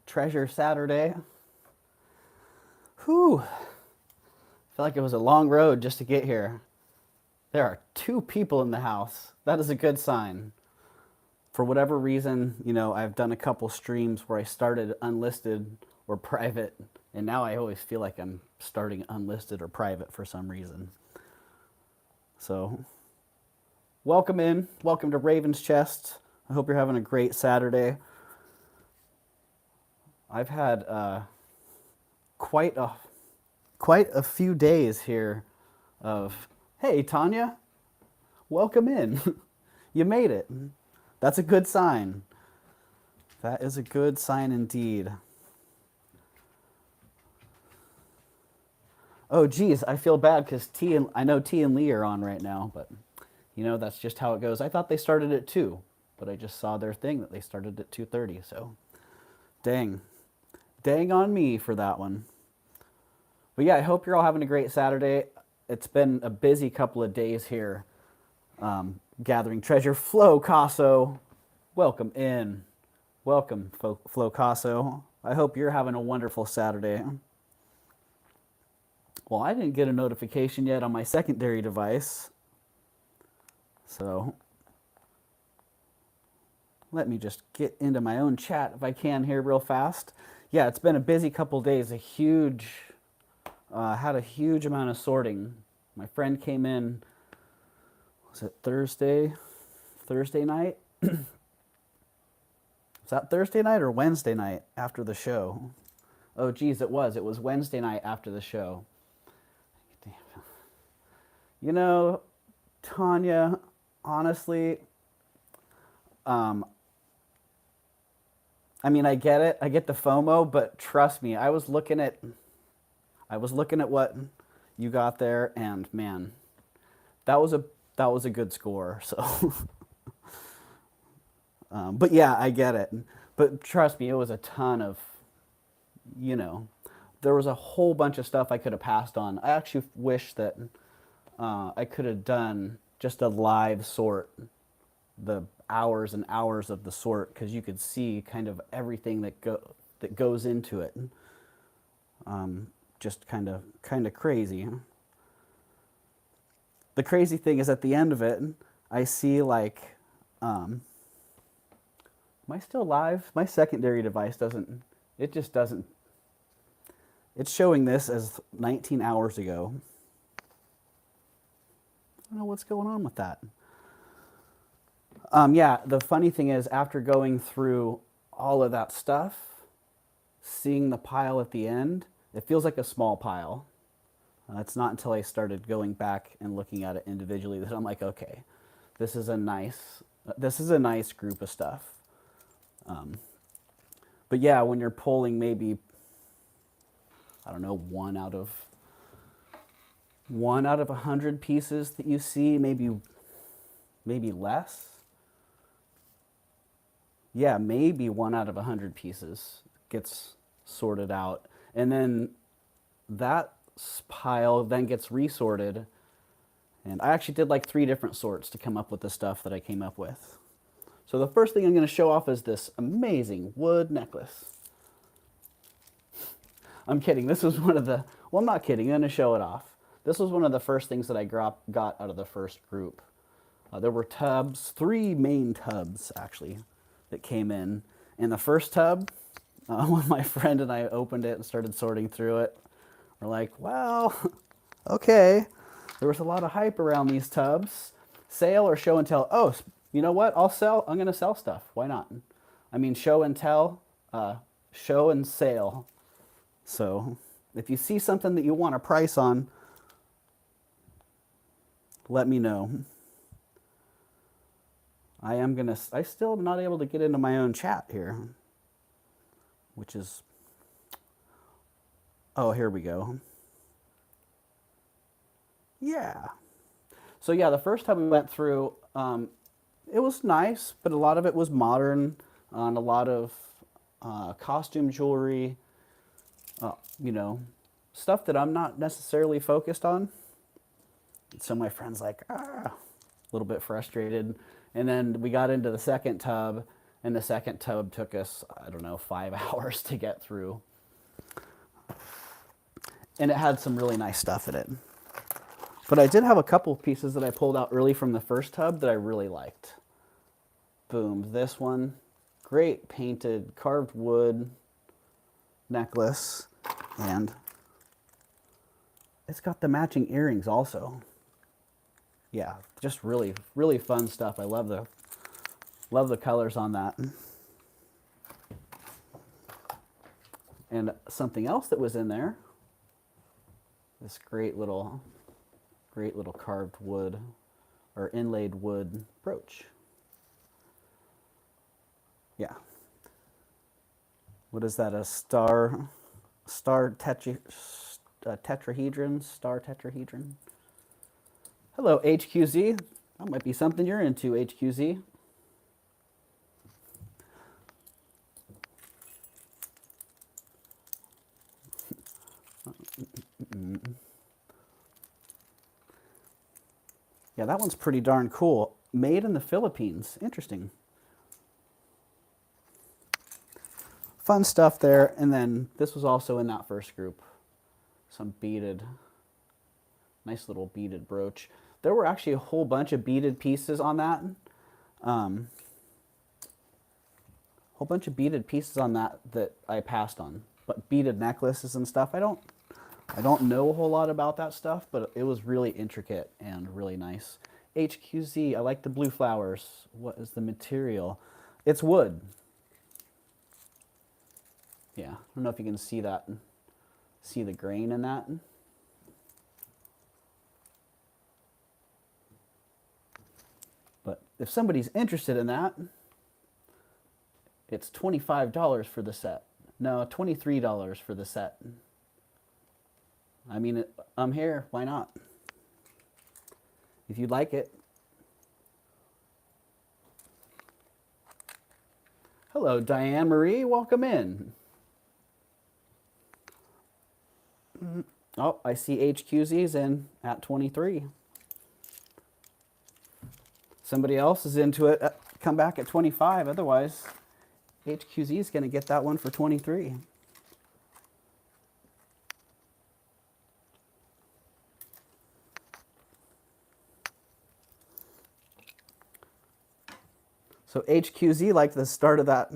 Treasure Saturday. Whew. I feel like it was a long road just to get here. There are 2 people in the house. That is a good sign. For whatever reason, I've done a couple streams where I started unlisted or private, and now I always feel like I'm starting unlisted or private for some reason. So, welcome in. Welcome to Ravenschest. I hope you're having a great Saturday. I've had quite a few days here of, hey, Tanya, welcome in. You made it. That's a good sign. That is a good sign indeed. Oh, geez, I feel bad because I know T and Lee are on right now, but that's just how it goes. I thought they started at 2, but I just saw their thing that they started at 2:30. So, dang on me for that one. But yeah, I hope you're all having a great Saturday. It's been a busy couple of days here, gathering treasure. Flo Casso, welcome in. Welcome, Flo Casso. I hope you're having a wonderful Saturday. Well, I didn't get a notification yet on my secondary device. So let me just get into my own chat if I can here real fast. Yeah, it's been a busy couple days. Had a huge amount of sorting. My friend came in, was it Thursday night? Was that Thursday night or Wednesday night after the show? Oh, geez, it was Wednesday night after the show. Tanya, honestly, I get it. I get the FOMO, but trust me, I was looking at what you got there, and man, that was a good score. So, but yeah, I get it. But trust me, it was a ton of, there was a whole bunch of stuff I could have passed on. I actually wish that I could have done just a live sort, the hours and hours of the sort, because you could see kind of everything that goes into it. Just kind of crazy. The crazy thing is at the end of it, I see like, am I still live? My secondary device just doesn't. It's showing this as 19 hours ago. I don't know what's going on with that. Yeah, the funny thing is, after going through all of that stuff, seeing the pile at the end, it feels like a small pile. It's not until I started going back and looking at it individually that I'm like, okay, this is a nice group of stuff. But yeah, when you're pulling maybe, I don't know, one out of 100 pieces that you see, maybe less. Yeah, maybe 1 out of 100 pieces gets sorted out. And then that pile then gets resorted. And I actually did like 3 different sorts to come up with the stuff that I came up with. So the first thing I'm going to show off is this amazing wood necklace. I'm kidding. This was one of the, well, I'm not kidding. I'm going to show it off. This was one of the first things that I got out of the first group. There were tubs, 3 main tubs actually, that came in. And the first tub, when my friend and I opened it and started sorting through it, we're like, well, okay. There was a lot of hype around these tubs. Sale or show and tell? Oh, you know what? I'm going to sell stuff. Why not? Show and tell, show and sale. So if you see something that you want a price on, let me know. I still am not able to get into my own chat here, which is, oh, here we go. Yeah. So yeah, the first time we went through, it was nice, but a lot of it was modern, and a lot of costume jewelry, stuff that I'm not necessarily focused on. So my friend's like, a little bit frustrated. And then we got into the second tub, And the second tub took us, I don't know, 5 hours to get through. And it had some really nice stuff in it. But I did have a couple of pieces that I pulled out early from the first tub that I really liked. Boom, this one, great painted carved wood necklace, and it's got the matching earrings also. Yeah, just really, really fun stuff. I love the colors on that. And something else that was in there, this great little carved wood or inlaid wood brooch. Yeah. What is that? A tetrahedron? Star tetrahedron? Hello, HQZ. That might be something you're into, HQZ. Yeah, that one's pretty darn cool. Made in the Philippines. Interesting. Fun stuff there. And then this was also in that first group. Some beaded, nice little beaded brooch. There were actually a whole bunch of beaded pieces on that. Whole bunch of beaded pieces on that I passed on. But beaded necklaces and stuff, I don't know a whole lot about that stuff, but it was really intricate and really nice. HQZ, I like the blue flowers. What is the material? It's wood. Yeah, I don't know if you can see that, see the grain in that. But if somebody's interested in that, it's $25 for the set. No, $23 for the set. I mean, I'm here. Why not? If you'd like it. Hello, Diane Marie. Welcome in. Oh, I see HQZ's in at 23. Somebody else is into it. Come back at 25. Otherwise, HQZ is going to get that one for 23. So HQZ liked the start of that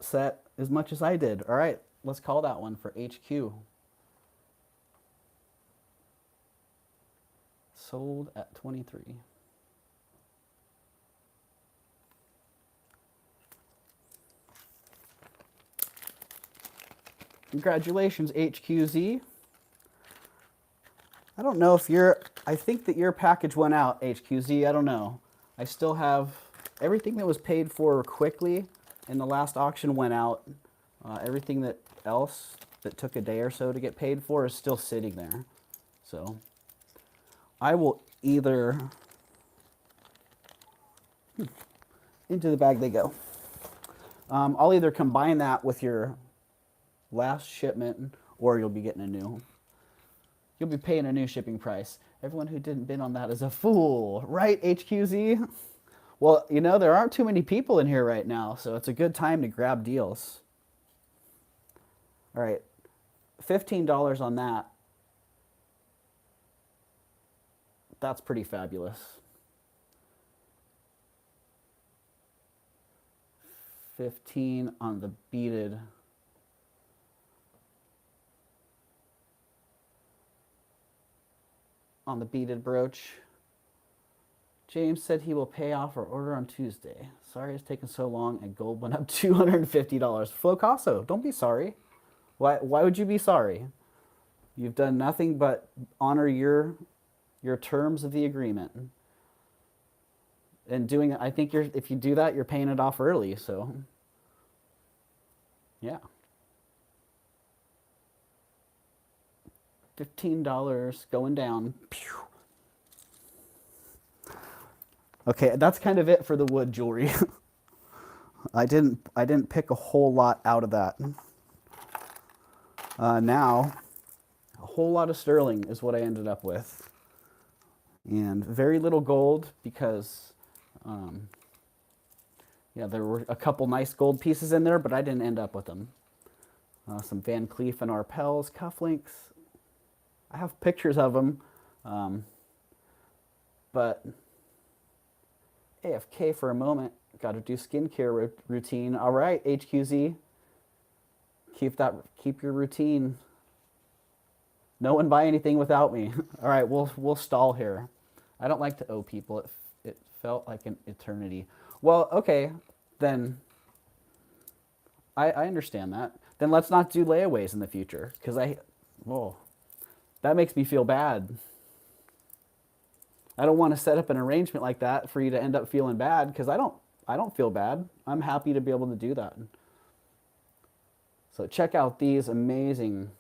set as much as I did. All right, let's call that one for HQ. Sold at 23. Congratulations, HQZ. I don't know if I think that your package went out, HQZ. I don't know. I still have everything that was paid for quickly in the last auction went out. Everything else that took a day or so to get paid for is still sitting there. So I will either, into the bag they go. I'll either combine that with your last shipment or you'll be getting a new. You'll be paying a new shipping price. Everyone who didn't bid on that is a fool, right, HQZ? Well, you know, there aren't too many people in here right now, so it's a good time to grab deals. All right, $15 on that. That's pretty fabulous. 15 on the beaded. On the beaded brooch. James said he will pay off our order on Tuesday. Sorry it's taken so long and gold went up $250. Flocasso, don't be sorry. Why would you be sorry? You've done nothing but honor your terms of the agreement. And doing it, I think if you do that, you're paying it off early, so yeah. $15 going down. Pew. Okay, that's kind of it for the wood jewelry. I didn't pick a whole lot out of that. Now, a whole lot of sterling is what I ended up with. And very little gold because Yeah, there were a couple nice gold pieces in there, but I didn't end up with them. Some Van Cleef and Arpels cufflinks. I have pictures of them, but AFK for a moment. Got to do skincare routine. All right, HQZ. Keep your routine. No one buy anything without me. All right, we'll stall here. I don't like to owe people. It felt like an eternity. Well, okay, then I understand that. Then let's not do layaways in the future, because that makes me feel bad. I don't want to set up an arrangement like that for you to end up feeling bad, because I don't feel bad. I'm happy to be able to do that. So check out these amazing,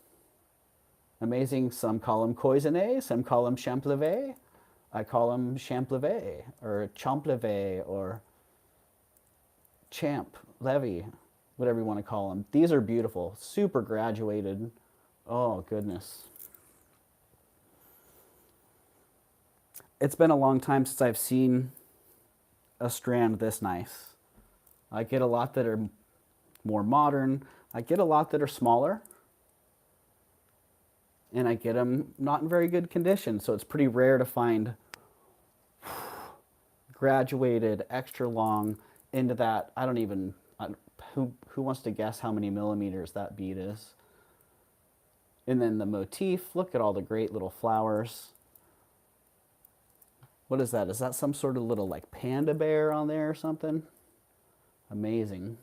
some call them Coisenet, some call them Champlevé. I call them Champlevé, or Champlevé, or Champ Levy, whatever you want to call them. These are beautiful, super graduated. Oh, goodness. It's been a long time since I've seen a strand this nice. I get a lot that are more modern. I get a lot that are smaller. And I get them not in very good condition. So it's pretty rare to find graduated, extra long into that. Who wants to guess how many millimeters that bead is? And then the motif, look at all the great little flowers. What is that? Is that some sort of little like panda bear on there or something? Amazing.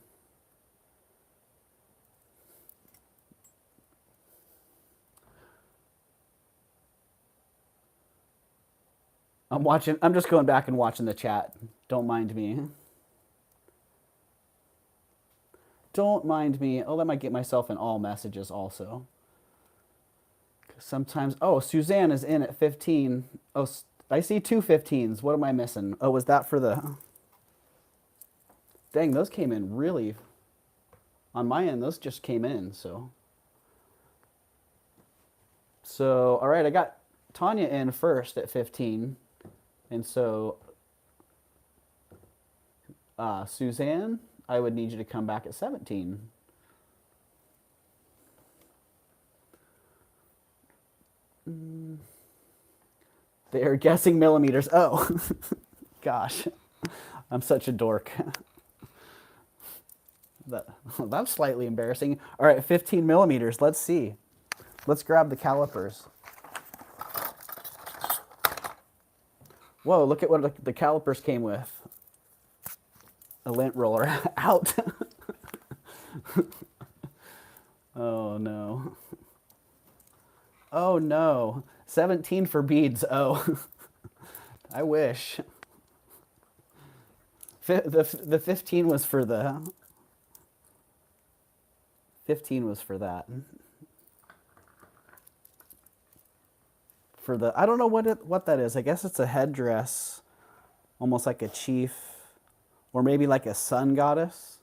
I'm just going back and watching the chat. Don't mind me. Don't mind me. Oh, that might get myself in all messages also. Sometimes, oh, Suzanne is in at 15. Oh, I see 2 15s. What am I missing? Oh, was that for the... Dang, those came in really... On my end, those just came in, so... So, all right, I got Tanya in first at 15. And so, Suzanne, I would need you to come back at 17. They're guessing millimeters. Oh, gosh, I'm such a dork. That's slightly embarrassing. All right, 15 millimeters. Let's see. Let's grab the calipers. Whoa, look at what the calipers came with. A lint roller. Out. Oh, no. Oh, no. 17 for beads. Oh, I wish. The 15 was for the... 15 was for that. For the... I don't know what that is. I guess it's a headdress. Almost like a chief. Or maybe like a sun goddess.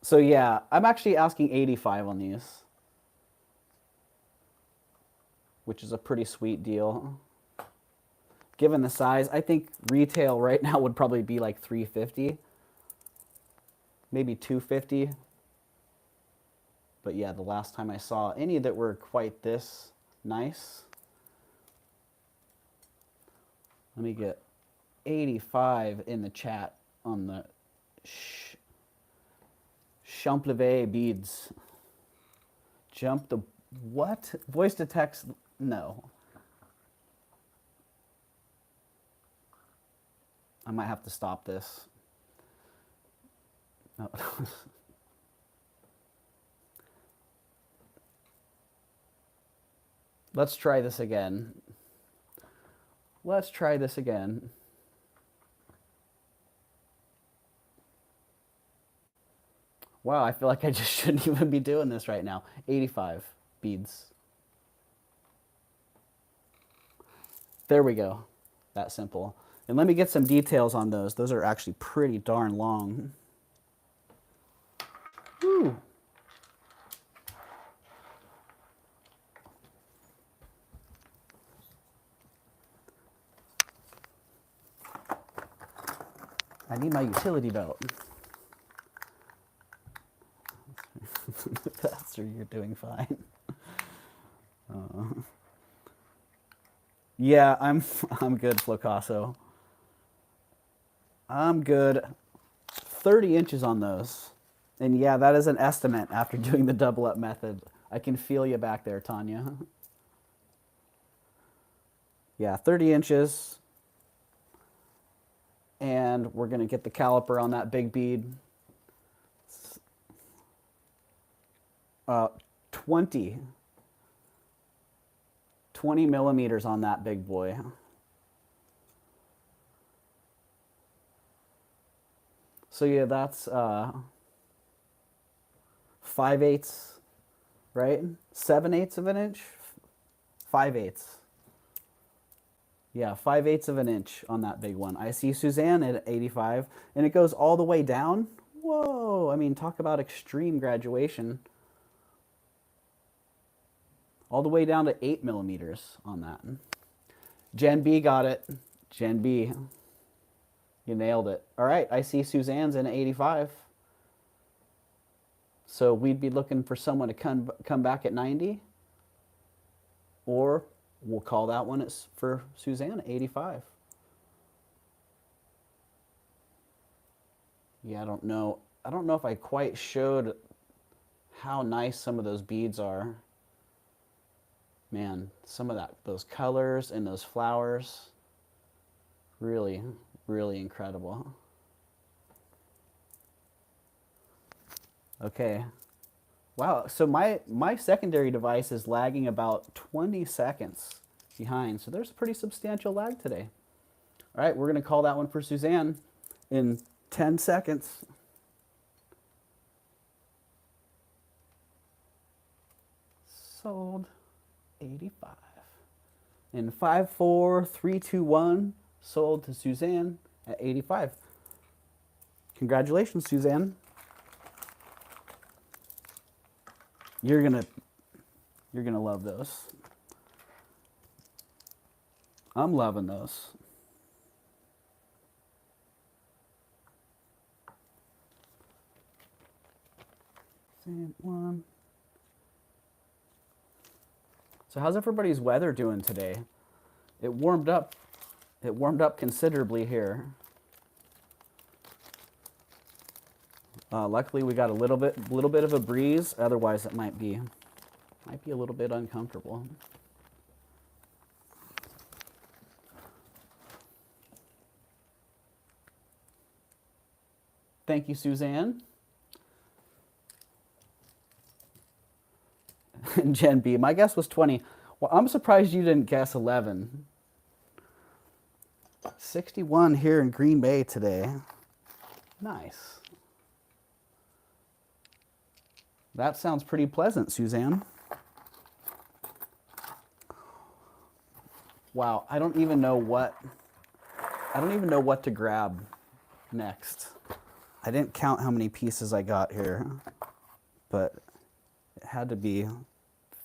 So yeah, I'm actually asking 85 on these, which is a pretty sweet deal. Given the size, I think retail right now would probably be like 350, maybe 250. But yeah, the last time I saw any that were quite this nice. Let me get 85 in the chat on the Champlevé beads. Jump the what? Voice to text? No. I might have to stop this. No. Let's try this again. Let's try this again. Wow, I feel like I just shouldn't even be doing this right now. 85 beads. There we go. That simple. And let me get some details on those. Those are actually pretty darn long. Woo. I need my utility belt. Pastor, you're doing fine. Yeah, I'm good, Flocasso. I'm good. 30 inches on those. And yeah, that is an estimate after doing the double up method. I can feel you back there, Tanya. Yeah, 30 inches. And we're going to get the caliper on that big bead. 20 millimeters on that big boy. So yeah, that's 5/8, right? 7/8 of an inch? 5/8. Yeah, 5/8 of an inch on that big one. I see Suzanne at 85, and it goes all the way down. Whoa, I mean, talk about extreme graduation. All the way down to 8 millimeters on that. Jen B got it. Jen B, you nailed it. All right, I see Suzanne's in 85. So we'd be looking for someone to come back at 90, or we'll call that one for Suzanne at 85. Yeah, I don't know. I don't know if I quite showed how nice some of those beads are. Man, some of those colors and those flowers, really, really incredible. Okay. Wow, so my secondary device is lagging about 20 seconds behind, so there's a pretty substantial lag today. All right, we're going to call that one for Suzanne in 10 seconds. Sold 85. In 5, 4, 3, 2, 1, sold to Suzanne at 85. Congratulations, Suzanne. You're gonna love those. I'm loving those. Same one. So how's everybody's weather doing today? It warmed up considerably here. Luckily we got a little bit of a breeze. Otherwise it might be a little bit uncomfortable. Thank you, Suzanne. And Jen B, my guess was 20. Well, I'm surprised you didn't guess 11. 61 here in Green Bay today. Nice. That sounds pretty pleasant, Suzanne. Wow, I don't even know what to grab next. I didn't count how many pieces I got here, but it had to be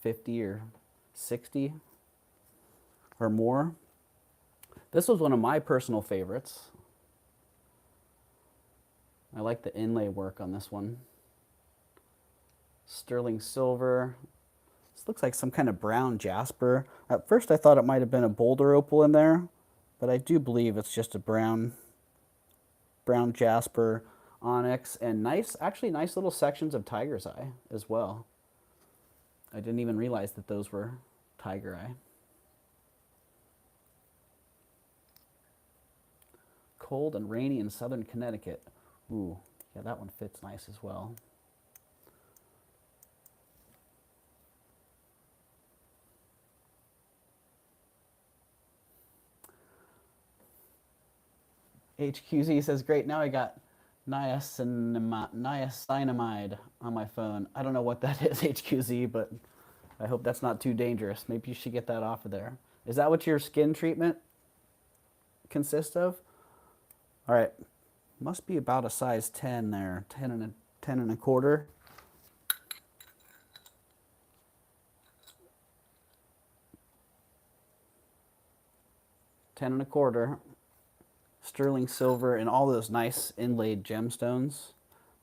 50 or 60 or more. This was one of my personal favorites. I like the inlay work on this one. Sterling silver. This looks like some kind of brown jasper. At first I thought it might have been a boulder opal in there, but I do believe it's just a brown jasper onyx, and actually nice little sections of tiger's eye as well. I didn't even realize that those were tiger eye. Cold and rainy in southern Connecticut. Ooh, yeah, that one fits nice as well. HQZ says, great, now I got niacinamide on my phone. I don't know what that is, HQZ, but I hope that's not too dangerous. Maybe you should get that off of there. Is that what your skin treatment consists of? All right, must be about a size 10 there, 10 and a quarter. $10 and a quarter. sterling silver, and all those nice inlaid gemstones.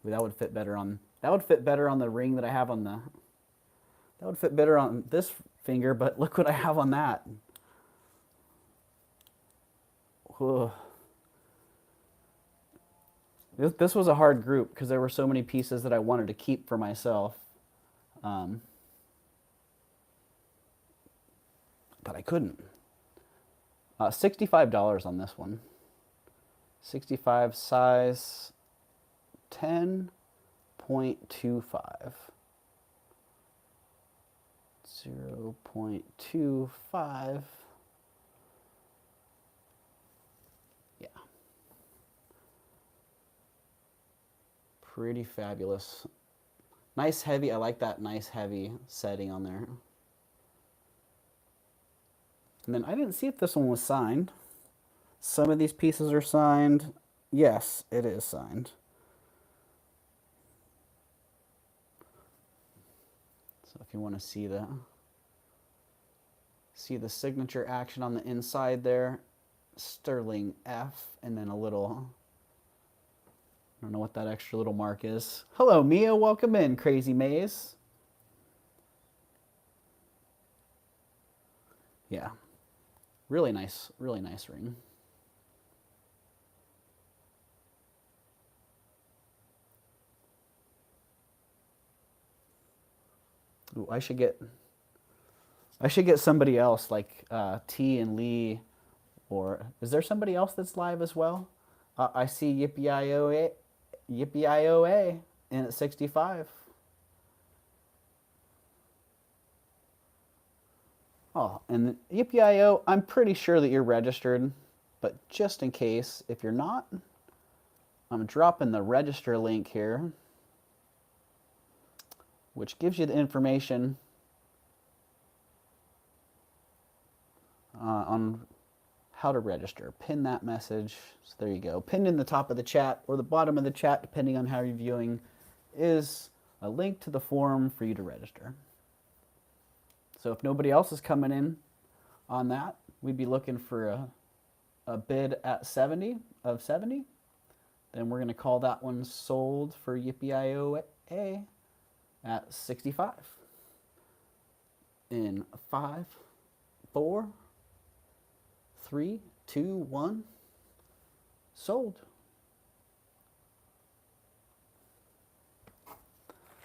Ooh, that would fit better on the ring that I have on the. That would fit better on this finger, but look what I have on that. Whoa. This was a hard group because there were so many pieces that I wanted to keep for myself. But I couldn't. $65 on this one. 65 size 10.25. 0.25. Yeah. Pretty fabulous. Nice heavy. I like that nice heavy setting on there. And then I didn't see if this one was signed. Some of these pieces are signed. Yes, it is signed. So if you want to see the signature action on the inside there, sterling F, and then a little, I don't know what that extra little mark is. Hello, Mia. Welcome in, Crazy Maze. Yeah. Really nice ring. Ooh, I should get somebody else like T and Lee, or is there somebody else that's live as well? I see Yippee IOA in at 65. Oh, and Yippee-IO, I'm pretty sure that you're registered, but just in case, if you're not, I'm dropping the register link here, which gives you the information on how to register. Pin that message. So there you go. Pinned in the top of the chat or the bottom of the chat, depending on how you're viewing, is a link to the form for you to register. So if nobody else is coming in on that, we'd be looking for a bid at 70 of 70. Then we're going to call that one sold for Yippee-IOA at 65. In 5, 4, 3, 2, 1, sold.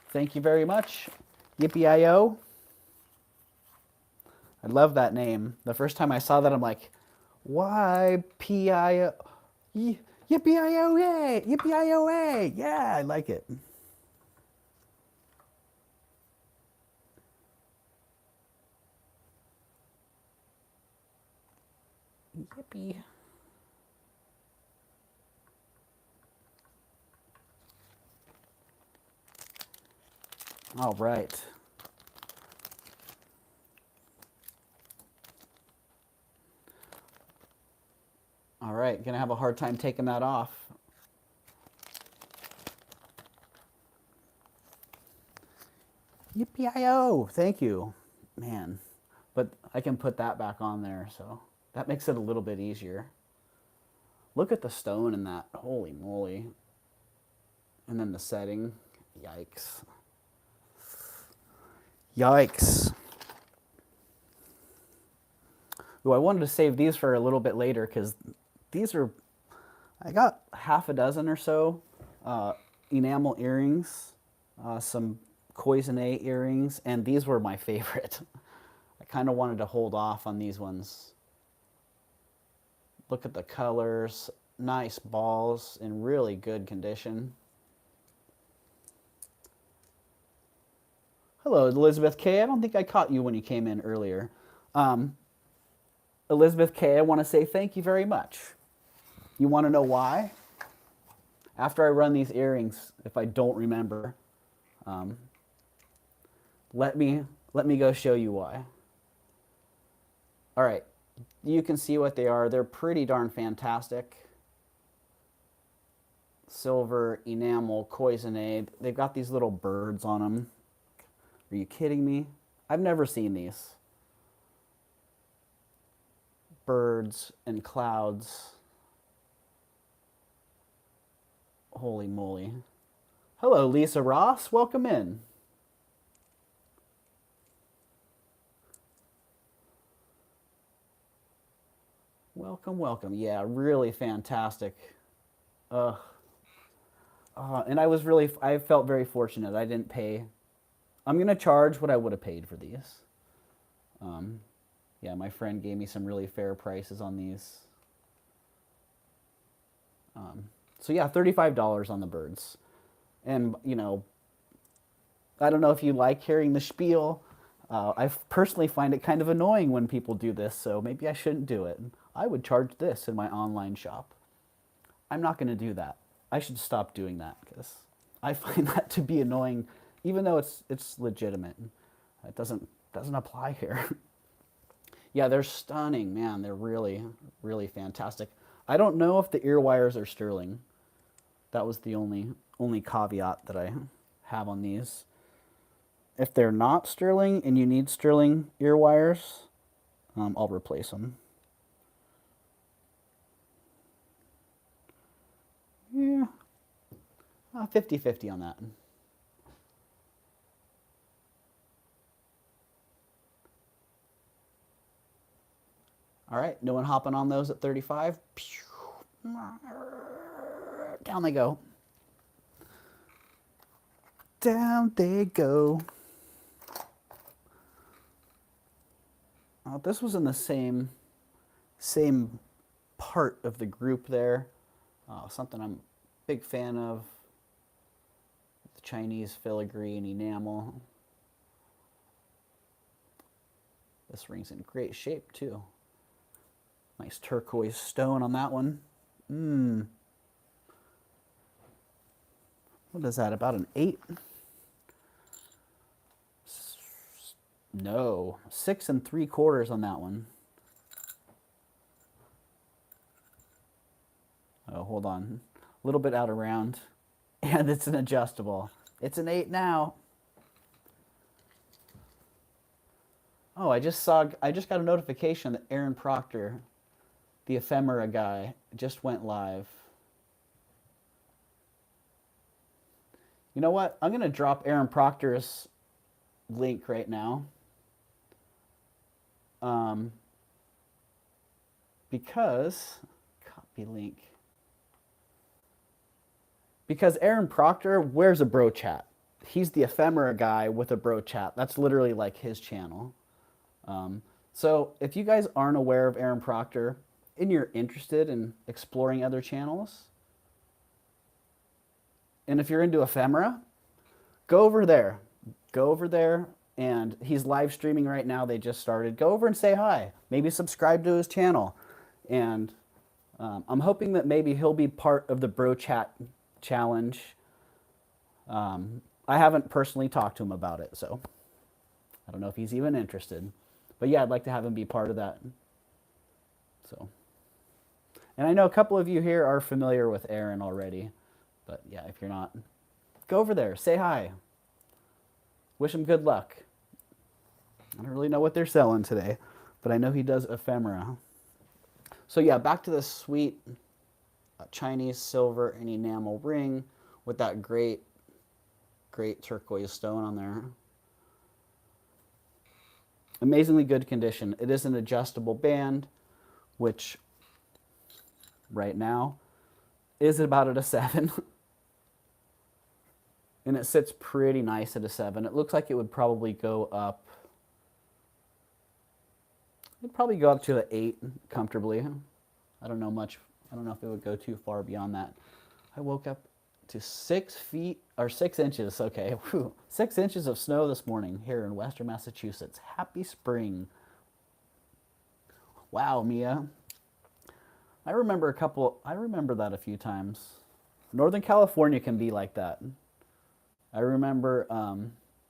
Thank you very much, Yippee-IO. I love that name. The first time I saw that, I'm like, Y-P-I-O, Yippee-IOA, Yippee-IOA. Yeah, I like it. Yippee. All right. All right, gonna have a hard time taking that off. Yippee-IO, thank you. Man, but I can put that back on there, so that makes it a little bit easier. Look at the stone in that, holy moly. And then the setting, yikes. Yikes. Ooh, I wanted to save these for a little bit later because these are, I got half a dozen or so enamel earrings, some cloisonné earrings, and these were my favorite. I kind of wanted to hold off on these ones. Look at the colors, nice balls in really good condition. Hello, Elizabeth K. I don't think I caught you when you came in earlier. Elizabeth K., I want to say thank you very much. You want to know why? After I run these earrings, if I don't remember, let me go show you why. All right, you can see what they are. They're pretty darn fantastic. Silver, enamel, cloisonné. They've got these little birds on them. Are you kidding me? I've never seen these. Birds and clouds. Holy moly. Hello, Lisa Ross. Welcome in. Welcome, welcome. Yeah, really fantastic. Uh, and I felt very fortunate. I didn't pay. I'm going to charge what I would have paid for these. Um, yeah, my friend gave me some really fair prices on these. Um, so yeah, $35 on the birds. And, you know, I don't know if you like hearing the spiel. I personally find it kind of annoying when people do this, so maybe I shouldn't do it. I would charge this in my online shop. I'm not going to do that. I should stop doing that because I find that to be annoying, even though it's legitimate. It doesn't apply here. Yeah, they're stunning, man. They're really, really fantastic. I don't know if the ear wires are sterling. That was the only caveat that I have on these. If they're not sterling and you need sterling ear wires, I'll replace them. Yeah, 50-50 on that. All right, no one hopping on those at 35. Down they go. Down they go. This was in the same part of the group there. Something I'm a big fan of. The Chinese filigree and enamel. This ring's in great shape too. Nice turquoise stone on that one. What is that, about an 8? No, 6 3/4 on that one. Oh, hold on. A little bit out of round. And it's an adjustable. It's an 8 now. Oh, I just got a notification that Aaron Proctor, the ephemera guy, just went live. You know what? I'm going to drop Aaron Proctor's link right now. Because, copy link. Because Aaron Proctor wears a bro chat. He's the ephemera guy with a bro chat. That's literally like his channel. So if you guys aren't aware of Aaron Proctor and you're interested in exploring other channels, and if you're into ephemera, go over there. Go over there, and he's live streaming right now. They just started. Go over and say hi. Maybe subscribe to his channel. And I'm hoping that maybe he'll be part of the Bro Chat challenge. I haven't personally talked to him about it, so I don't know if he's even interested. But yeah, I'd like to have him be part of that. So, and I know a couple of you here are familiar with Aaron already. But yeah, if you're not, go over there, say hi. Wish him good luck. I don't really know what they're selling today, but I know he does ephemera. So yeah, back to this sweet Chinese silver and enamel ring with that great turquoise stone on there. Amazingly good condition. It is an adjustable band, which right now is about at a 7. And it sits pretty nice at a 7. It looks like it would probably go up. It'd probably go up to an 8 comfortably. I don't know much. I don't know if it would go too far beyond that. I woke up to 6 feet or 6 inches. Okay, whew, 6 inches of snow this morning here in Western Massachusetts. Happy spring. Wow, Mia. I remember that a few times. Northern California can be like that. I remember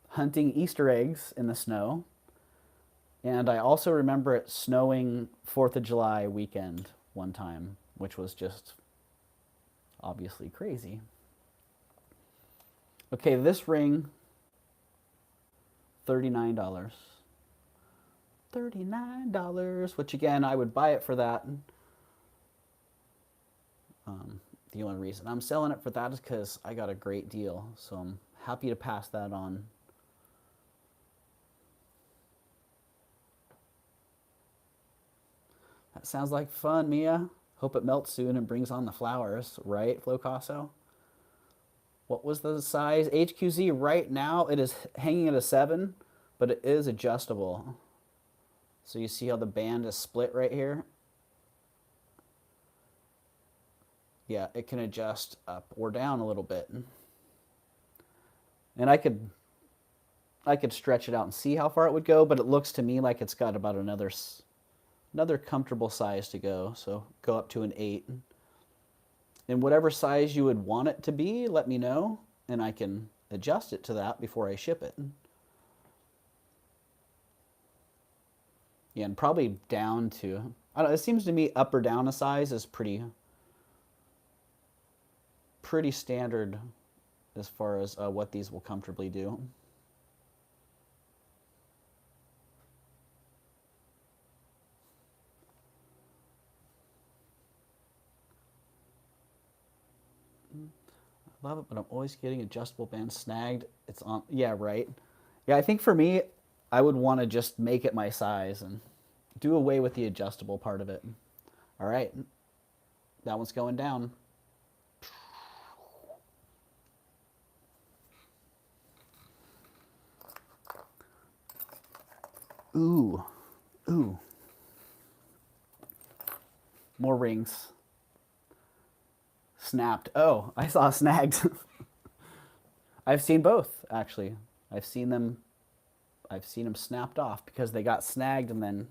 hunting Easter eggs in the snow. And I also remember it snowing 4th of July weekend one time, which was just obviously crazy. Okay, this ring, $39. $39, which again, I would buy it for that. The only reason I'm selling it for that is because I got a great deal. So I'm happy to pass that on. That sounds like fun, Mia. Hope it melts soon and brings on the flowers, right, Flocasso? What was the size? HQZ right now, it is hanging at a 7, but it is adjustable. So you see how the band is split right here? Yeah, it can adjust up or down a little bit. And I could stretch it out and see how far it would go, but it looks to me like it's got about another comfortable size to go. So go up to an 8. And whatever size you would want it to be, let me know, and I can adjust it to that before I ship it. Yeah, and probably down to, I don't know, it seems to me up or down a size is pretty standard as far as what these will comfortably do. I love it, but I'm always getting adjustable bands snagged. It's on, yeah, right. Yeah, I think for me, I would want to just make it my size and do away with the adjustable part of it. All right, that one's going down. Ooh, ooh. More rings. Snapped. Oh, I saw snagged. I've seen both, actually. I've seen them snapped off because they got snagged and then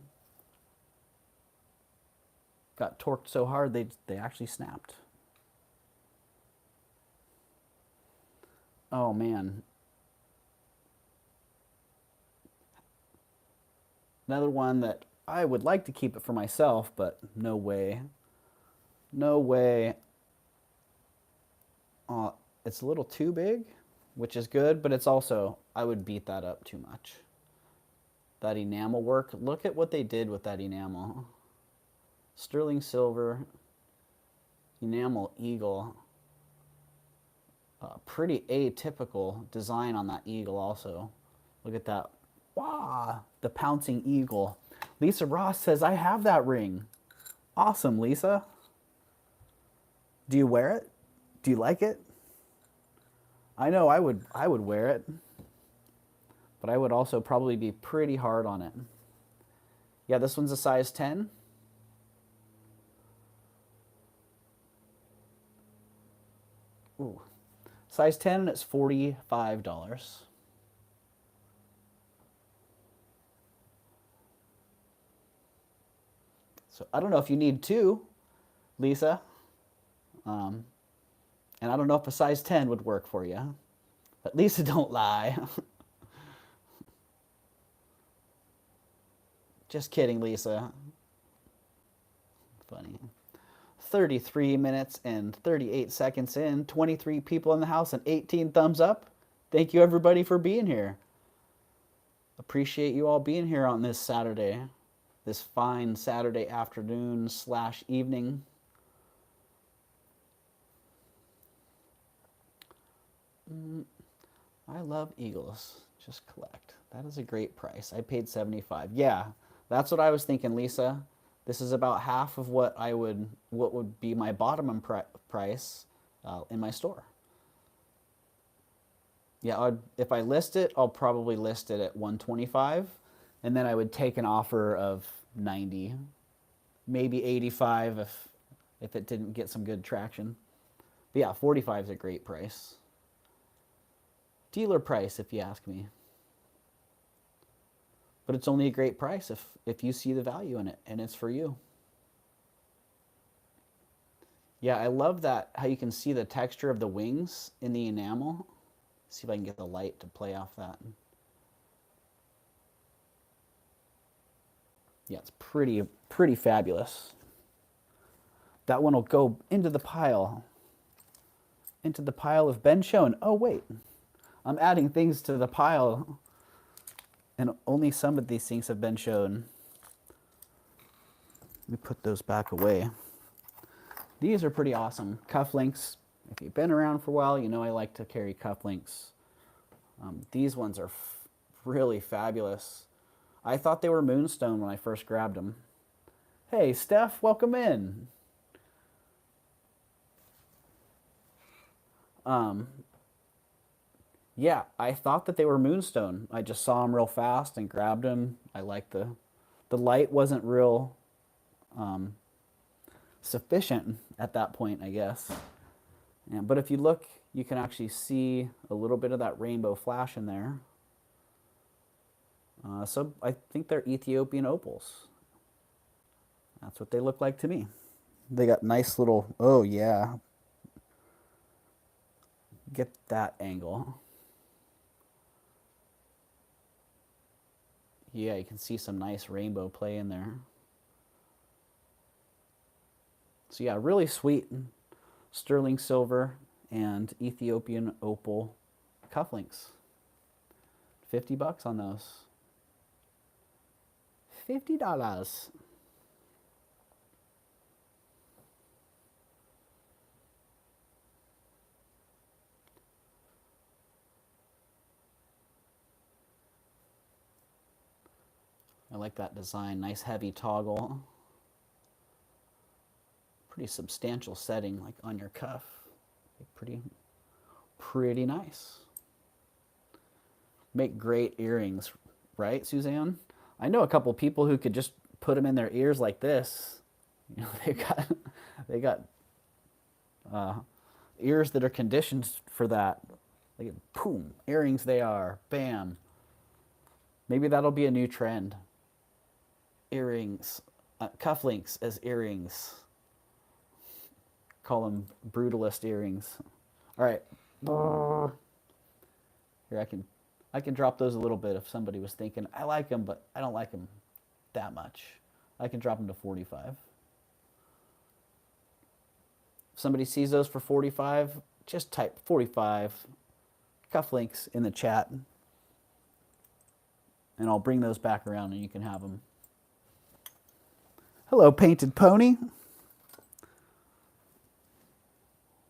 got torqued so hard they actually snapped. Oh man. Another one that I would like to keep it for myself, but no way. No way. It's a little too big, which is good, but it's also, I would beat that up too much. That enamel work, look at what they did with that enamel. Sterling silver, enamel eagle. Pretty atypical design on that eagle also. Look at that. Wow, the pouncing eagle. Lisa Ross says, I have that ring. Awesome, Lisa. Do you wear it? Do you like it? I know I would wear it, but I would also probably be pretty hard on it. Yeah, this one's a size 10. Ooh. Size 10 and it's $45. So I don't know if you need 2, Lisa. And I don't know if a size 10 would work for you. But Lisa, don't lie. Just kidding, Lisa. Funny. 33 minutes and 38 seconds in, 23 people in the house and 18 thumbs up. Thank you everybody for being here. Appreciate you all being here on this Saturday. This fine Saturday afternoon / evening. I love eagles. Just collect. That is a great price. I paid $75. Yeah, that's what I was thinking, Lisa. This is about half of what would be my bottom price in my store. Yeah, if I list it, I'll probably list it at $125, and then I would take an offer of $90, maybe $85 if it didn't get some good traction. But yeah, $45 is a great price. Dealer price, if you ask me. But it's only a great price if you see the value in it and it's for you. Yeah, I love that, how you can see the texture of the wings in the enamel. See if I can get the light to play off that. Yeah, it's pretty fabulous. That one will go into the pile. Into the pile of been shown. Oh, wait. I'm adding things to the pile, and only some of these things have been shown. Let me put those back away. These are pretty awesome. Cufflinks. If you've been around for a while, you know I like to carry cufflinks. These ones are really fabulous. I thought they were moonstone when I first grabbed them. Hey, Steph, welcome in. Yeah, I thought that they were moonstone. I just saw them real fast and grabbed them. I like the light wasn't real sufficient at that point, I guess. But if you look, you can actually see a little bit of that rainbow flash in there. So I think they're Ethiopian opals. That's what they look like to me. They got nice little, oh yeah. Get that angle. Yeah, you can see some nice rainbow play in there. So yeah, really sweet sterling silver and Ethiopian opal cufflinks. $50 on those. $50. I like that design. Nice heavy toggle. Pretty substantial setting, like on your cuff. Pretty nice. Make great earrings, right, Suzanne? I know a couple people who could just put them in their ears like this. You know, they got ears that are conditioned for that. Like, boom, earrings they are. Bam. Maybe that'll be a new trend. Earrings, cufflinks as earrings. Call them brutalist earrings. All right. Here, I can drop those a little bit if somebody was thinking, I like them, but I don't like them that much. I can drop them to 45. If somebody sees those for 45, just type 45 cufflinks in the chat, and I'll bring those back around and you can have them. Hello, Painted Pony.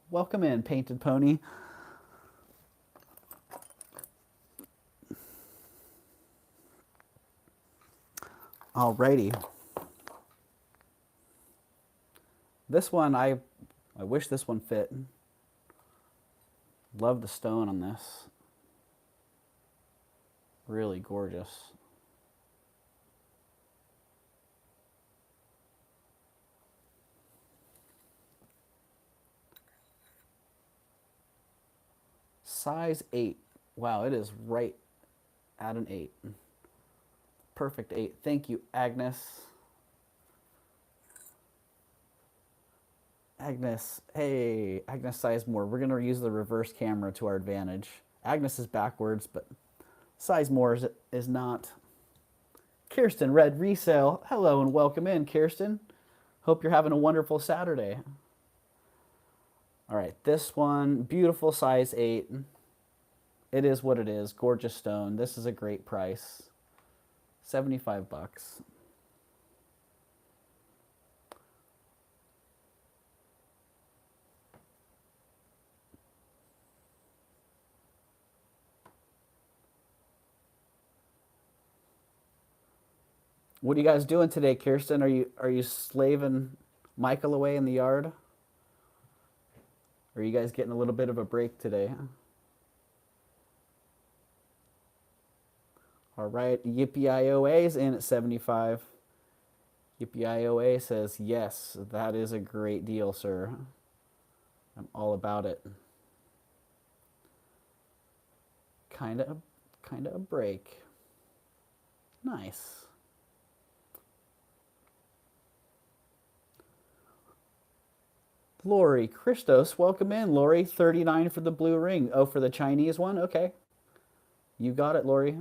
Welcome in, Painted Pony. Alrighty. This one, I wish this one fit. Love the stone on this. Really gorgeous. Size 8. Wow, it is right at an 8. Perfect 8. Thank you, Agnes. Agnes, hey, Agnes Sizemore. We're going to use the reverse camera to our advantage. Agnes is backwards, but Sizemore is not. Kirsten, Red Resale. Hello and welcome in, Kirsten. Hope you're having a wonderful Saturday. All right, this one, beautiful size 8. It is what it is. Gorgeous stone. This is a great price. $75. What are you guys doing today, Kirsten? Are you slaving Michael away in the yard? Or are you guys getting a little bit of a break today? All right, Yippee-IOA is in at 75. Yippee-IOA says, yes, that is a great deal, sir. I'm all about it. Kind of a break. Nice. Lori Christos, welcome in, Lori. 39 for the blue ring. Oh, for the Chinese one? Okay. You got it, Lori.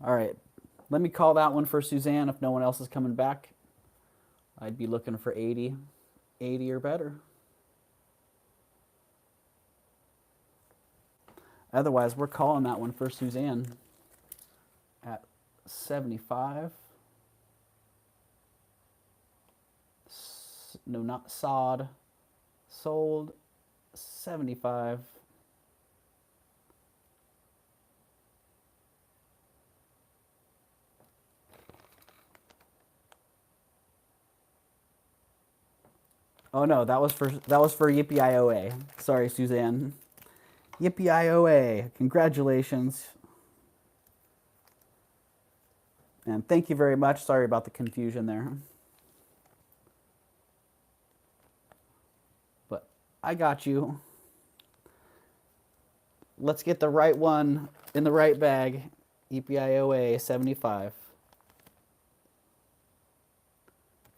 All right. Let me call that one for Suzanne if no one else is coming back. I'd be looking for 80. 80 or better. Otherwise, we're calling that one for Suzanne at 75. no, not sod. Sold 75. Oh no, that was for Yippee-I-O-A. Sorry, Suzanne. Yippee-I-O-A. Congratulations. And thank you very much. Sorry about the confusion there. But I got you. Let's get the right one in the right bag. Yippee-I-O-A 75.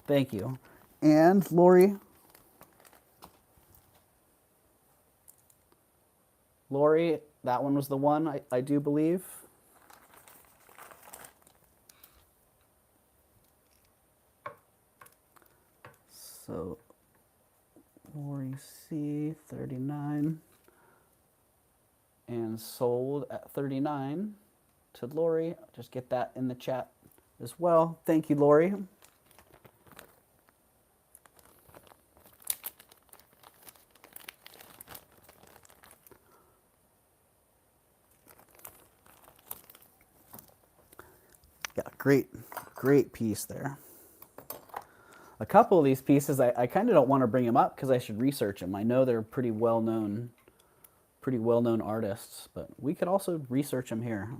Thank you. And Lori. Lori, that one was the one, I do believe. So, Lori C, 39. And sold at 39 to Lori. Just get that in the chat as well. Thank you, Lori. Yeah, great piece there. A couple of these pieces, I kind of don't want to bring them up because I should research them. I know they're pretty well-known artists, but we could also research them here.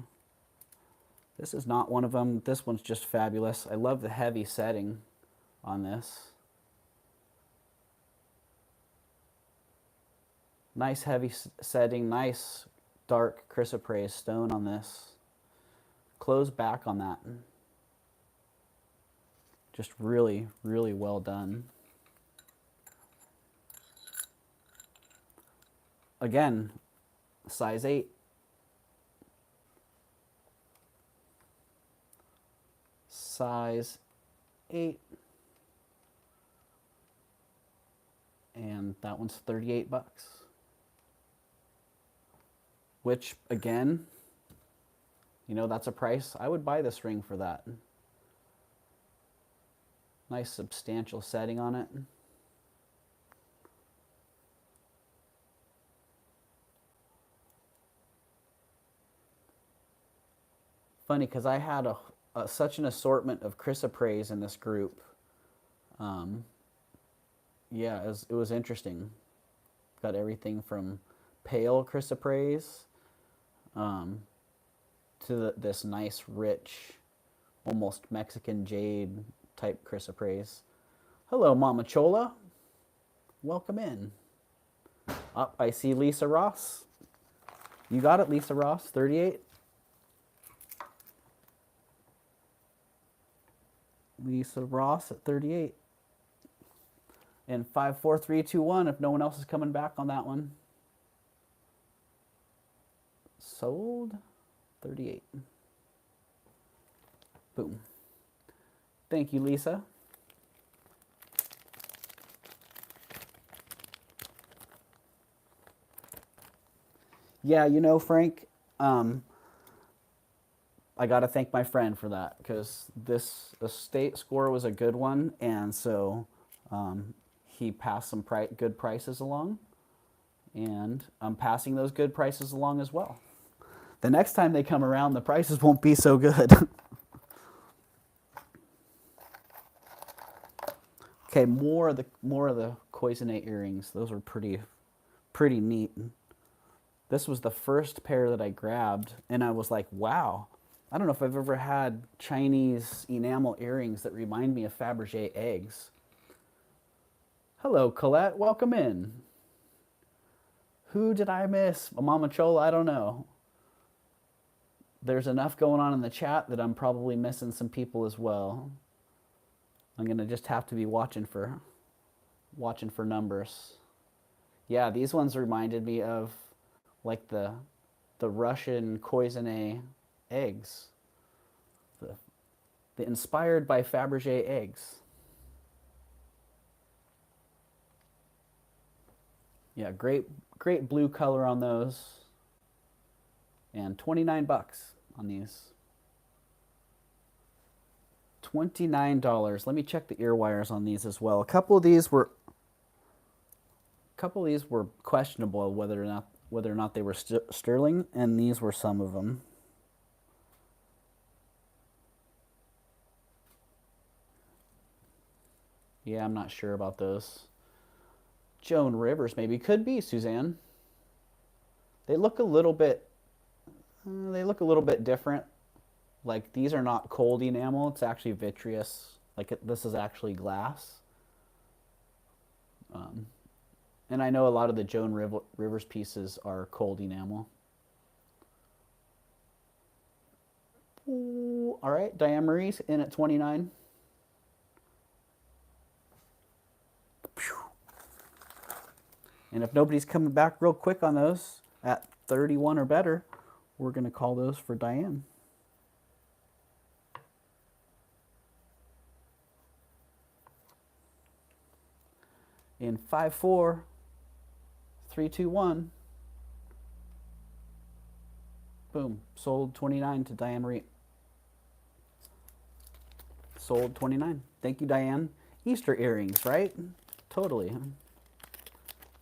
This is not one of them. This one's just fabulous. I love the heavy setting on this. Nice heavy setting, nice dark chrysoprase stone on this. Close back on that. Just really, really well done. Again, size 8. Size 8. And that one's 38 bucks. Which, again, you know, that's a price. I would buy this ring for that. Nice substantial setting on it. Funny, because I had such an assortment of chrysoprase in this group. Yeah, it was interesting. Got everything from pale chrysoprase to this nice, rich, almost Mexican jade type chrysoprase. Hello, Mama Chola. Welcome in. Up, I see Lisa Ross. You got it, Lisa Ross, 38. Lisa Ross at 38. And 54321 if no one else is coming back on that one. Sold 38. Boom. Thank you, Lisa. Yeah, you know, Frank, I got to thank my friend for that because this estate score was a good one, and so he passed some good prices along, and I'm passing those good prices along as well. The next time they come around, the prices won't be so good. Okay, more of the Koizune earrings. Those were pretty neat. This was the first pair that I grabbed, and I was like, wow. I don't know if I've ever had Chinese enamel earrings that remind me of Fabergé eggs. Hello, Colette. Welcome in. Who did I miss? Mama Chola? I don't know. There's enough going on in the chat that I'm probably missing some people as well. I'm going to just have to be watching for numbers. Yeah, these ones reminded me of like the Russian Koizune eggs. The inspired by Fabergé eggs. Yeah, great blue color on those. And 29 bucks on these. $29. Let me check the ear wires on these as well. A couple of these were questionable whether or not they were sterling, and these were some of them. Yeah, I'm not sure about those. Joan Rivers maybe. Could be, Suzanne. They look a little bit different. Like these are not cold enamel, it's actually vitreous. Like this is actually glass. And I know a lot of the Joan Rivers pieces are cold enamel. Ooh, all right, Diane Marie's in at 29. And if nobody's coming back real quick on those at 31 or better, we're going to call those for Diane. In 5, 4, 3, 2, 1. Boom. Sold 29 to Diane Marie. Sold 29. Thank you, Diane. Easter earrings, right? Totally.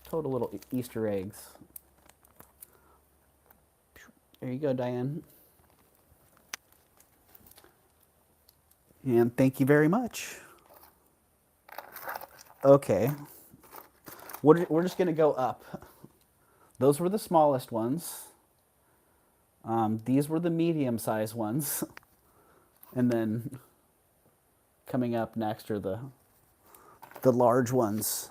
Total little Easter eggs. There you go, Diane. And thank you very much. Okay. We're just going to go up. Those were the smallest ones. These were the medium-sized ones. And then coming up next are the large ones.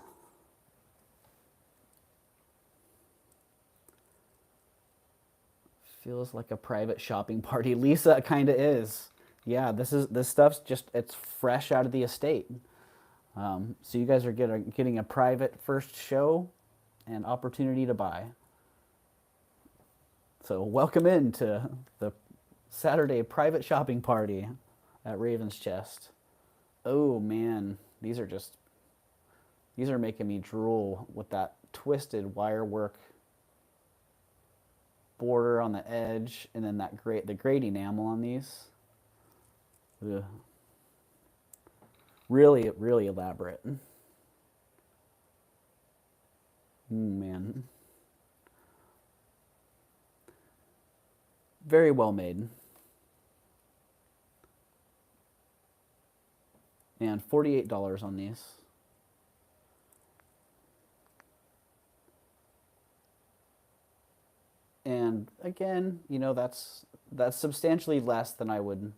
Feels like a private shopping party. Lisa, it kind of is. Yeah, this stuff's just, it's fresh out of the estate. So you guys are getting a private first show and opportunity to buy. So welcome into the Saturday private shopping party at Ravenschest. Oh man, these are making me drool with that twisted wire work border on the edge, and then the great enamel on these. Ugh. Really, really elaborate. Man. Very well made. And $48 on these. And again, you know, that's substantially less than I would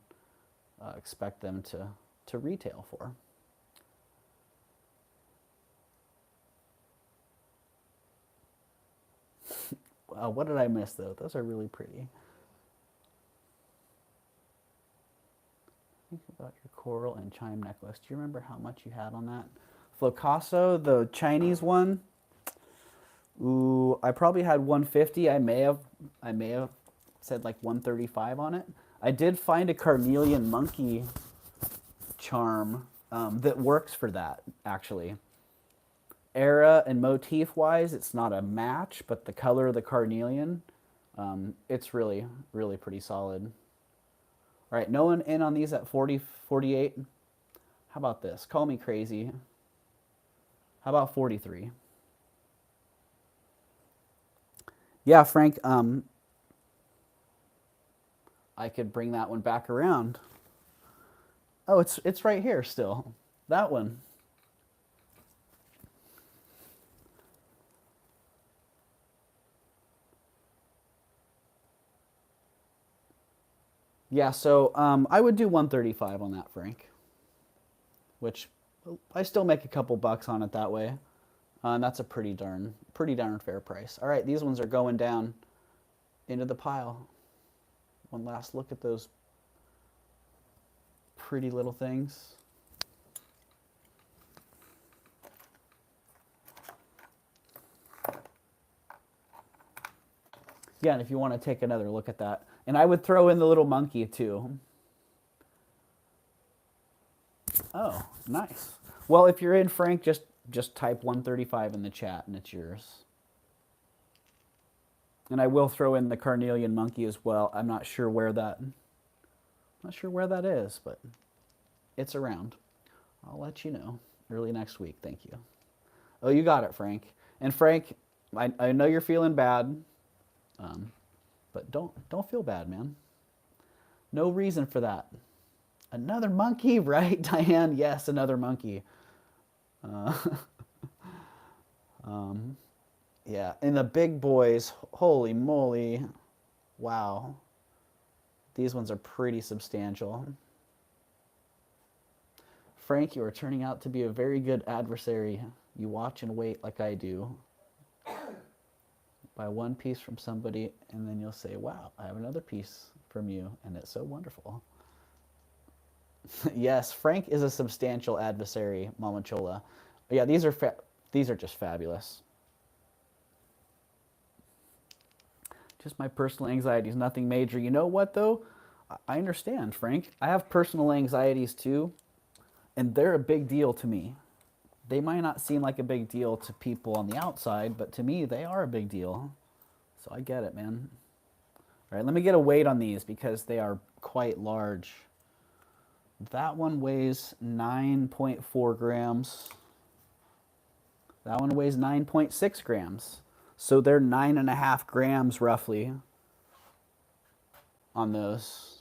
expect them to retail for. Wow, what did I miss though? Those are really pretty. Think about your coral and chime necklace. Do you remember how much you had on that? Flocasso, the Chinese one. Ooh, I probably had 150. I may have said like 135 on it. I did find a carnelian monkey charm that works for that, actually. Era and motif wise, it's not a match, but the color of the carnelian, it's really, really pretty solid. All right, no one in on these at 40, 48. How about this? Call me crazy. How about 43? Yeah, Frank, I could bring that one back around. Oh, it's right here still. That one. Yeah, so I would do 135 on that, Frank. Which I still make a couple bucks on it that way. And that's a pretty darn fair price. All right, these ones are going down into the pile. One last look at those pretty little things. Yeah, and if you want to take another look at that. And I would throw in the little monkey too. Oh, nice. Well, if you're in, Frank, just type 135 in the chat and it's yours. And I will throw in the carnelian monkey as well. I'm not sure where that is, but It's around. I'll let you know early next week. Thank you. Oh, you got it, Frank. And Frank, I know you're feeling bad, but don't feel bad, man. No reason for that. Another monkey, right, Diane? Yes, another monkey. Uh, yeah, and the big boys, holy moly. Wow. These ones are pretty substantial. Frank, you are turning out to be a very good adversary. You watch and wait like I do. Buy one piece from somebody, and then you'll say, wow, I have another piece from you, and it's so wonderful. Yes, Frank is a substantial adversary, Mama Chola. Yeah, these are just fabulous. Just my personal anxieties, nothing major. You know what, though? I understand, Frank. I have personal anxieties, too, and they're a big deal to me. They might not seem like a big deal to people on the outside, but to me, they are a big deal. So I get it, man. All right, let me get a weight on these because they are quite large. That one weighs 9.4 grams. That one weighs 9.6 grams. So they're 9.5 grams roughly on those.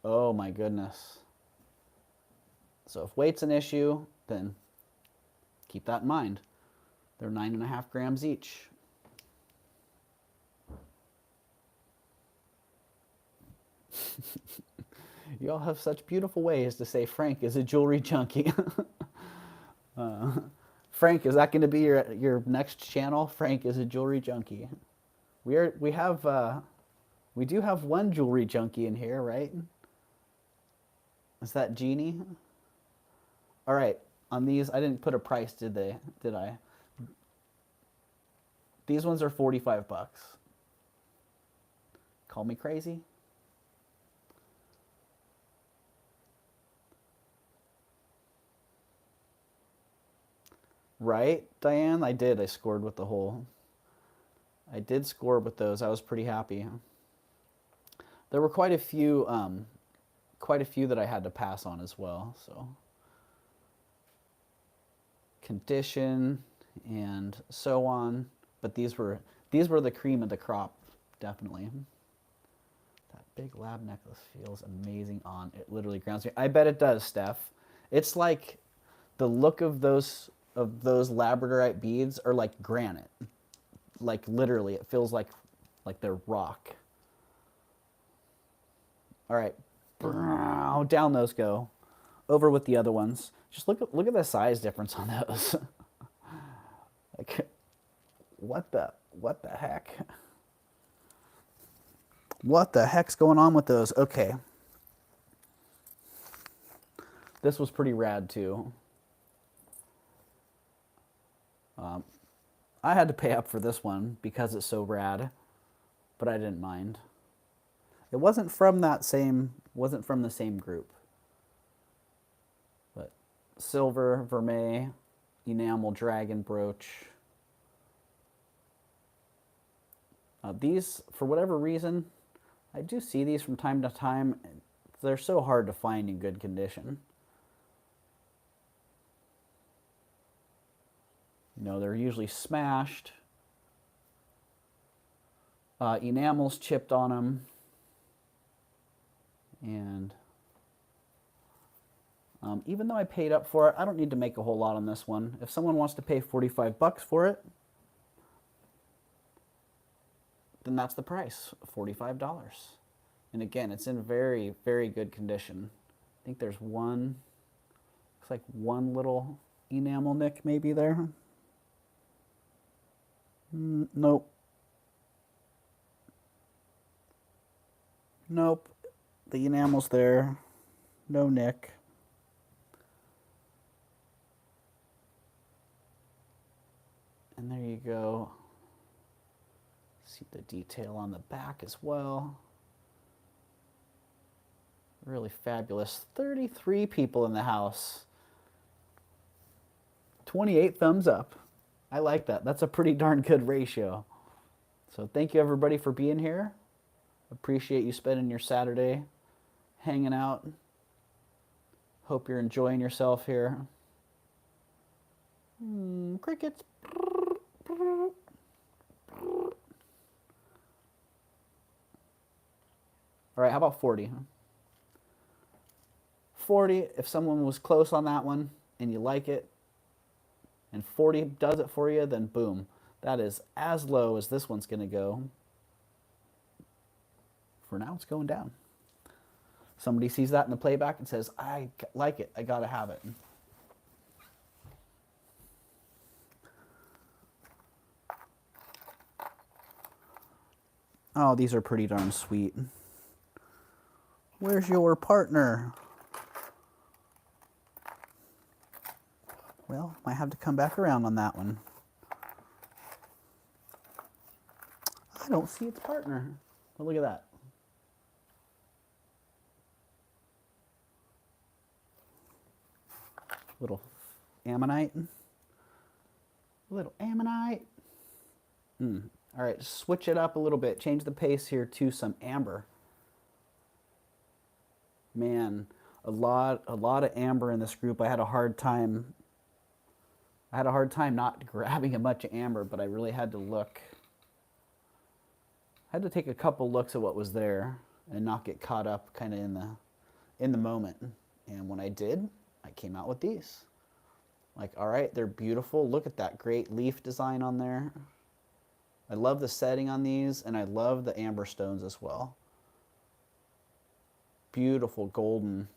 Oh my goodness. So if weight's an issue, then keep that in mind. They're 9.5 grams each. You all have such beautiful ways to say Frank is a jewelry junkie. Frank, is that going to be your next channel? Frank is a jewelry junkie. We do have one jewelry junkie in here, right? Is that Jeannie? All right, on these, I didn't put a price, did I? These ones are 45 bucks. Call me crazy. Right, Diane? I did. I scored with the whole. I did score with those. I was pretty happy. There were quite a few that I had to pass on as well. So condition and so on, but these were the cream of the crop, definitely. That big lab necklace feels amazing on. It literally grounds me. I bet it does, Steph. It's like the look of those labradorite beads are like granite. Like literally, it feels like they're rock. All right, down those go. Over with the other ones. Just look at the size difference on those. Like, what the heck? What the heck's going on with those? Okay. This was pretty rad too. I had to pay up for this one because it's so rad, but I didn't mind. It wasn't from the same group. But silver, vermeil, enamel dragon brooch. These, for whatever reason, I do see these from time to time. They're so hard to find in good condition. You know, they're usually smashed. Enamel's chipped on them. And even though I paid up for it, I don't need to make a whole lot on this one. If someone wants to pay 45 bucks for it, then that's the price, $45. And again, it's in very, very good condition. I think there's looks like one little enamel nick maybe there. Nope. Nope. The enamel's there. No nick. And there you go. See the detail on the back as well. Really fabulous. 33 people in the house. 28 thumbs up. I like that. That's a pretty darn good ratio. So thank you everybody for being here. Appreciate you spending your Saturday hanging out. Hope you're enjoying yourself here. Crickets. All right, how about 40? 40, if someone was close on that one and you like it, and 40 does it for you, then boom. That is as low as this one's going to go. For now, it's going down. Somebody sees that in the playback and says, I like it, I got to have it. Oh, these are pretty darn sweet. Where's your partner? Well, might have to come back around on that one. I don't see its partner. But look at that. Little ammonite. Little ammonite. All right, switch it up a little bit. Change the pace here to some amber. Man, a lot of amber in this group. I had a hard time not grabbing a bunch of amber, but I really had to look. I had to take a couple looks at what was there and not get caught up kind of in the moment. And when I did, I came out with these. Like, all right, they're beautiful. Look at that great leaf design on there. I love the setting on these, and I love the amber stones as well. Beautiful golden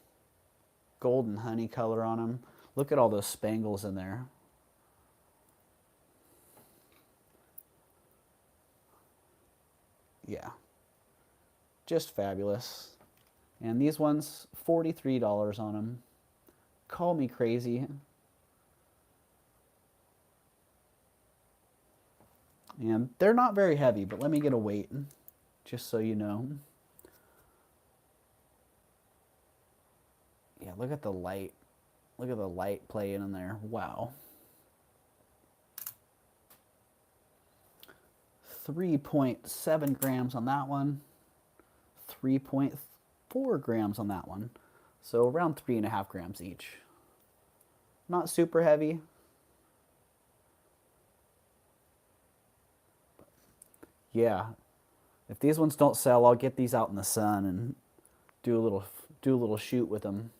honey color on them. Look at all those spangles in there. Yeah, just fabulous. And these ones, $43 on them. Call me crazy. And they're not very heavy, but let me get a weight, just so you know. Yeah, look at the light. Look at the light playing in there. Wow. 3.7 grams on that one. 3.4 grams on that one. So around 3.5 grams each. Not super heavy. Yeah, if these ones don't sell, I'll get these out in the sun and do a little shoot with them.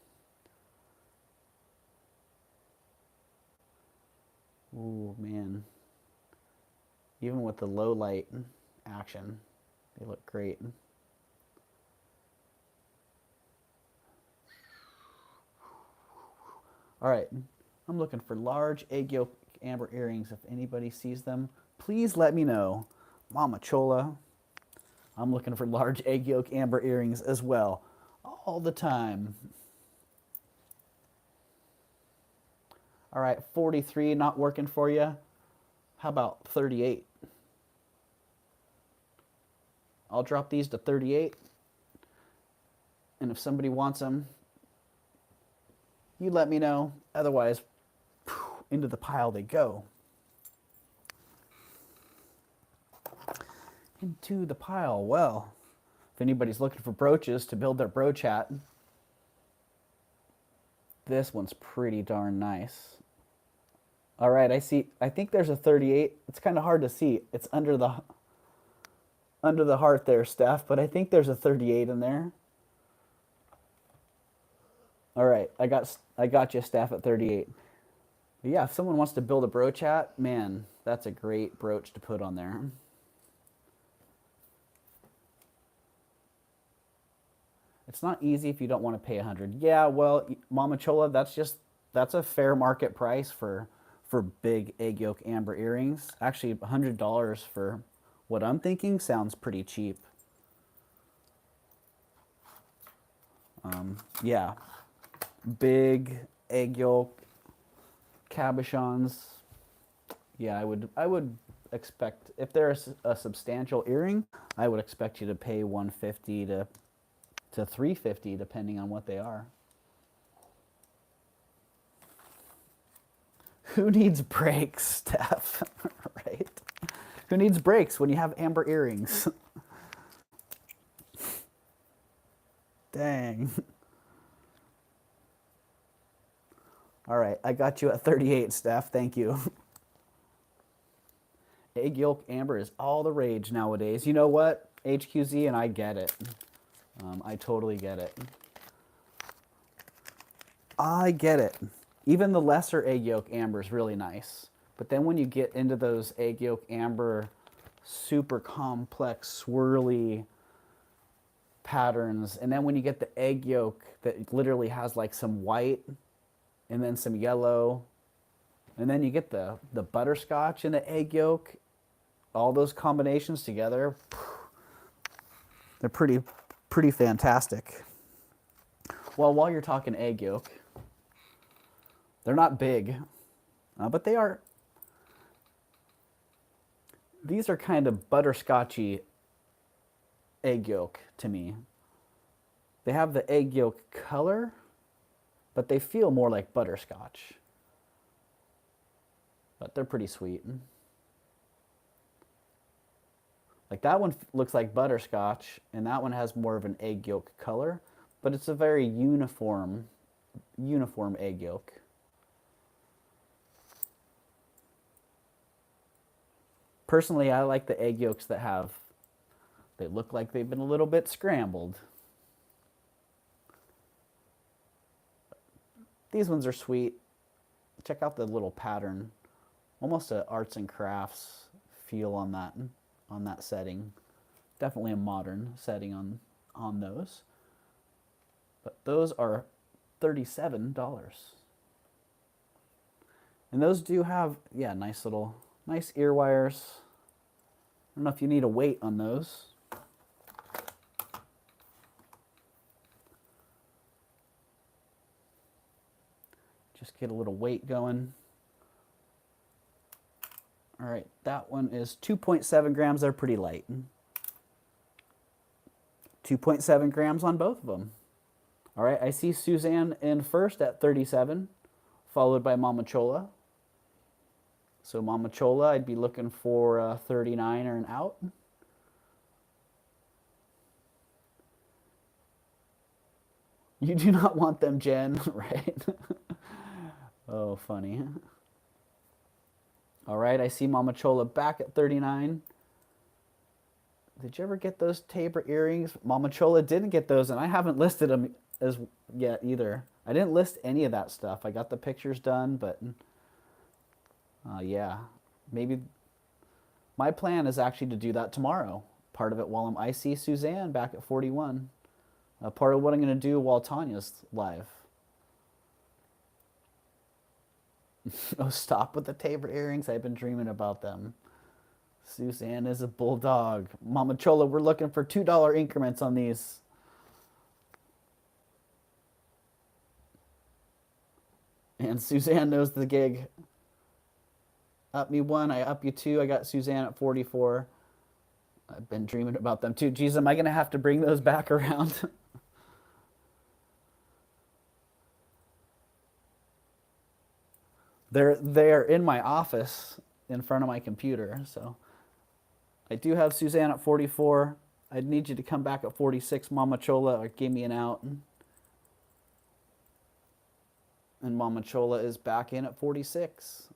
Ooh, man. Even with the low light action, they look great. All right, I'm looking for large egg yolk amber earrings. If anybody sees them, please let me know. Mama Chola, I'm looking for large egg yolk amber earrings as well, all the time. All right, 43 not working for you. How about 38? I'll drop these to 38. And if somebody wants them, you let me know. Otherwise, into the pile they go. Into the pile. Well, if anybody's looking for brooches to build their brooch hat, this one's pretty darn nice. All right, I think there's a 38. It's kind of hard to see. It's under the heart there, Steph, but I think there's a 38 in there. All right, I got you, Steph, at 38. But yeah, if someone wants to build a brooch hat, man, that's a great brooch to put on there. It's not easy if you don't want to pay 100. Yeah, well, Mama Chola, that's a fair market price for big egg yolk amber earrings. Actually, $100 for what I'm thinking sounds pretty cheap. Yeah, big egg yolk cabochons. Yeah, I would expect, if there's a substantial earring, I would expect you to pay $150 to $350 depending on what they are. Who needs brakes, Steph? Right? Who needs brakes when you have amber earrings? Dang. All right, I got you at 38, Steph. Thank you. Egg yolk amber is all the rage nowadays. You know what, HQZ, and I get it. I totally get it. I get it. Even the lesser egg yolk amber is really nice. But then when you get into those egg yolk amber, super complex, swirly patterns, and then when you get the egg yolk that literally has like some white and then some yellow, and then you get the butterscotch and the egg yolk, all those combinations together, they're pretty fantastic. Well, while you're talking egg yolk, they're not big, but they are. These are kind of butterscotchy egg yolk to me. They have the egg yolk color, but they feel more like butterscotch. But they're pretty sweet. Like that one looks like butterscotch, and that one has more of an egg yolk color, but it's a very uniform egg yolk. Personally, I like the egg yolks that they look like they've been a little bit scrambled. These ones are sweet. Check out the little pattern. Almost a arts and crafts feel on that setting. Definitely a modern setting on those. But those are $37. And those do have, yeah, nice ear wires. I don't know if you need a weight on those. Just get a little weight going. All right, that one is 2.7 grams. They're pretty light. 2.7 grams on both of them. All right, I see Suzanne in first at 37, followed by Mama Chola. So Mama Chola, I'd be looking for 39 or an out. You do not want them, Jen, right? Oh, funny. All right, I see Mama Chola back at 39. Did you ever get those Tabor earrings? Mama Chola didn't get those, and I haven't listed them as yet either. I didn't list any of that stuff. I got the pictures done, but yeah, maybe my plan is actually to do that tomorrow. Part of it while I see Suzanne back at 41. Part of what I'm going to do while Tanya's live. Oh, stop with the Tabor earrings. I've been dreaming about them. Suzanne is a bulldog. Mama Chola, we're looking for $2 increments on these. And Suzanne knows the gig. Up me one, I up you two. I got Suzanne at 44. I've been dreaming about them too. Geez, am I going to have to bring those back around? They're in my office in front of my computer. So I do have Suzanne at 44. I'd need you to come back at 46, Mama Chola, or give me an out. And Mama Chola is back in at 46.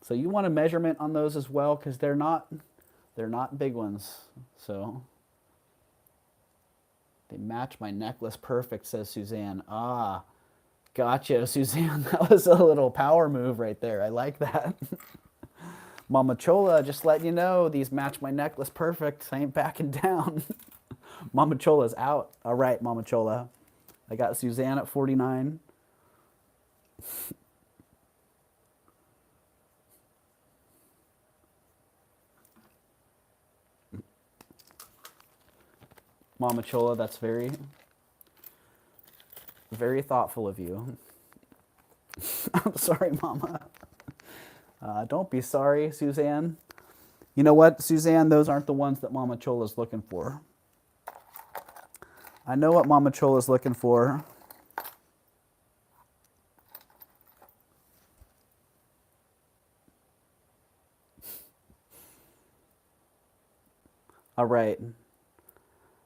So you want a measurement on those as well, because they're not big ones. So they match my necklace perfect, says Suzanne. Ah, gotcha, Suzanne. That was a little power move right there. I like that. Mama Chola, just letting you know, these match my necklace perfect. I ain't backing down. Mama Chola's out. All right, Mama Chola. I got Suzanne at 49. Mama Chola, that's very, very thoughtful of you. I'm sorry, Mama. Don't be sorry, Suzanne. You know what, Suzanne? Those aren't the ones that Mama Chola's looking for. I know what Mama Chola's looking for. All right.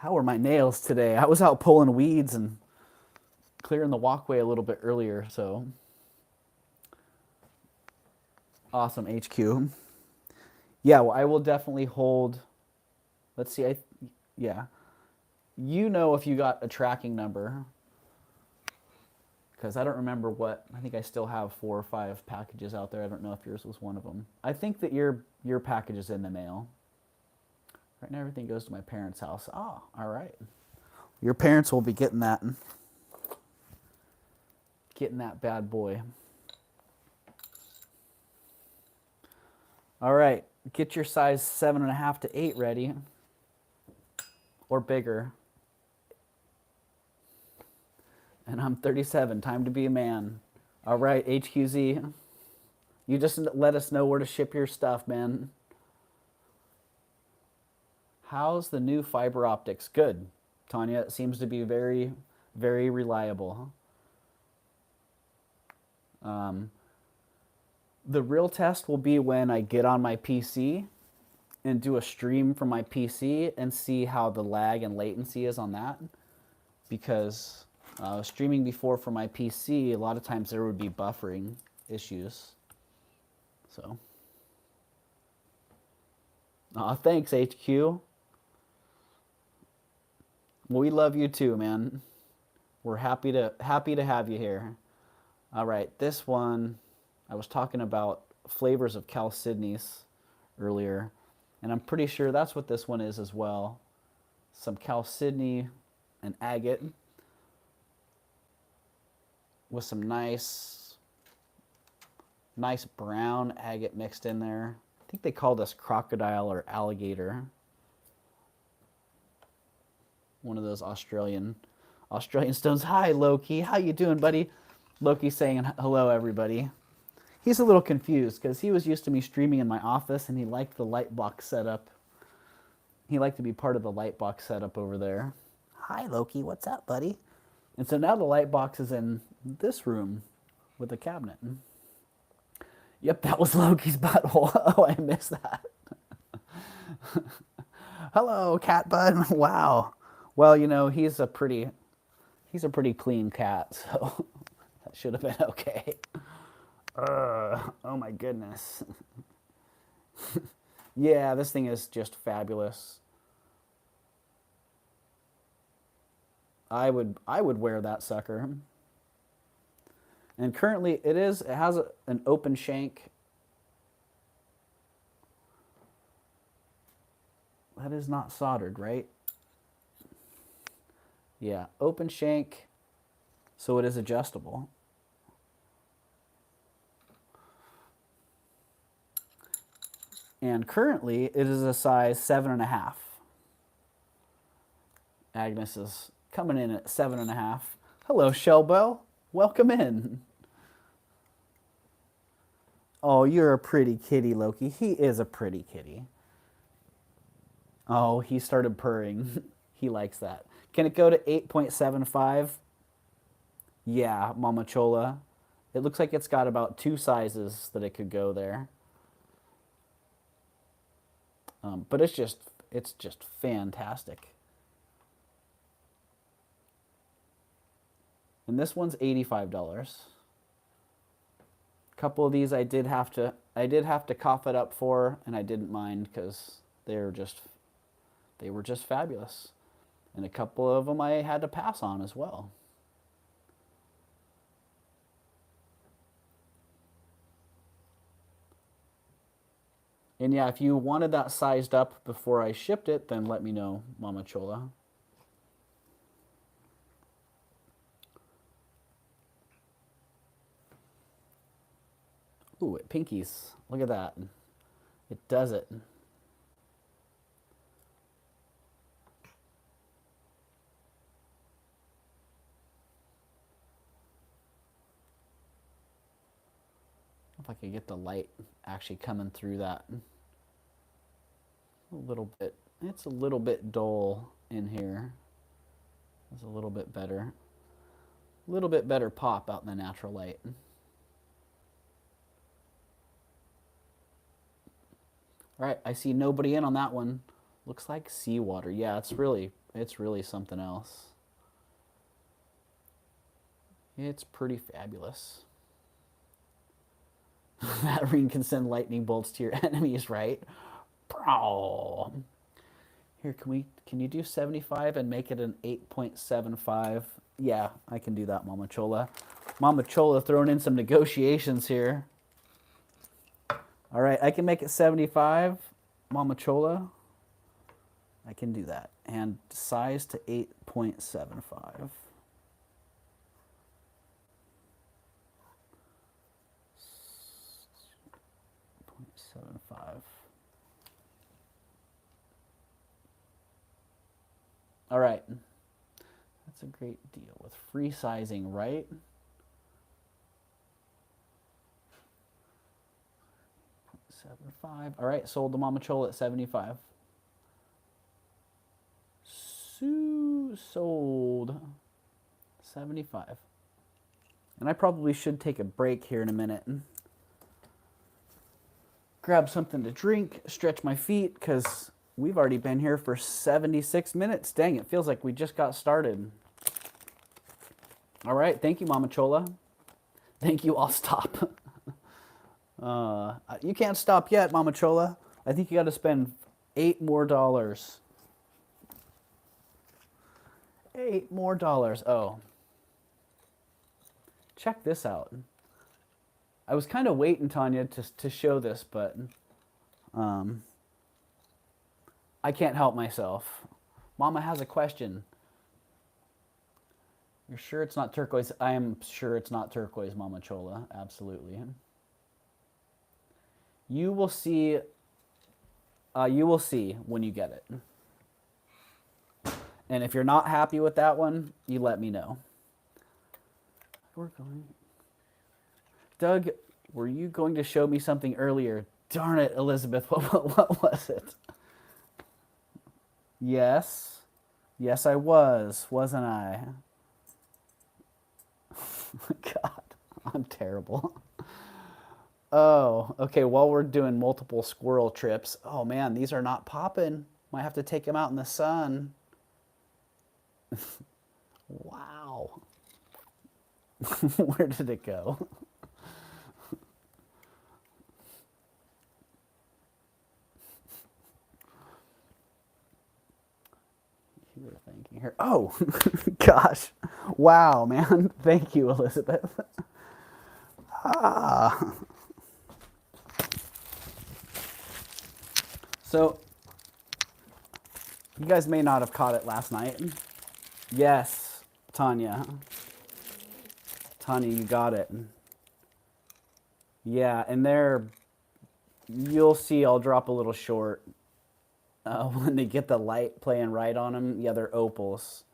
How are my nails today? I was out pulling weeds and clearing the walkway a little bit earlier, so awesome, HQ. Yeah, well, I will definitely hold. Let's see. Yeah, you know if you got a tracking number, because I don't remember what. I think I still have 4 or 5 packages out there. I don't know if yours was one of them. I think that your package is in the mail. Right now, everything goes to my parents' house. Oh, all right. Your parents will be getting that bad boy. All right, get your size 7.5 to 8 ready, or bigger. And I'm 37. Time to be a man. All right, HQZ. You just let us know where to ship your stuff, man. How's the new fiber optics? Good, Tanya. It seems to be very, very reliable. The real test will be when I get on my PC and do a stream from my PC and see how the lag and latency is on that. Because streaming before from my PC, a lot of times there would be buffering issues. So, thanks, HQ. Well, we love you too, man. We're happy to have you here. All right, this one, I was talking about flavors of Chalcedonies earlier, and I'm pretty sure that's what this one is as well. Some Chalcedony and agate with some nice brown agate mixed in there. I think they call this crocodile or alligator. One of those Australian stones. Hi, Loki. How you doing, buddy? Loki saying hello, everybody. He's a little confused because he was used to me streaming in my office and he liked the lightbox setup. He liked to be part of the lightbox setup over there. Hi, Loki. What's up, buddy? And so now the lightbox is in this room with a cabinet. Yep, that was Loki's butthole. Oh, I missed that. Hello, cat bud. Wow. Well, you know, he's a pretty clean cat, so that should have been okay. Oh my goodness. Yeah, this thing is just fabulous. I would wear that sucker. And currently it has an open shank. That is not soldered, right? Yeah, open shank, so it is adjustable. And currently, it is a size 7.5. Agnes is coming in at 7.5. Hello, Shelbo. Welcome in. Oh, you're a pretty kitty, Loki. He is a pretty kitty. Oh, he started purring. He likes that. Can it go to 8.75? Yeah, Mama Chola. It looks like it's got about 2 sizes that it could go there. But it's just fantastic. And this one's $85. A couple of these I did have to cough it up for, and I didn't mind because they were just fabulous. And a couple of them I had to pass on as well. And yeah, if you wanted that sized up before I shipped it, then let me know, Mama Chola. Ooh, pinkies. Look at that. It does it. If I could get the light actually coming through that a little bit. It's a little bit dull in here. It's a little bit better. A little bit better pop out in the natural light. All right, I see nobody in on that one. Looks like seawater. Yeah, it's really It's really something else. It's pretty fabulous. That ring can send lightning bolts to your enemies, right? Here, can you do 75 and make it an 8.75? Yeah, I can do that, Mama Chola. Mama Chola throwing in some negotiations here. All right, I can make it 75, Mama Chola. I can do that. And size to 8.75. 0.75. All right. That's a great deal with free sizing, right? $7.5. All right, sold the Mama Chola at 75. Sold 75. And I probably should take a break here in a minute and grab something to drink, stretch my feet, because we've already been here for 76 minutes. Dang, it feels like we just got started. All right, thank you, Mama Chola. Thank you, I'll stop. You can't stop yet, Mama Chola. I think you got to spend $8 more. $8 more. Oh. Check this out. I was kind of waiting, Tanya, to show this, but I can't help myself. Mama has a question. You're sure it's not turquoise? I am sure it's not turquoise, Mama Chola. Absolutely. You will see. You will see when you get it. And if you're not happy with that one, you let me know. We're going. Doug, were you going to show me something earlier? Darn it, Elizabeth, what was it? Yes. Yes, I was, wasn't I? God, I'm terrible. Oh, okay, while we're doing multiple squirrel trips, oh man, these are not popping. Might have to take them out in the sun. Wow. Where did it go? You were thanking her. Oh, gosh. Wow, man. Thank you, Elizabeth. Ah. So, you guys may not have caught it last night. Yes, Tanya. Tanya, you got it. Yeah, and there, you'll see I'll drop a little short when they get the light playing right on them. Yeah, they're opals.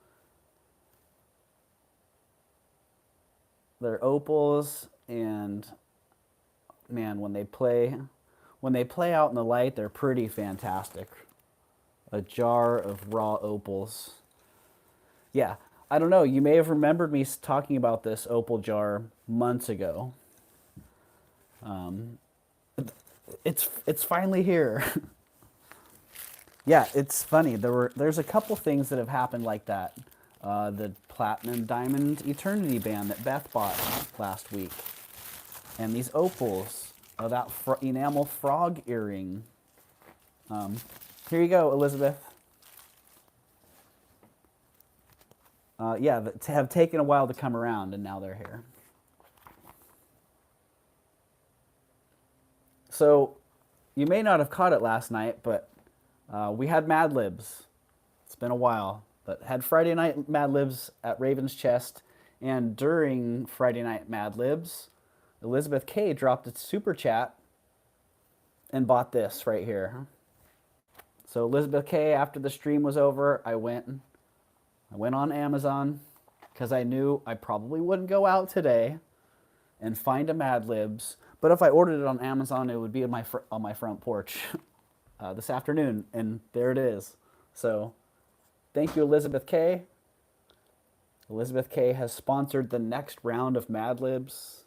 They're opals, and man, when they play out in the light, they're pretty fantastic. A jar of raw opals. Yeah, I don't know. You may have remembered me talking about this opal jar months ago. It's finally here. Yeah, it's funny. There's a couple things that have happened like that. The Platinum Diamond Eternity Band that Beth bought last week. And these opals, that enamel frog earring. Here you go, Elizabeth. Yeah, that have taken a while to come around, and now they're here. So, you may not have caught it last night, but we had Mad Libs. It's been a while, but had Friday night Mad Libs at Ravenschest, and during Friday night Mad Libs, Elizabeth K dropped a super chat and bought this right here. So Elizabeth K, after the stream was over, I went on Amazon because I knew I probably wouldn't go out today and find a Mad Libs. But if I ordered it on Amazon, it would be on my front porch this afternoon, and there it is. So thank you, Elizabeth K. Elizabeth K has sponsored the next round of Mad Libs.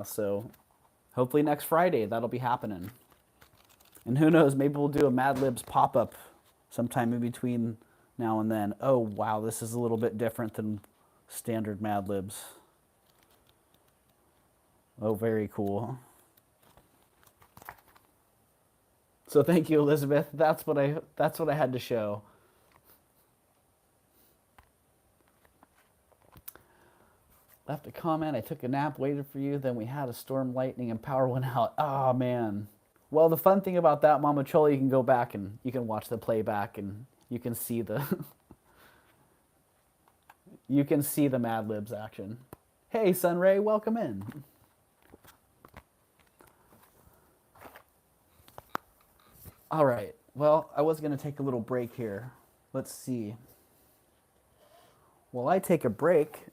So hopefully next Friday that'll be happening. And who knows, maybe we'll do a Mad Libs pop-up sometime in between now and then. Oh, wow, this is a little bit different than standard Mad Libs. Oh, very cool. So thank you, Elizabeth. That's what I had to show. Left a comment. I took a nap, waited for you. Then we had a storm, lightning, and power went out. Oh man. Well, the fun thing about that, Mama Chola, you can go back and you can watch the playback and you can see the you can see the Mad Libs action. Hey, Sunray, welcome in. All right. Well, I was going to take a little break here. Let's see. While I take a break,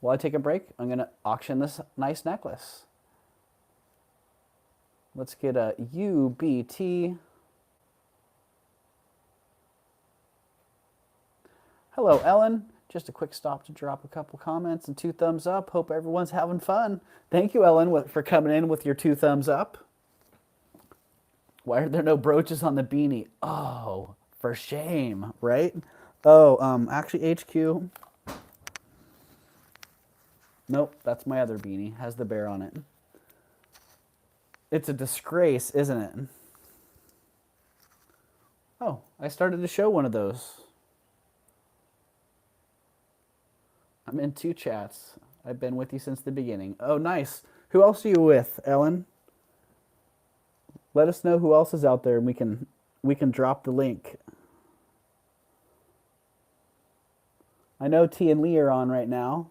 I'm going to auction this nice necklace. Let's get a UBT. Hello, Ellen. Just a quick stop to drop a couple comments and 2 thumbs up. Hope everyone's having fun. Thank you, Ellen, for coming in with your 2 thumbs up. Why are there no brooches on the beanie? Oh, for shame, right? Oh, actually, HQ. Nope, that's my other beanie. Has the bear on it. It's a disgrace, isn't it? Oh, I started to show one of those. I'm in 2 chats. I've been with you since the beginning. Oh, nice. Who else are you with, Ellen? Let us know who else is out there and we can drop the link. I know T and Lee are on right now.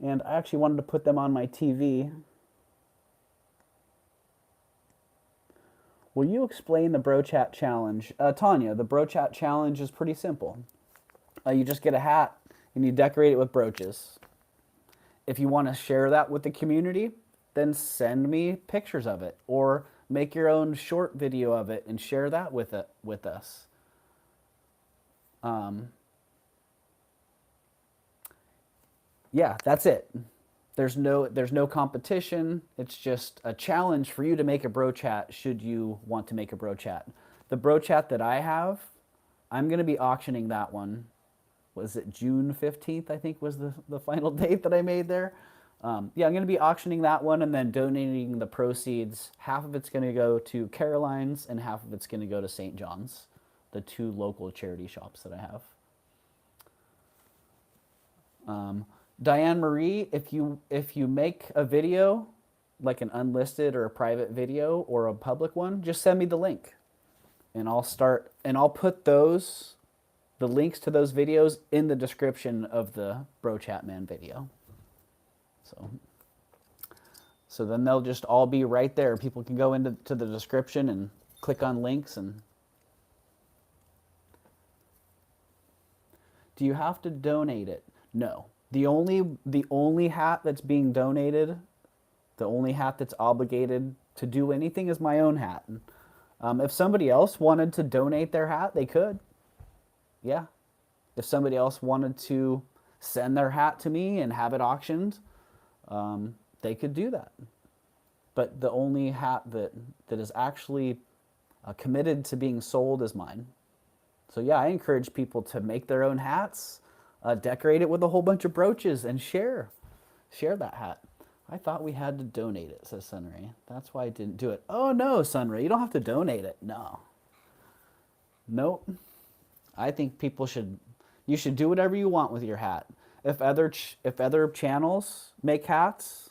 And I actually wanted to put them on my TV. Will you explain the Bro Chat Challenge? Tanya, the Bro Chat Challenge is pretty simple. You just get a hat and you decorate it with brooches. If you want to share that with the community, then send me pictures of it. Or make your own short video of it and share that with us. Yeah, that's it. There's no competition. It's just a challenge for you to make a bro chat should you want to make a bro chat. The bro chat that I have, I'm going to be auctioning that one. Was it June 15th, I think was the final date that I made there. Yeah, I'm going to be auctioning that one and then donating the proceeds. Half of it's going to go to Caroline's and half of it's going to go to St. John's, the 2 local charity shops that I have. Diane Marie, if you make a video, like an unlisted or a private video or a public one, just send me the link. And I'll put the links to those videos in the description of the Bro Chat Man video. So then they'll just all be right there. People can go into the description and click on links. And do you have to donate it? No. The only hat that's being donated, the only hat that's obligated to do anything is my own hat. If somebody else wanted to donate their hat, they could. Yeah. If somebody else wanted to send their hat to me and have it auctioned, they could do that. But the only hat that is actually committed to being sold is mine. So yeah, I encourage people to make their own hats, decorate it with a whole bunch of brooches, and share that hat. I thought we had to donate it, says Sunray. That's why I didn't do it. Oh no, Sunray, you don't have to donate it. No. Nope. I think you should do whatever you want with your hat. If other channels make hats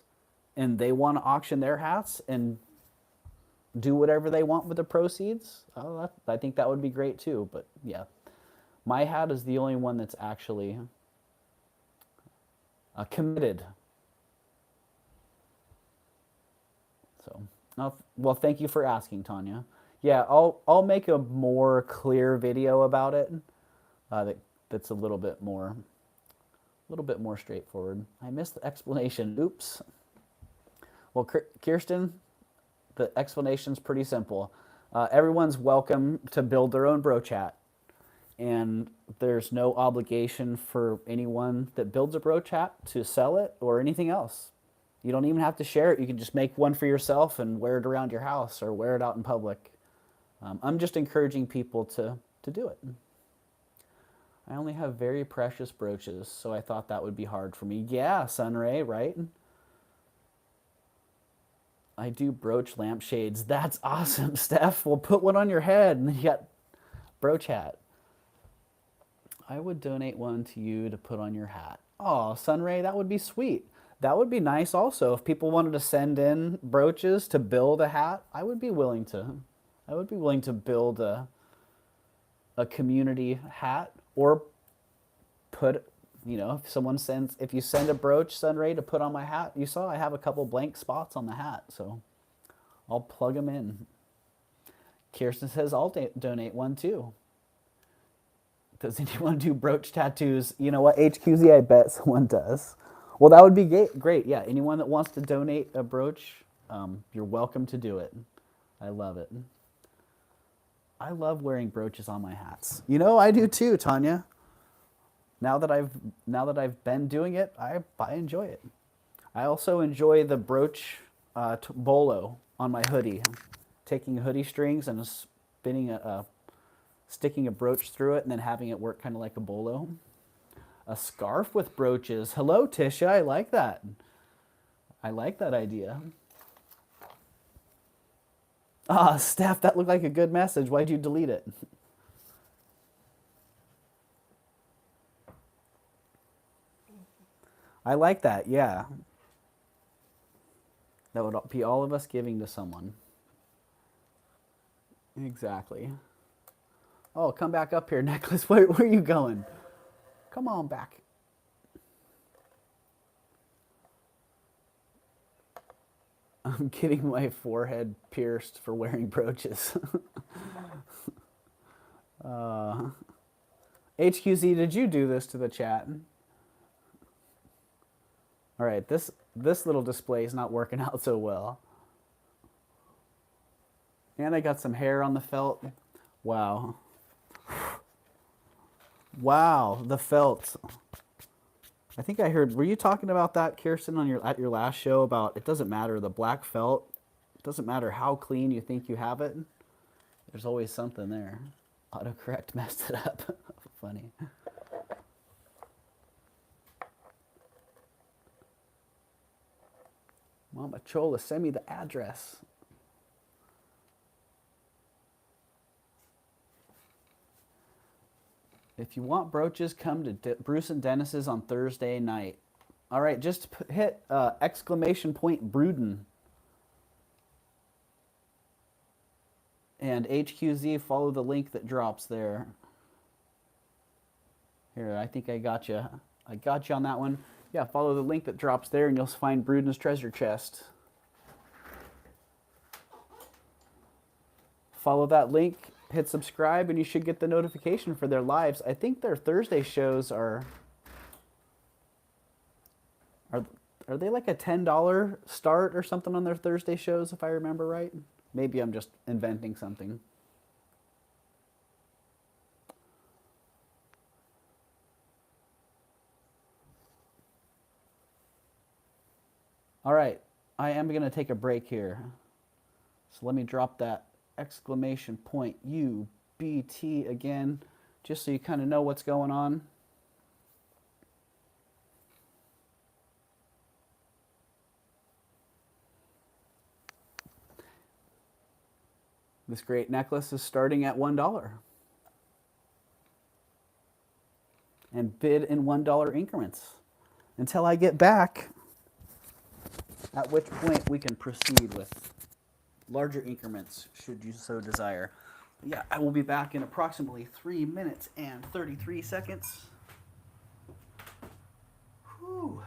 and they want to auction their hats and do whatever they want with the proceeds, I think that would be great too. But yeah, my hat is the only one that's actually committed. So, well, thank you for asking, Tanya. Yeah, I'll make a more clear video about it. That's a little bit more straightforward. I missed the explanation. Oops. Well, Kirsten, the explanation's pretty simple. Everyone's welcome to build their own bro chat, and there's no obligation for anyone that builds a bro chat to sell it or anything else. You don't even have to share it. You can just make one for yourself and wear it around your house or wear it out in public. I'm just encouraging people to do it. I only have very precious brooches, so I thought that would be hard for me. Yeah, Sunray, right? I do brooch lampshades. That's awesome, Steph. We'll put one on your head, and then you got brooch hat. I would donate one to you to put on your hat. Oh, Sunray, that would be sweet. That would be nice also. If people wanted to send in brooches to build a hat, I would be willing to. I would be willing to build a community hat, or put, if you send a brooch, Sunray, to put on my hat, you saw I have a couple blank spots on the hat, so I'll plug them in. Kirsten says I'll donate one too. Does anyone do brooch tattoos? You know what, HQZ, I bet someone does. Well, that would be great. Yeah, anyone that wants to donate a brooch, you're welcome to do it. I love it. I love wearing brooches on my hats. You know, I do too, Tanya. Now that I've been doing it, I enjoy it. I also enjoy the brooch bolo on my hoodie. Taking hoodie strings and sticking a brooch through it and then having it work kind of like a bolo. A scarf with brooches. Hello, Tisha. I like that. I like that idea. Ah, Steph, that looked like a good message. Why'd you delete it? I like that, yeah. That would be all of us giving to someone. Exactly. Oh, come back up here, Necklace. Where are you going? Come on back. I'm getting my forehead pierced for wearing brooches. HQZ, did you do this to the chat? All right, this little display is not working out so well. And I got some hair on the felt. Wow. Wow, the felt. I think I heard, were you talking about that, Kirsten, at your last show about it doesn't matter, the black felt, it doesn't matter how clean you think you have it, there's always something there. Autocorrect messed it up. Funny. Mama Chola, send me the address. If you want brooches, come to Bruce and Dennis's on Thursday night. All right, just hit exclamation point Bruden. And HQZ, follow the link that drops there. Here, I think I got you. I got you on that one. Yeah, follow the link that drops there and you'll find Bruden's treasure chest. Follow that link, hit subscribe, and you should get the notification for their lives. I think their Thursday shows are they like a $10 start or something on their Thursday shows, if I remember right? Maybe I'm just inventing something. All right, I am going to take a break here. So let me drop that exclamation point UBT again, just so you kind of know what's going on. This great necklace is starting at $1. And bid in $1 increments until I get back, at which point we can proceed with larger increments should you so desire. Yeah, I will be back in approximately 3 minutes and 33 seconds. Whew.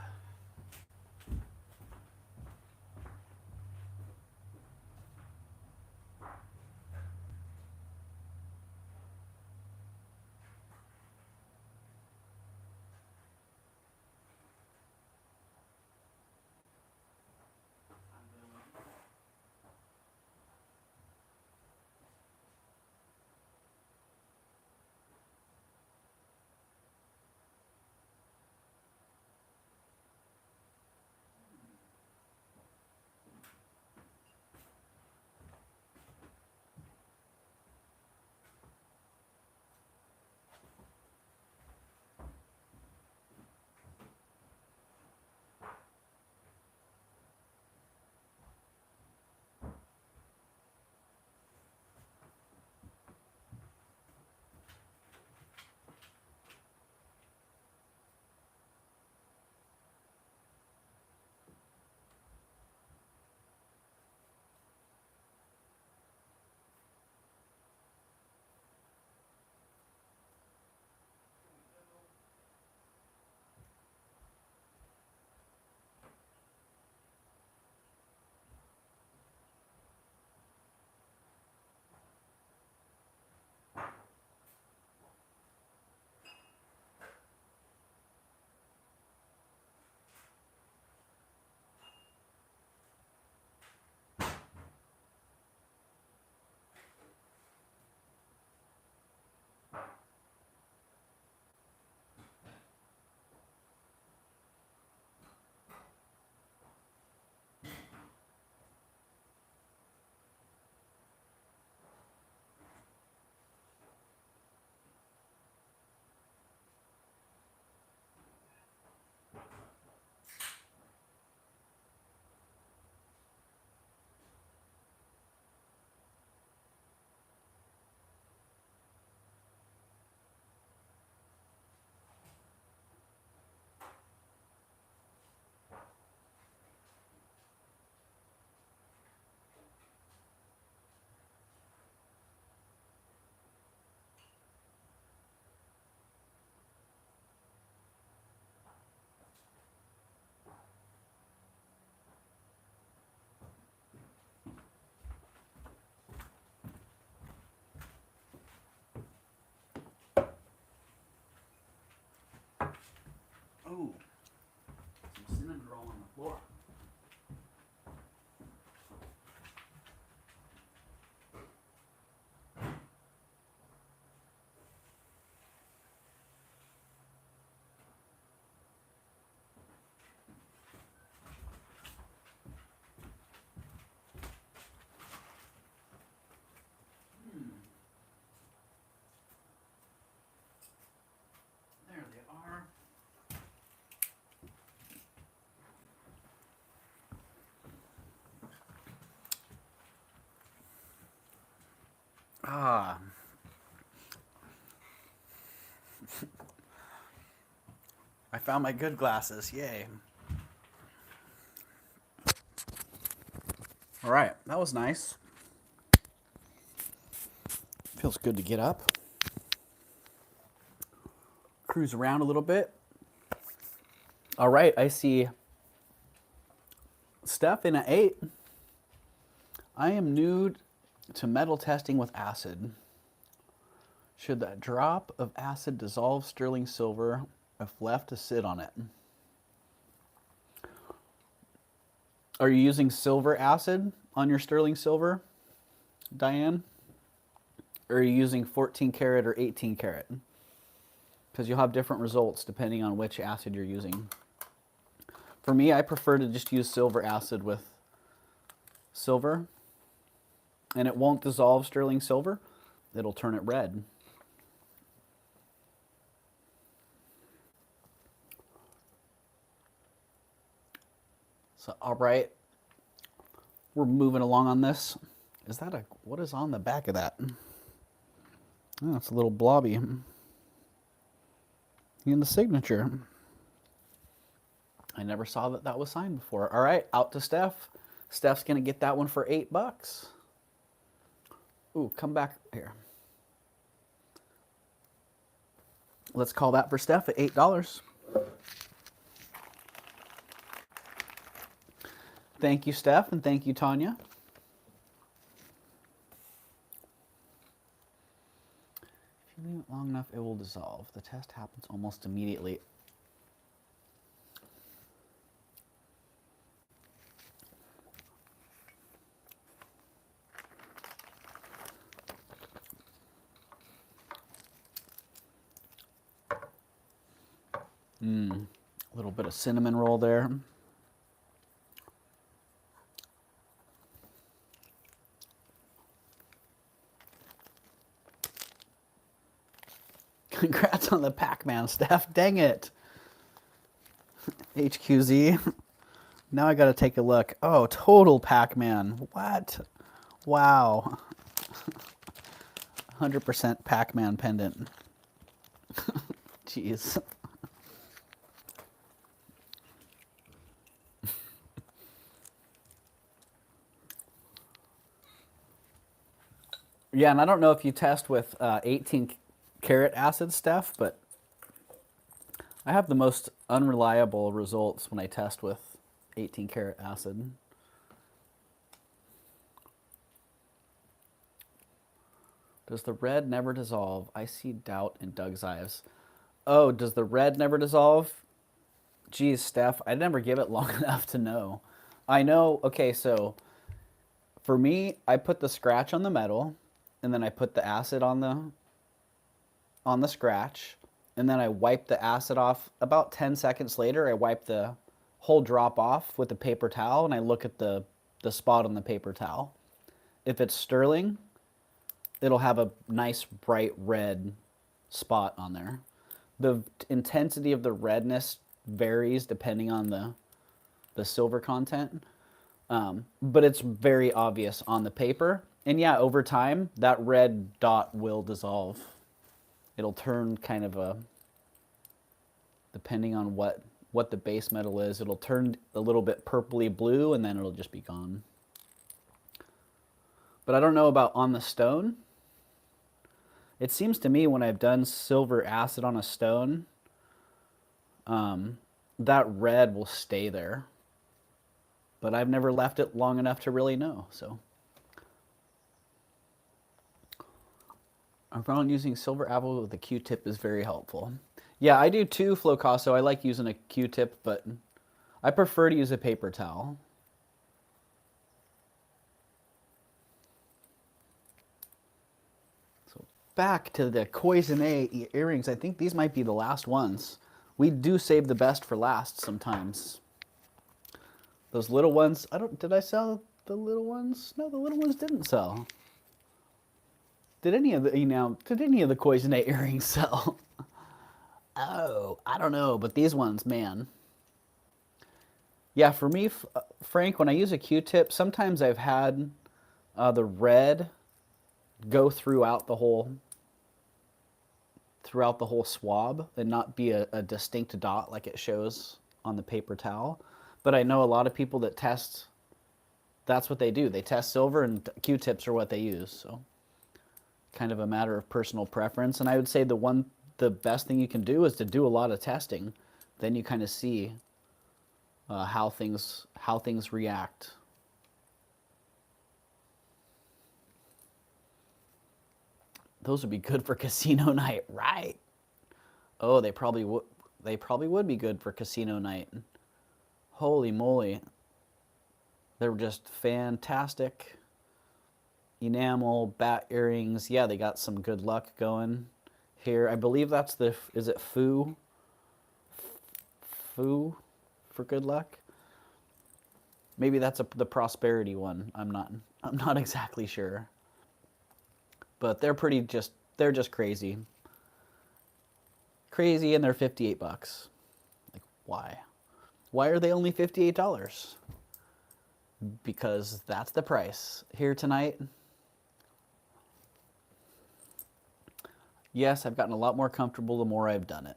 Ah. I found my good glasses. Yay. All right, that was nice. Feels good to get up. Cruise around a little bit. All right, I see Steph in an 8. I am new to metal testing with acid. Should that drop of acid dissolve sterling silver if left to sit on it? Are you using silver acid on your sterling silver, Diane? Or are you using 14 karat or 18 karat? Because you'll have different results depending on which acid you're using. For me, I prefer to just use silver acid with silver, and it won't dissolve sterling silver. It'll turn it red. So, all right, we're moving along on this. Is that what is on the back of that? Oh, it's a little blobby in the signature. I never saw that was signed before. All right, out to Steph. Steph's gonna get that one for $8. Ooh, come back here. Let's call that for Steph at $8. Thank you, Steph, and thank you, Tanya. If you leave it long enough, it will dissolve. The test happens almost immediately. A little bit of cinnamon roll there. Congrats on the Pac-Man, Steph. Dang it. HQZ. Now I got to take a look. Oh, total Pac-Man. What? Wow. 100% Pac-Man pendant. Jeez. Yeah, and I don't know if you test with 18 karat acid, Steph, but I have the most unreliable results when I test with 18 karat acid. Does the red never dissolve? I see doubt in Doug's eyes. Oh, does the red never dissolve? Geez, Steph, I'd never give it long enough to know. I know, okay, so for me, I put the scratch on the metal, and then I put the acid on the scratch, and then I wipe the acid off. About 10 seconds later, I wipe the whole drop off with a paper towel, and I look at the spot on the paper towel. If it's sterling, it'll have a nice bright red spot on there. The intensity of the redness varies depending on the silver content, but it's very obvious on the paper. And yeah, over time, that red dot will dissolve. It'll turn kind of depending on what the base metal is, it'll turn a little bit purpley blue, and then it'll just be gone. But I don't know about on the stone. It seems to me when I've done silver acid on a stone, that red will stay there. But I've never left it long enough to really know, so. I found using silver apple with a Q-tip is very helpful. Yeah, I do too, Flocasso. I like using a Q-tip, but I prefer to use a paper towel. So back to the Cloisonné earrings. I think these might be the last ones. We do save the best for last sometimes. Those little ones, did I sell the little ones? No, the little ones didn't sell. Did any of the Cloisonné earrings sell? Oh, I don't know, but these ones, man. Yeah, for me, Frank, when I use a Q-tip, sometimes I've had the red go throughout the whole swab and not be a distinct dot like it shows on the paper towel. But I know a lot of people that test, that's what they do. They test silver, and Q-tips are what they use. So kind of a matter of personal preference. And I would say the best thing you can do is to do a lot of testing. Then you kind of see how things react. Those would be good for casino night, right? Oh, they probably would. They probably would be good for casino night. Holy moly! They were just fantastic. Enamel, bat earrings. Yeah, they got some good luck going here. I believe that's the, is it foo? Foo for good luck? Maybe that's the prosperity one. I'm not exactly sure. But they're they're just crazy. Crazy, and they're 58 bucks. Like, why? Why are they only $58? Because that's the price here tonight. Yes, I've gotten a lot more comfortable the more I've done it.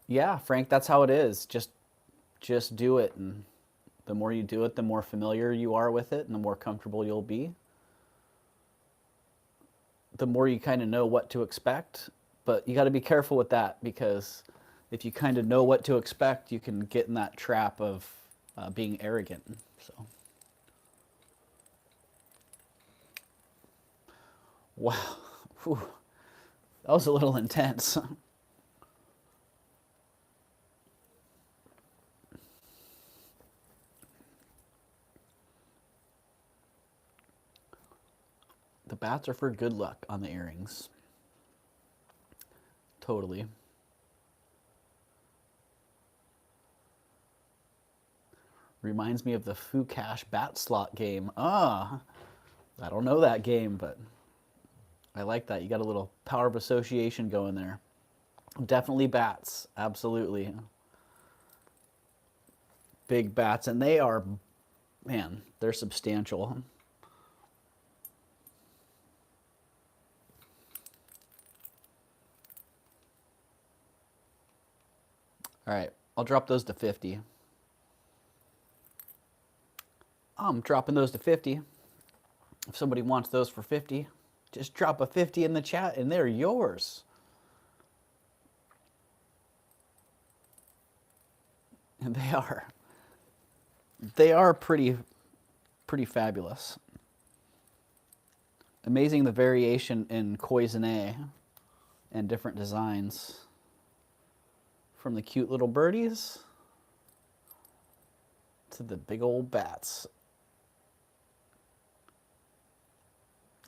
Yeah, Frank, that's how it is. Just do it, and the more you do it, the more familiar you are with it, and the more comfortable you'll be. The more you kind of know what to expect, but you got to be careful with that, because if you kind of know what to expect, you can get in that trap of being arrogant. So, wow, whew. That was a little intense. The bats are for good luck on the earrings. Totally. Reminds me of the Foo Cash bat slot game. Ah, I don't know that game, but I like that. You got a little power of association going there. Definitely bats. Absolutely. Big bats, and they are, man, they're substantial. All right, I'll drop those to 50. I'm dropping those to 50. If somebody wants those for 50, just drop a 50 in the chat and they're yours. And they are pretty fabulous. Amazing the variation in cloisonne and different designs. From the cute little birdies to the big old bats.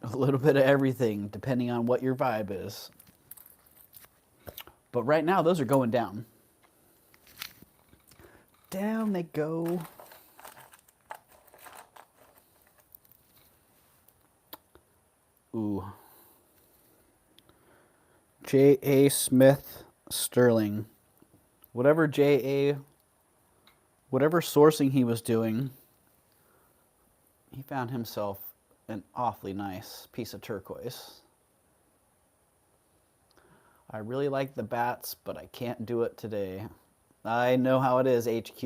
A little bit of everything, depending on what your vibe is. But right now, those are going down. Down they go. Ooh. J.A. Smith Sterling. Whatever sourcing he was doing, he found himself an awfully nice piece of turquoise. I really like the bats, but I can't do it today. I know how it is, HQ.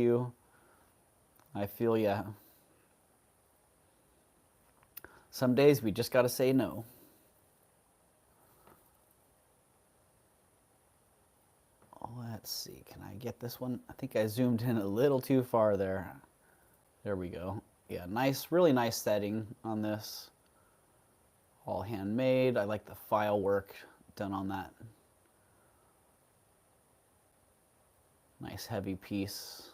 I feel ya. Some days we just gotta say no. Let's see, can I get this one? I think I zoomed in a little too far there. There we go. Yeah, nice, really nice setting on this. All handmade. I like the file work done on that. Nice heavy piece.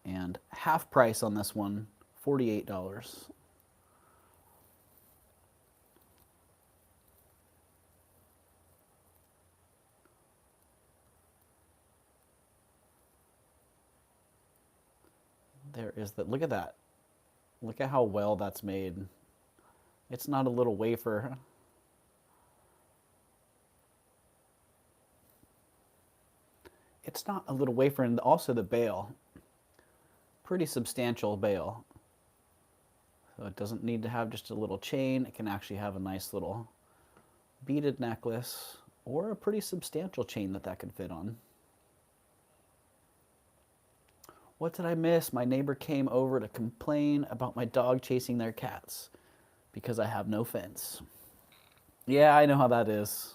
And half price on this one, $48. There is that. Look at that. Look at how well that's made. It's not a little wafer. It's not a little wafer, and also the bail. Pretty substantial bail. So it doesn't need to have just a little chain. It can actually have a nice little beaded necklace or a pretty substantial chain that can fit on. What did I miss? My neighbor came over to complain about my dog chasing their cats because I have no fence. Yeah, I know how that is.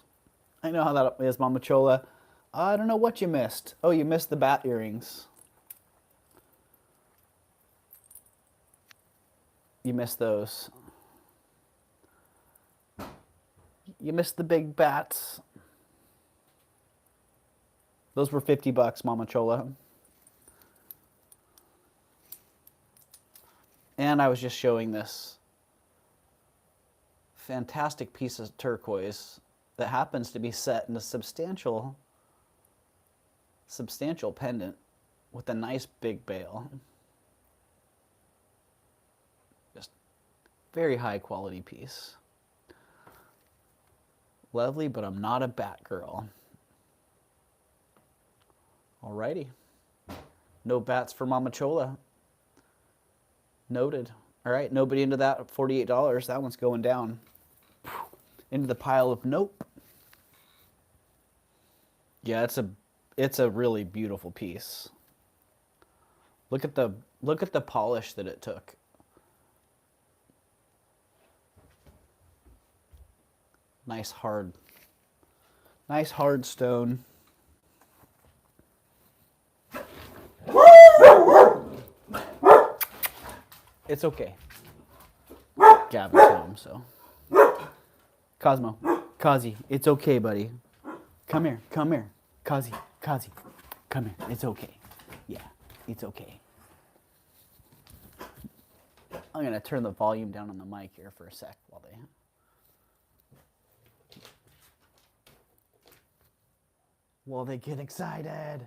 I know how that is, Mama Chola. I don't know what you missed. Oh, you missed the bat earrings. You missed those. You missed the big bats. Those were $50, Mama Chola. And I was just showing this fantastic piece of turquoise that happens to be set in a substantial pendant with a nice big bail. Just very high quality piece. Lovely, but I'm not a bat girl. Alrighty. No bats for Mama Chola. Noted. All right, nobody into that $48. That one's going down. Into the pile of nope. Yeah, it's a really beautiful piece. Look at the polish that it took. Nice hard stone. It's okay. Gavin's home, so. Cosmo, Kazi, it's okay, buddy. Come here. Kazi, come here. It's okay. Yeah, it's okay. I'm gonna turn the volume down on the mic here for a sec while they get excited.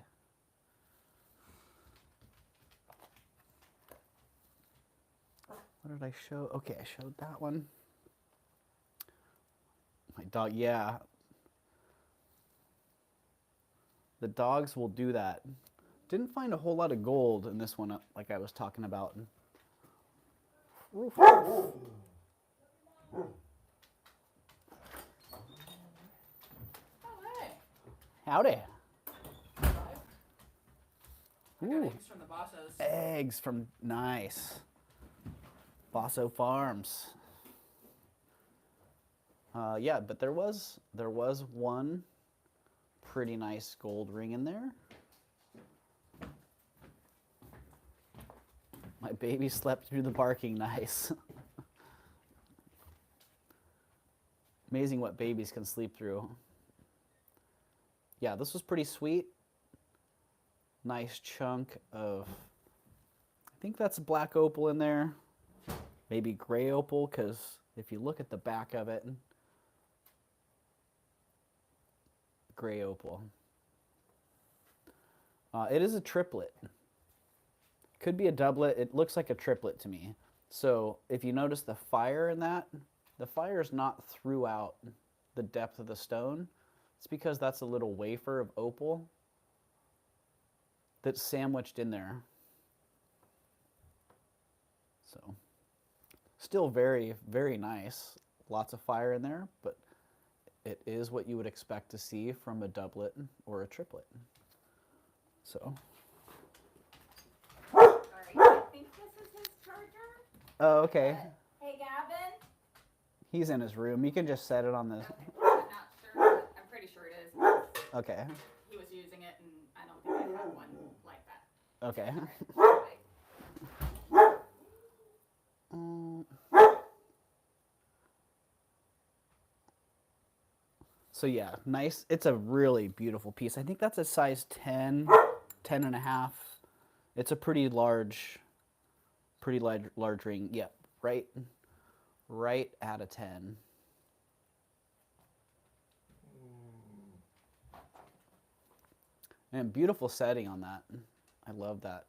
What did I show? Okay, I showed that one. My dog, yeah. The dogs will do that. Didn't find a whole lot of gold in this one, like I was talking about. Howdy. I got eggs from the Bossos. Eggs from, nice. Bosso Farms. Yeah, but there was one pretty nice gold ring in there. My baby slept through the barking, nice. Amazing what babies can sleep through. Yeah, this was pretty sweet. Nice chunk of, I think that's black opal in there. Maybe gray opal, because if you look at the back of it, gray opal. It is a triplet. Could be a doublet. It looks like a triplet to me. So if you notice the fire in that, the fire is not throughout the depth of the stone. It's because that's a little wafer of opal that's sandwiched in there. So still very, very nice. Lots of fire in there, but it is what you would expect to see from a doublet or a triplet. So. Sorry, I think this is his charger. Oh, okay. Hey, Gavin. He's in his room. You can just set it on the. Okay. I'm not sure. I'm pretty sure it is. Okay. He was using it, and I don't think I have one like that. Okay. So yeah, nice. It's a really beautiful piece. I think that's a size 10, 10 and a half. It's a pretty large ring. Yep, right at a 10. And beautiful setting on that. I love that.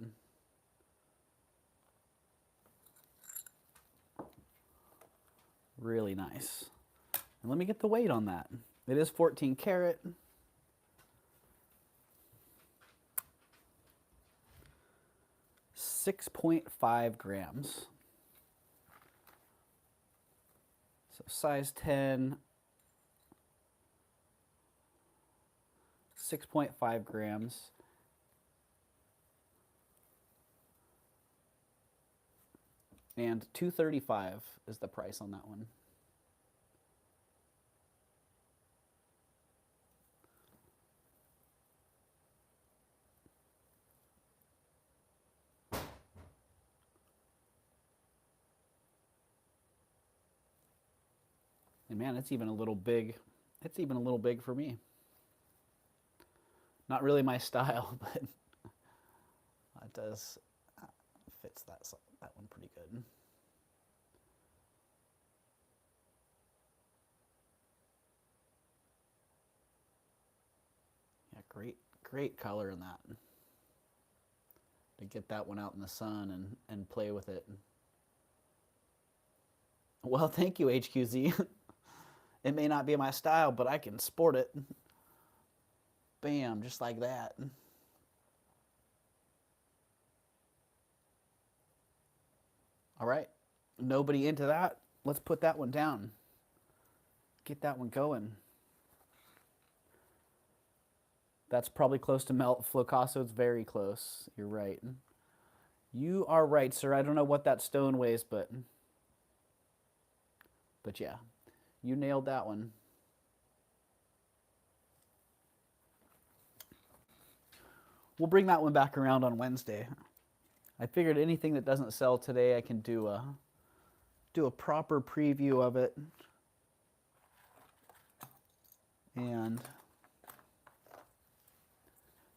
Really nice. And let me get the weight on that. It is 14 karat. .5 grams. So size 10, 6.5 grams. And $235 is the price on that one. And man, it's even a little big. It's even a little big for me. Not really my style, but it does fits that one pretty good. Yeah, great color in that. To get that one out in the sun and play with it. Well, thank you, HQZ. It may not be my style, but I can sport it. Bam, just like that. All right, nobody into that? Let's put that one down. Get that one going. That's probably close to melt. Flocasso, it's very close. You're right. You are right, sir. I don't know what that stone weighs, but yeah, you nailed that one. We'll bring that one back around on Wednesday. I figured anything that doesn't sell today, I can do a proper preview of it. And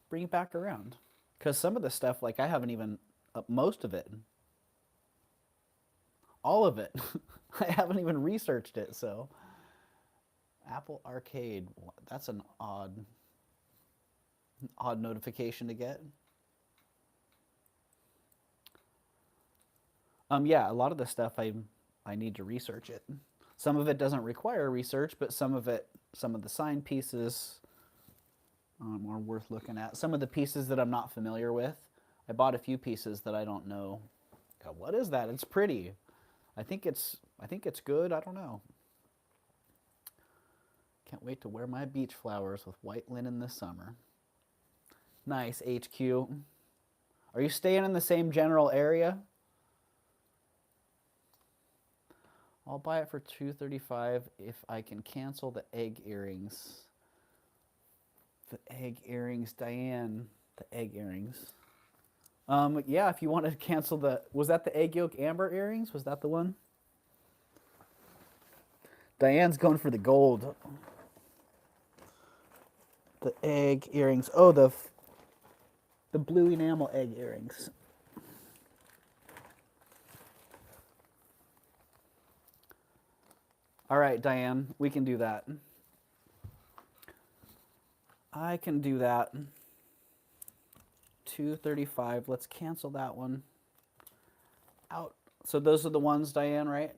bring it back around. Because some of the stuff, like I haven't even, most of it, all of it, I haven't even researched it, so. Apple Arcade, that's an odd notification to get. Yeah, a lot of the stuff I need to research it. Some of it doesn't require research, but some of the sign pieces are worth looking at. Some of the pieces that I'm not familiar with, I bought a few pieces that I don't know. God, what is that? It's pretty. I think it's good. I don't know. Can't wait to wear my beach flowers with white linen this summer. Nice, HQ. Are you staying in the same general area? I'll buy it for $235 if I can cancel the egg earrings. The egg earrings, Diane. The egg earrings. Yeah, if you want to cancel was that the egg yolk amber earrings? Was that the one? Diane's going for the gold. The egg earrings. Oh, the blue enamel egg earrings. All right, Diane, we can do that. I can do that. $235. Let's cancel that one. Out. So those are the ones, Diane, right?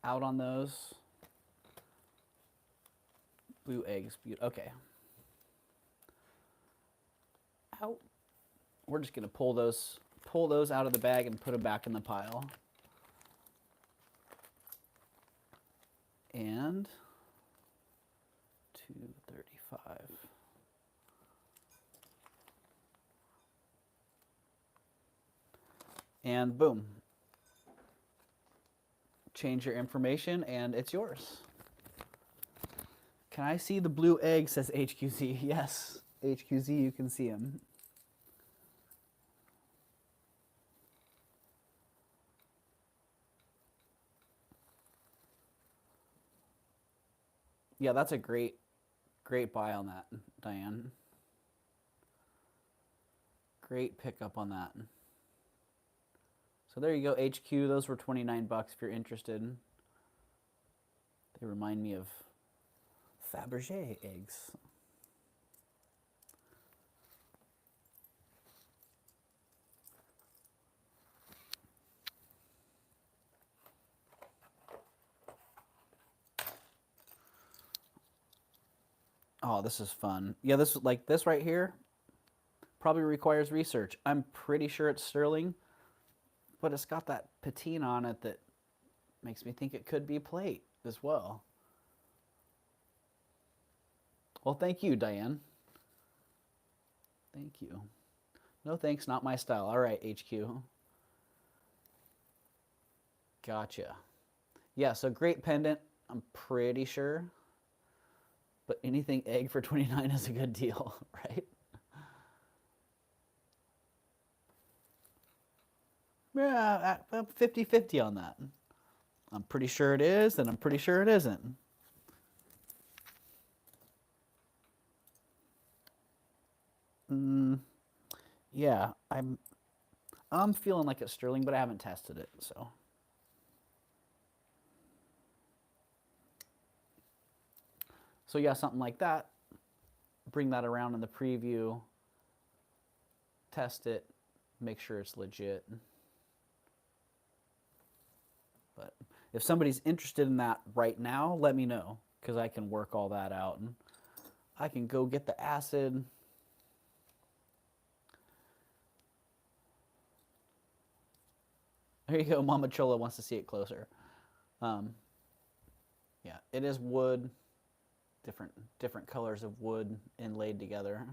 Out on those. Blue eggs. Okay. Out. We're just gonna pull those out of the bag and put them back in the pile. And $235. And boom. Change your information and it's yours. Can I see the blue egg, says HQZ. Yes, HQZ, you can see him. Yeah, that's a great buy on that, Diane. Great pickup on that. So there you go, HQ. Those were $29 if you're interested. They remind me of Fabergé eggs. Oh, this is fun. Yeah, this right here probably requires research. I'm pretty sure it's sterling, but it's got that patina on it that Makes me think it could be plate as well. Well, thank you, Diane. Thank you. No thanks, not my style. All right, HQ. Gotcha. Yeah, so great pendant, I'm pretty sure. But anything egg for 29 is a good deal, right? Yeah, 50-50 on that. I'm pretty sure it is, and I'm pretty sure it isn't. Yeah, I'm feeling like it's sterling, but I haven't tested it, so. So yeah, something like that. Bring that around in the preview, test it, make sure it's legit. But if somebody's interested in that right now, let me know, because I can work all that out. And I can go get the acid. There you go, Mama Chola wants to see it closer. Yeah, it is wood, different colors of wood inlaid together.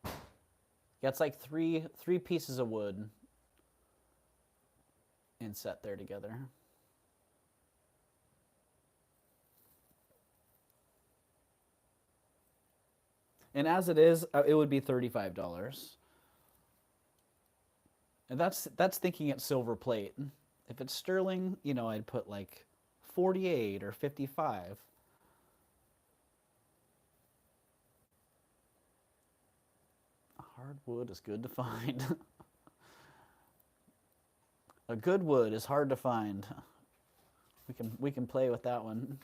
Yeah, it's like three pieces of wood inset there together. And as it is, it would be $35. And that's thinking it's silver plate. If it's sterling, you know, I'd put like 48 or 55. Hardwood is good to find. A good wood is hard to find. We can play with that one.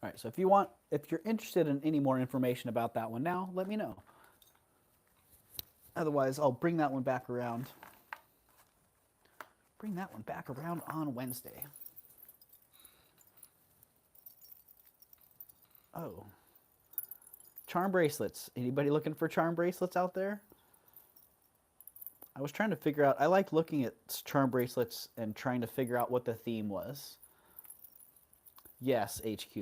All right, so if you're interested in any more information about that one now, let me know. Otherwise, I'll bring that one back around. Bring that one back around on Wednesday. Oh. Charm bracelets. Anybody looking for charm bracelets out there? I was trying to figure out, I like looking at charm bracelets and trying to figure out what the theme was. Yes, HQ.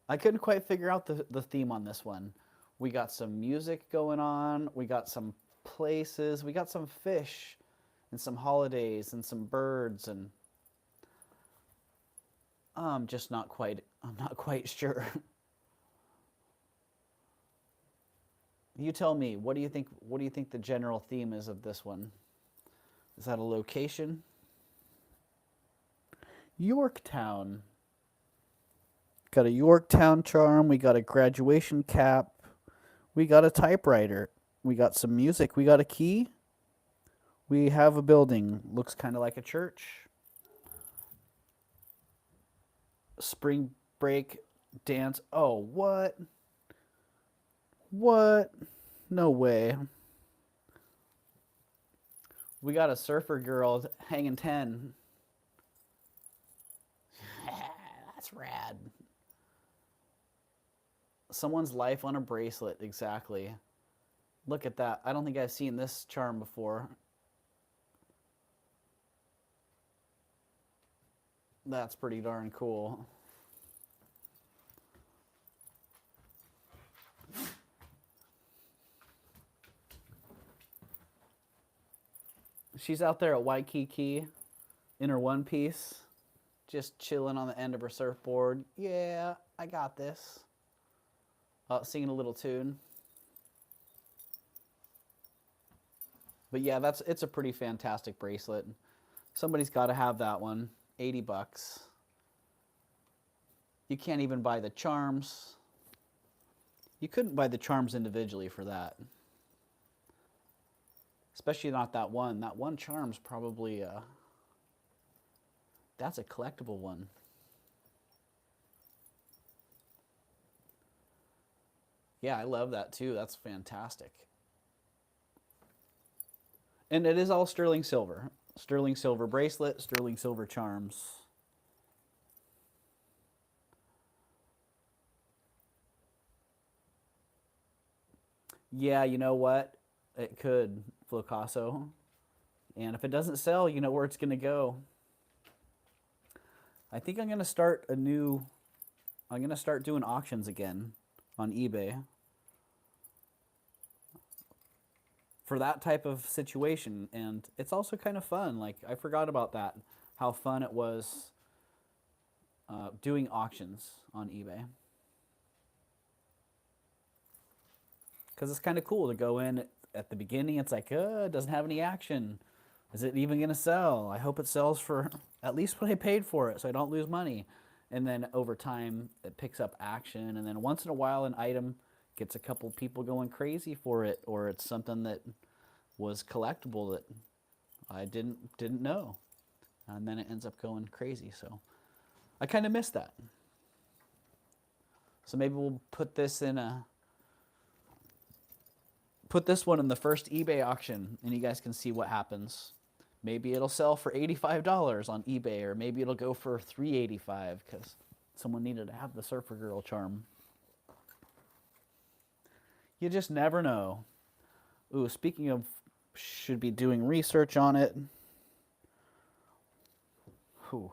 I couldn't quite figure out the theme on this one. We got some music going on, we got some places, we got some fish and some holidays and some birds, and I'm not quite sure. You tell me, what do you think the general theme is of this one? Is that a location? Yorktown. Got a Yorktown charm, we got a graduation cap, we got a typewriter, we got some music, we got a key, we have a building, looks kind of like a church. Spring break dance. Oh, what? What? No way. We got a surfer girl hanging 10. That's rad. Someone's life on a bracelet, exactly. Look at that. I don't think I've seen this charm before. That's pretty darn cool. She's out there at Waikiki in her one piece, just chilling on the end of her surfboard. Yeah, I got this. Singing a little tune. But yeah, it's a pretty fantastic bracelet. Somebody's got to have that one. 80 bucks. You can't even buy the charms. You couldn't buy the charms individually for that. Especially not that one. That one charm's probably that's a collectible one. Yeah, I love that too. That's fantastic. And it is all sterling silver. Sterling silver bracelet, sterling silver charms. Yeah, you know what? It could, Flocasso. And if it doesn't sell, you know where it's going to go. I think I'm going to start I'm going to start doing auctions again on eBay for that type of situation. And it's also kind of fun. Like, I forgot about that, how fun it was doing auctions on eBay. Because it's kind of cool to go in at the beginning. It's like, it doesn't have any action. Is it even going to sell? I hope it sells for at least what I paid for it so I don't lose money. And then over time, it picks up action. And then once in a while, an item gets a couple people going crazy for it, or it's something that was collectible that I didn't know. And then it ends up going crazy. So I kind of miss that. So maybe we'll put this one in the first eBay auction and you guys can see what happens. Maybe it'll sell for $85 on eBay, or maybe it'll go for $385 because someone needed to have the Surfer Girl charm. You just never know. Ooh, speaking of, should be doing research on it. Whew.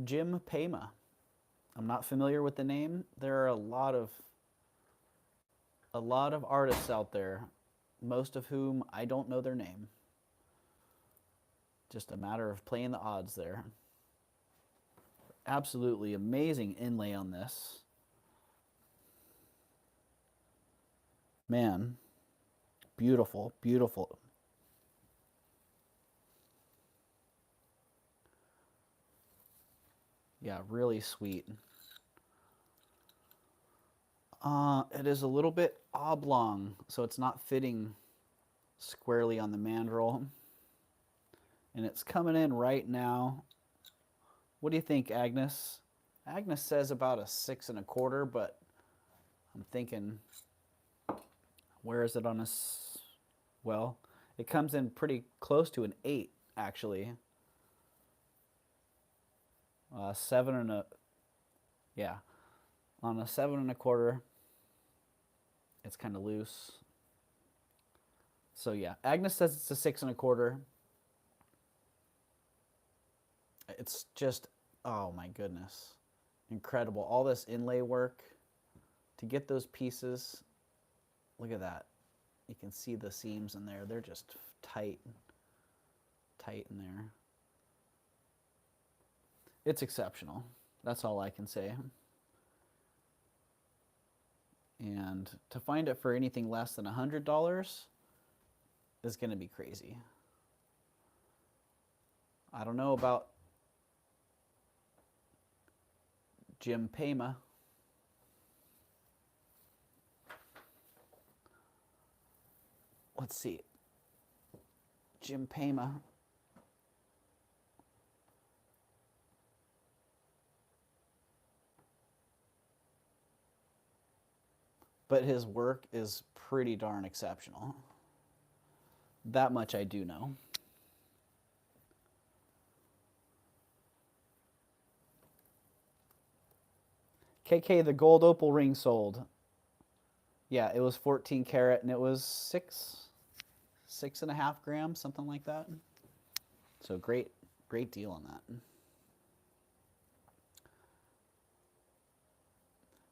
Jim Pema. I'm not familiar with the name. There are a lot of artists out there, most of whom I don't know their name. Just a matter of playing the odds there. Absolutely amazing inlay on this. Man, beautiful, beautiful. Yeah, really sweet. It is a little bit oblong, so it's not fitting squarely on the mandrel. And it's coming in right now. What do you think, Agnes? Agnes says about a 6 1/4, but I'm thinking, where is it on this? Well, it comes in pretty close to an 8, actually. 7 and a, yeah, on a 7 1/4, it's kind of loose. So yeah, Agnes says it's a 6 1/4. It's just, oh my goodness, incredible. All this inlay work to get those pieces. Look at that. You can see the seams in there. They're just tight in there. It's exceptional. That's all I can say. And to find it for anything less than $100 is going to be crazy. I don't know about Jim Pema. Let's see. Jim Pema. But his work is pretty darn exceptional. That much I do know. KK, the gold opal ring sold. Yeah, it was 14 karat and it was 6.5 grams, something like that. So great deal on that.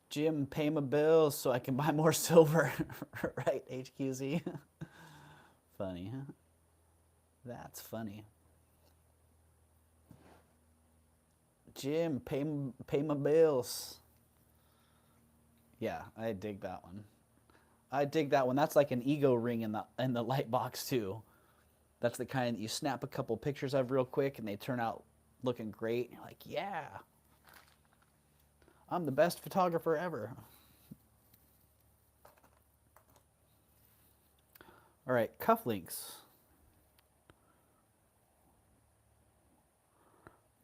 Jim, pay my bills so I can buy more silver. Right, HQZ? Funny, huh? That's funny. Jim, pay my bills. Yeah, I dig that one. I dig that one. That's like an ego ring in the light box too. That's the kind that you snap a couple pictures of real quick and they turn out looking great. You're like, yeah, I'm the best photographer ever. All right, cufflinks.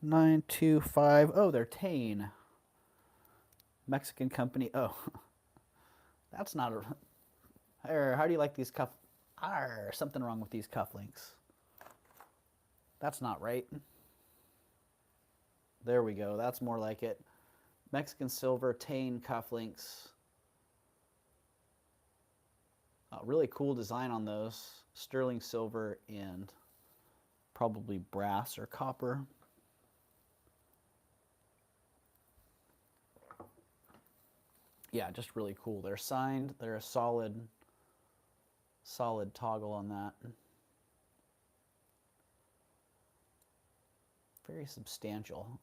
925. Oh, they're Tane. Mexican company. Oh, that's not a. How do you like these cuff? Something wrong with these cufflinks. That's not right. There we go. That's more like it. Mexican silver, Tane cufflinks. Really cool design on those. Sterling silver and probably brass or copper. Yeah, just really cool. They're signed. They're a solid toggle on that. Very substantial.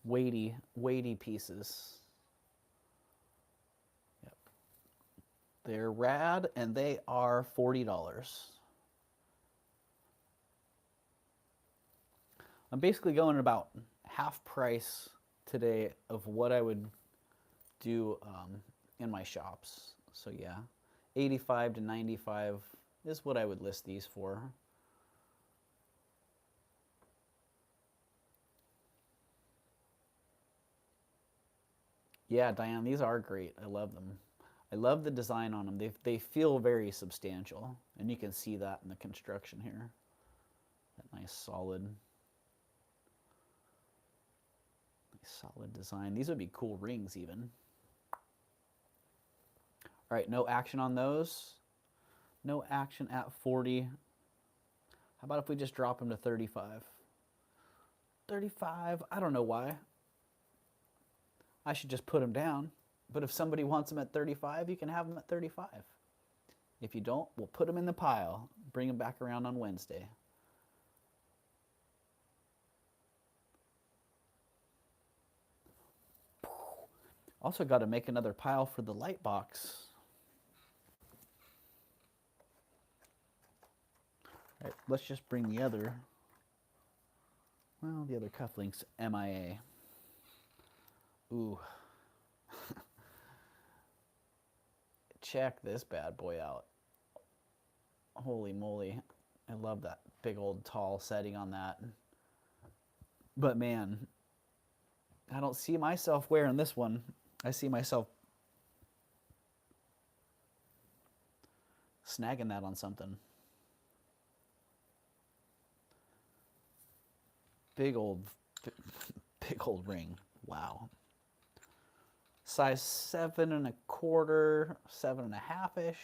Weighty pieces. Yep. They're rad and they are $40. I'm basically going about half price today of what I would do in my shops. So yeah, 85 to 95 is what I would list these for. Yeah, Diane, these are great. I love them. I love the design on them. They feel very substantial, and you can see that in the construction here. That nice solid design. These would be cool rings even. All right, no action on those. No action at 40. How about if we just drop them to 35? 35, I don't know why. I should just put them down. But if somebody wants them at 35, you can have them at 35. If you don't, we'll put them in the pile. Bring them back around on Wednesday. Also got to make another pile for the light box. All right, let's just bring the other cufflinks MIA. Ooh. Check this bad boy out. Holy moly. I love that big old tall setting on that. But man, I don't see myself wearing this one. I see myself snagging that on something. Big old ring. Wow. Size 7 1/4, 7 1/2-ish.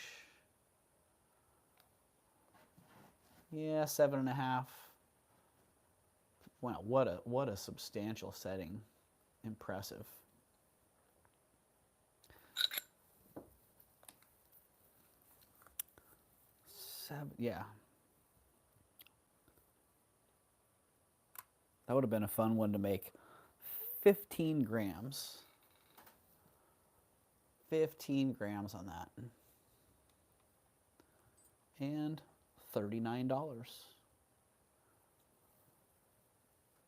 Yeah, 7 1/2. Wow, what a substantial setting. Impressive. Yeah. That would have been a fun one to make. 15 grams. 15 grams on that. And $39.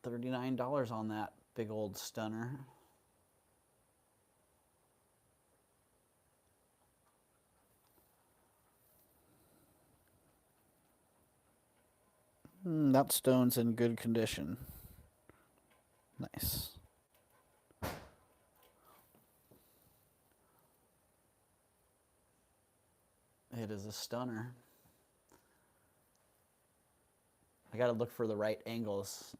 $39 on that big old stunner. That stone's in good condition. Nice. It is a stunner. I gotta look for the right angles.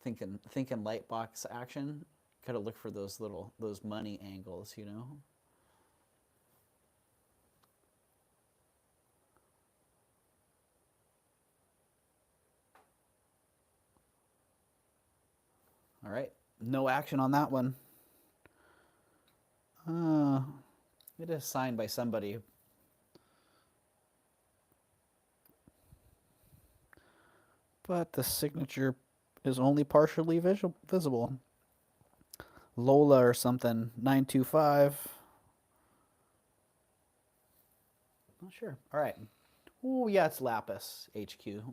Thinking light box action. Gotta look for those money angles, you know. All right, no action on that one. It is signed by somebody. But the signature is only partially visible. Lola or something, 925. Not sure. All right. Oh, yeah, it's Lapis HQ.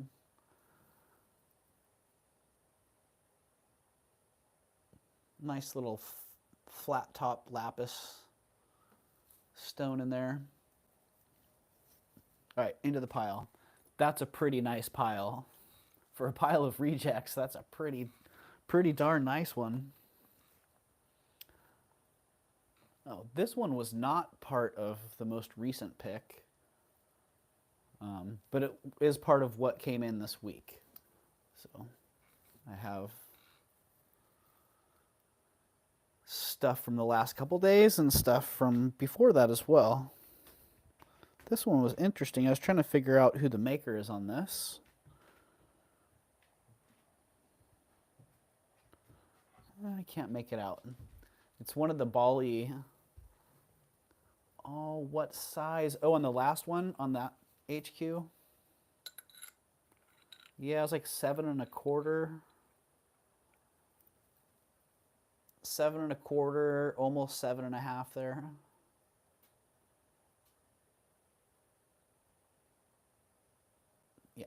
Nice little flat top lapis stone in there. All right, into the pile. That's a pretty nice pile. For a pile of rejects, that's a pretty darn nice one. Oh, this one was not part of the most recent pick, but it is part of what came in this week. So I have stuff from the last couple days and stuff from before that as well. This one was interesting. I was trying to figure out who the maker is on this. I can't make it out. It's one of the Bali. Oh, what size? Oh, on the last one, on that HQ. Yeah, it was like 7 1/4. 7 1/4, almost 7 1/2 there. Yeah.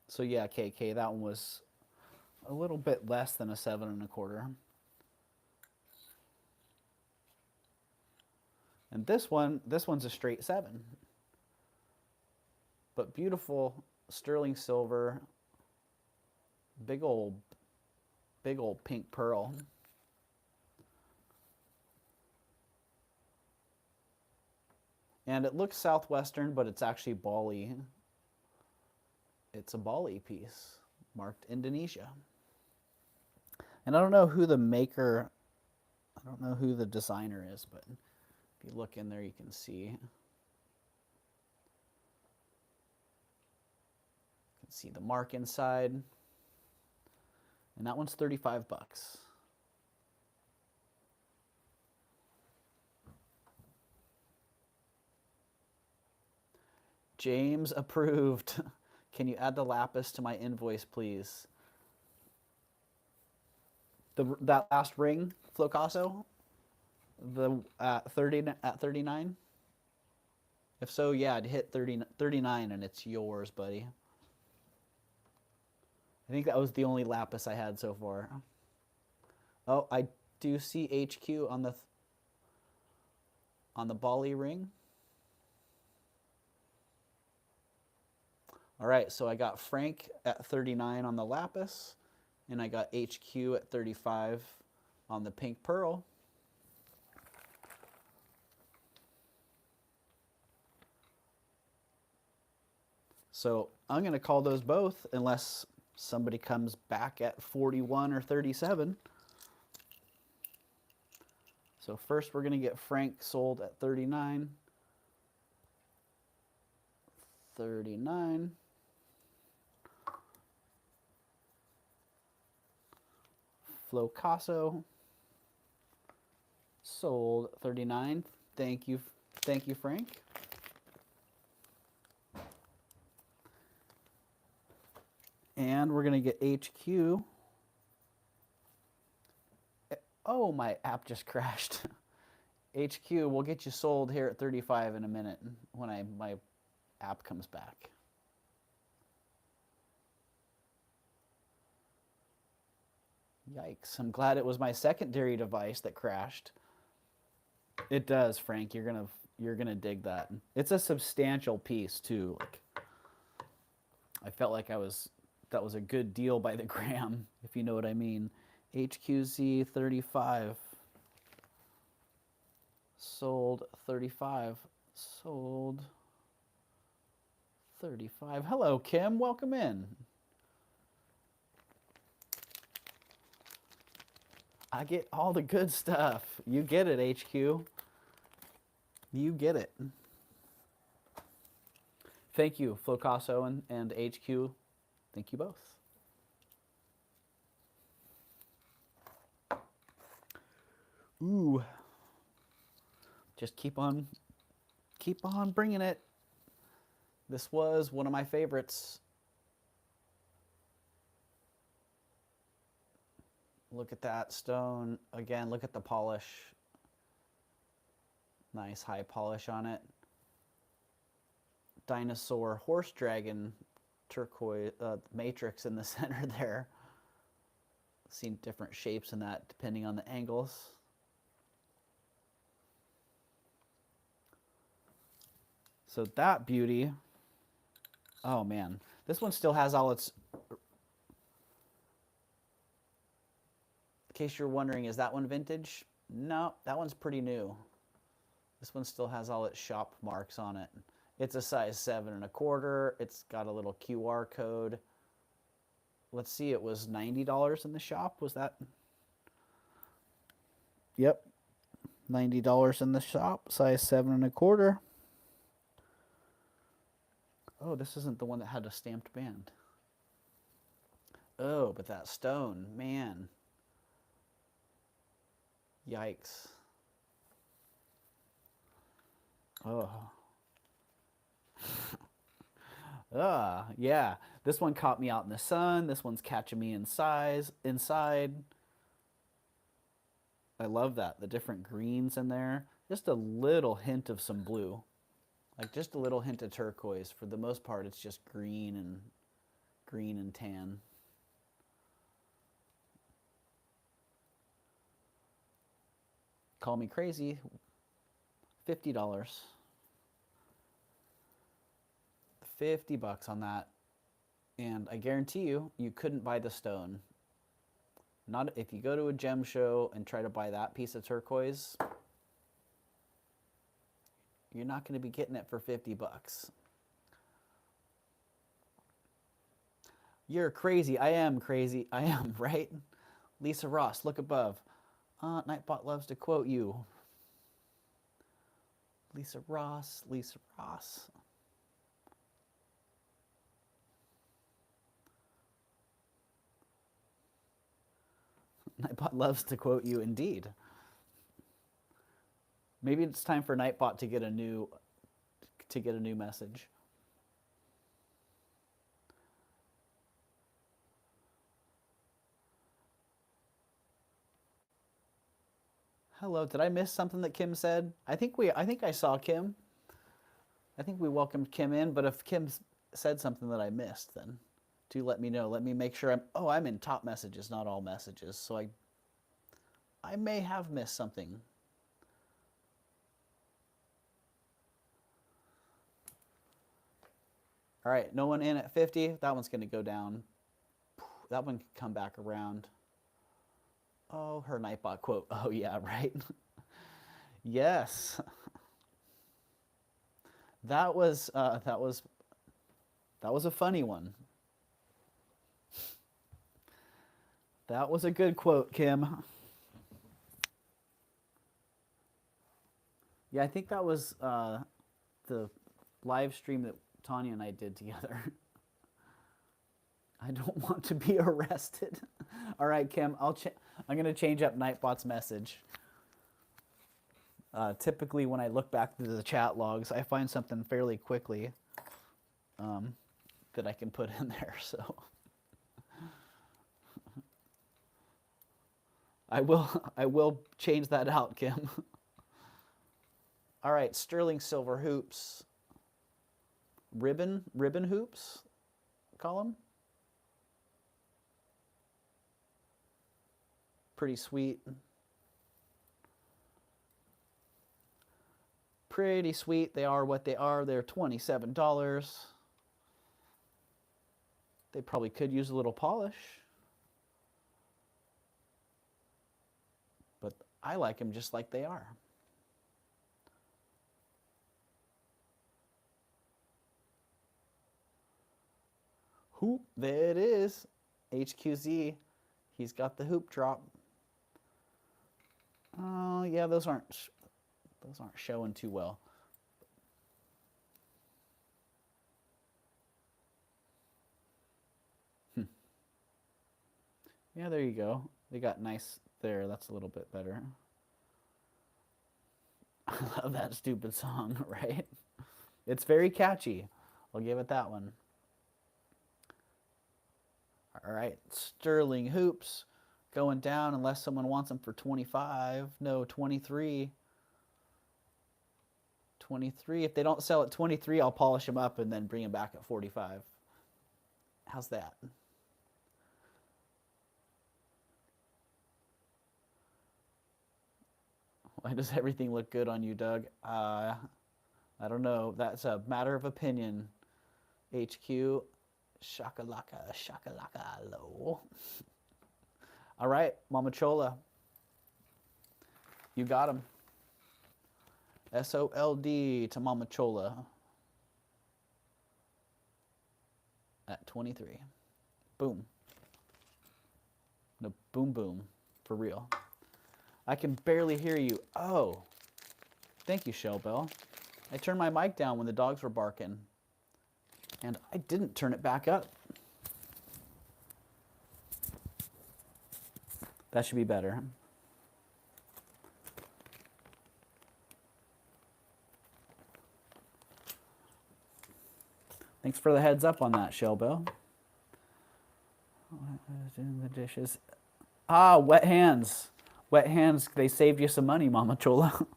So yeah, KK, that one was a little bit less than a 7 1/4. And this one's a straight 7. But beautiful sterling silver, big old pink pearl. And it looks southwestern, but it's actually Bali. It's a Bali piece, marked Indonesia. And I don't know who the maker, I don't know who the designer is, but if you look in there, you can see. You can see the mark inside. And that one's 35 bucks. James approved. Can you add the lapis to my invoice, please? That last ring, Flocasso, the at 39. If so, yeah, I'd hit 39 and it's yours, buddy. I think that was the only lapis I had so far. Oh, I do see HQ on the Bali ring. All right, so I got Frank at 39 on the lapis, and I got HQ at 35 on the pink pearl. So I'm going to call those both unless somebody comes back at 41 or 37. So first we're going to get Frank sold at 39. 39. Flocasso sold 39. Thank you, Frank. And we're gonna get HQ. Oh, my app just crashed. HQ, we'll get you sold here at 35 in a minute when my app comes back. Yikes, I'm glad it was my secondary device that crashed. It does, Frank. You're gonna dig that. It's a substantial piece too. Like, I felt like that was a good deal by the gram, if you know what I mean. HQZ 35. Sold 35. Sold 35. Hello, Kim. Welcome in. I get all the good stuff. You get it, HQ. You get it. Thank you, Flocasso and HQ. Thank you both. Ooh. Just keep on bringing it. This was one of my favorites. Look at that stone. Again, look at the polish. Nice high polish on it. Dinosaur horse dragon turquoise matrix in the center there. Seen different shapes in that depending on the angles. So that beauty. Oh man, this one still has all its. In case you're wondering, is that one vintage? No, that one's pretty new. This one still has all its shop marks on it. It's a size 7 1/4. It's got a little QR code. Let's see, it was $90 in the shop. Was that? Yep, $90 in the shop, size 7 1/4. Oh, this isn't the one that had a stamped band. Oh, but that stone, man. Yikes. Oh. Yeah. This one caught me out in the sun. This one's catching me inside. I love that. The different greens in there. Just a little hint of some blue. Like just a little hint of turquoise. For the most part, it's just green and tan. Call me crazy. $50. $50 on that. And I guarantee you, you couldn't buy the stone. Not if you go to a gem show and try to buy that piece of turquoise, you're not going to be getting it for $50. You're crazy. I am crazy. I am, right? Lisa Ross, look above. Nightbot loves to quote you. Lisa Ross, Lisa Ross. Nightbot loves to quote you indeed. Maybe it's time for Nightbot to get a new message. Hello, did I miss something that Kim said? I think I saw Kim. I think we welcomed Kim in, but if Kim said something that I missed, then do let me know. Let me make sure I'm in top messages, not all messages. So I may have missed something. All right, no one in at 50. That one's going to go down. That one can come back around. Oh, her Nightbot quote. Oh yeah, right. Yes. That was a funny one. That was a good quote, Kim. Yeah, I think that was the live stream that Tanya and I did together. I don't want to be arrested. All right, Kim, I'm going to change up Nightbot's message. Typically, when I look back through the chat logs, I find something fairly quickly that I can put in there. So I will change that out, Kim. All right, sterling silver hoops. Ribbon hoops, call them. Pretty sweet. Pretty sweet. They are what they are. They're $27. They probably could use a little polish. But I like them just like they are. Hoop, there it is. HQZ. He's got the hoop drop. Oh, yeah, those aren't showing too well. Yeah, there you go. They got nice there. That's a little bit better. I love that stupid song, right? It's very catchy. I'll give it that one. All right, sterling hoops going down unless someone wants them for 25. No, 23. 23. If they don't sell at 23, I'll polish them up and then bring them back at 45. How's that? Why does everything look good on you, Doug? I don't know. That's a matter of opinion. HQ. Shakalaka, shakalaka, low. All right, Mama Chola. You got him. SOLD to Mama Chola. at 23. Boom. No, boom, boom. For real. I can barely hear you. Oh, thank you, Shell Bell. I turned my mic down when the dogs were barking, and I didn't turn it back up. That should be better. Thanks for the heads up on that, Shell Bell. Doing the dishes. Ah, wet hands. Wet hands, they saved you some money, Mama Chola.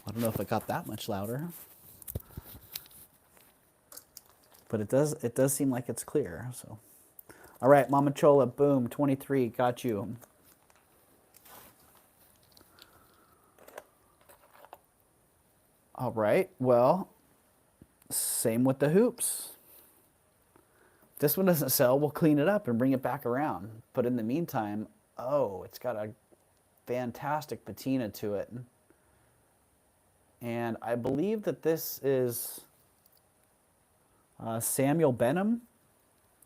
I don't know if it got that much louder. But it does seem like it's clear, so. All right, Mama Chola, boom, 23, got you. All right, well, same with the hoops. If this one doesn't sell, we'll clean it up and bring it back around. But in the meantime, oh, it's got a fantastic patina to it. And I believe that this is Samuel Benham,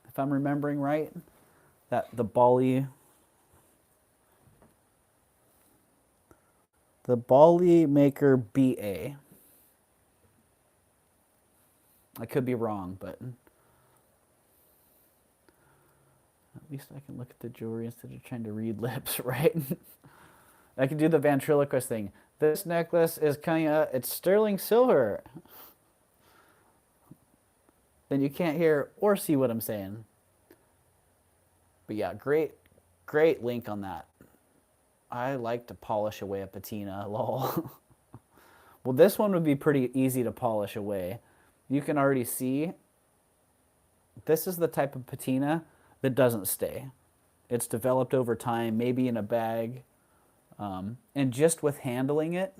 if I'm remembering right. That the Bali Maker BA. I could be wrong, but at least I can look at the jewelry instead of trying to read lips, right? I can do the ventriloquist thing. This necklace is it's sterling silver. Then you can't hear or see what I'm saying. But yeah, great link on that. I like to polish away a patina, lol. Well, this one would be pretty easy to polish away. You can already see this is the type of patina that doesn't stay. It's developed over time, maybe in a bag. And just with handling it,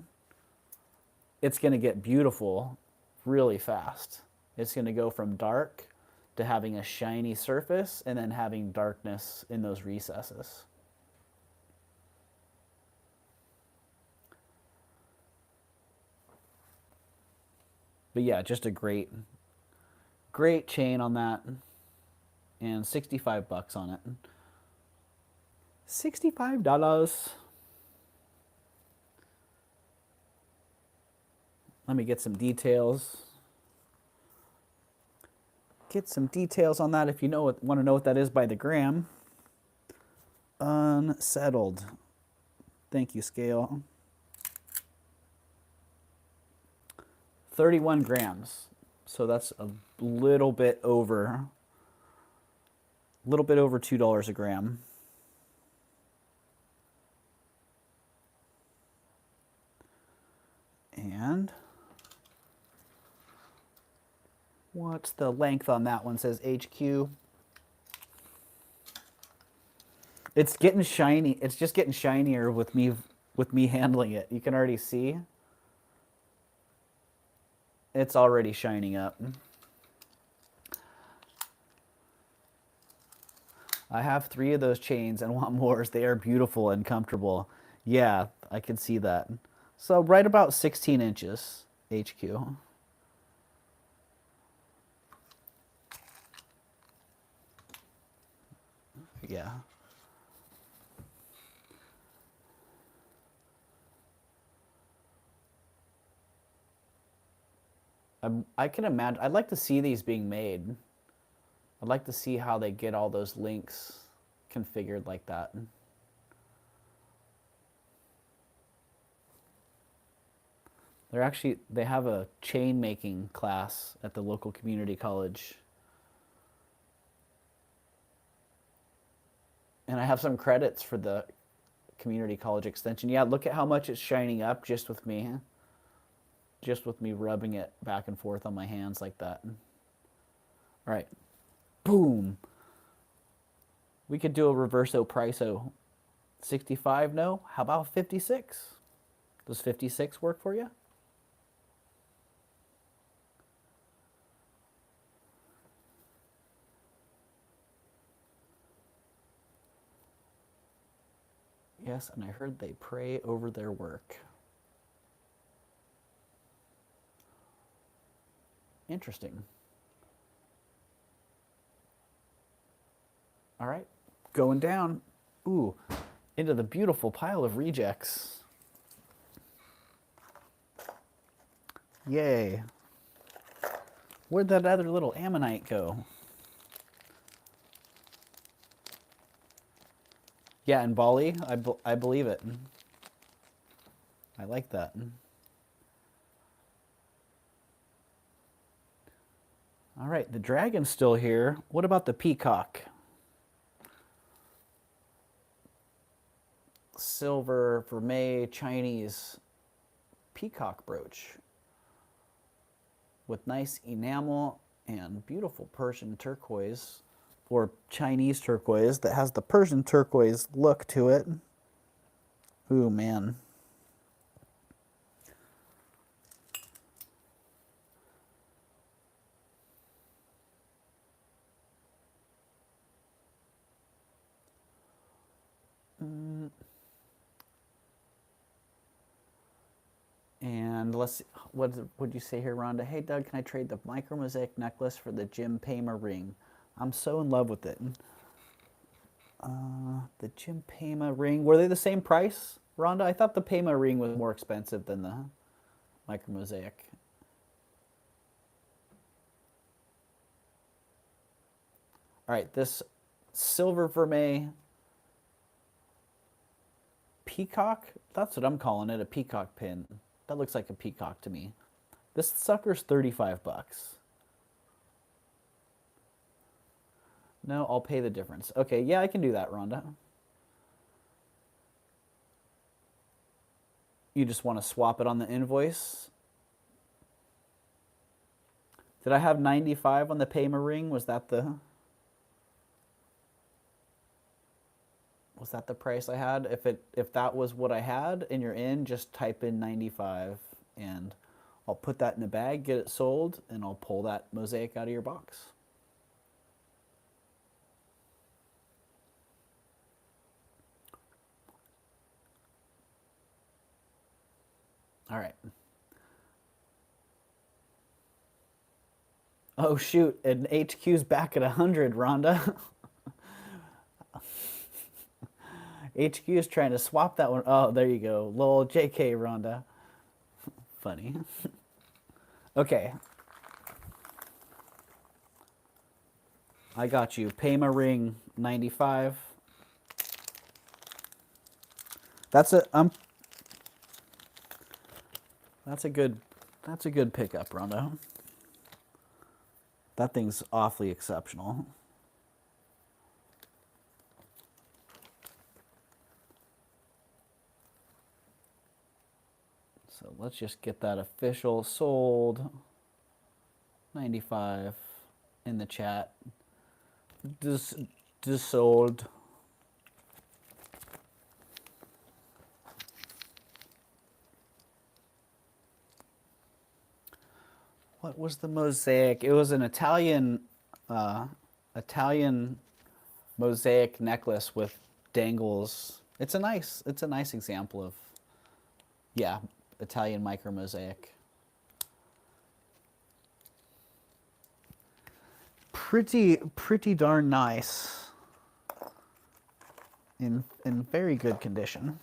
it's going to get beautiful really fast. It's going to go from dark to having a shiny surface and then having darkness in those recesses. But yeah, just a great chain on that, and 65 bucks on it. $65. Let me get some details. Get some details on that if you want to know what that is by the gram. Unsettled. Thank you, scale. 31 grams. So that's a little bit over $2 a gram. And what's the length on that one? It says HQ. It's getting shiny. It's just getting shinier with me handling it. You can already see. It's already shining up. I have 3 of those chains and want more. They are beautiful and comfortable. Yeah, I can see that. So right about 16 inches HQ. Yeah. I can imagine. I'd like to see these being made. I'd like to see how they get all those links configured like that. They have a chain making class at the local community college. And I have some credits for the community college extension. Yeah, look at how much it's shining up just with me. Just with me rubbing it back and forth on my hands like that. All right. Boom. We could do a reverso priso. 65, no? How about 56? Does 56 work for you? Yes, and I heard they pray over their work. Interesting. All right, going down. Ooh, into the beautiful pile of rejects. Yay. Where'd that other little ammonite go? Yeah, in Bali, I believe it. I like that. All right, the dragon's still here. What about the peacock? Silver vermeil Chinese peacock brooch with nice enamel and beautiful Persian turquoise or Chinese turquoise that has the Persian turquoise look to it. Ooh, man. And let's see, what would you say here, Rhonda? Hey, Doug, can I trade the micro mosaic necklace for the Jim Pema ring? I'm so in love with it. The Jim Pema ring, were they the same price, Rhonda? I thought the Pema ring was more expensive than the micro mosaic. All right, this silver vermeil peacock, that's what I'm calling it, a peacock pin. That looks like a peacock to me. This sucker's 35 bucks. No, I'll pay the difference. Okay, yeah, I can do that, Rhonda. You just want to swap it on the invoice? Did I have 95 on the Payma ring? Was that the price I had? If that was what I had and you're in, just type in 95 and I'll put that in a bag, get it sold, and I'll pull that mosaic out of your box. All right. Oh shoot, and HQ's back at 100, Rhonda. HQ is trying to swap that one. Oh, there you go. Lol, JK, Rhonda. Funny. Okay. I got you. Payma ring 95. That's a that's a good pickup, Rhonda. That thing's awfully exceptional. So let's just get that official sold. 95 in the chat. Just sold. What was the mosaic? It was an Italian mosaic necklace with dangles. It's a nice example of, yeah, Italian micro mosaic. Pretty darn nice. In very good condition.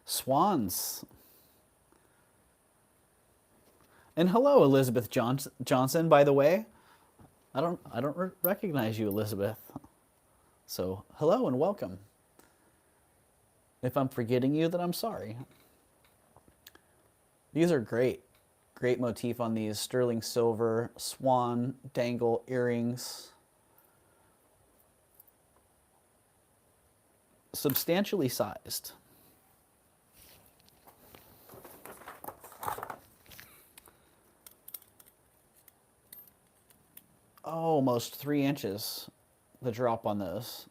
Swans. And hello, Elizabeth Johnson, by the way. I don't recognize you, Elizabeth. So, hello and welcome. If I'm forgetting you, then I'm sorry. These are great. Great motif on these sterling silver swan dangle earrings. Substantially sized. Almost 3 inches, the drop on those.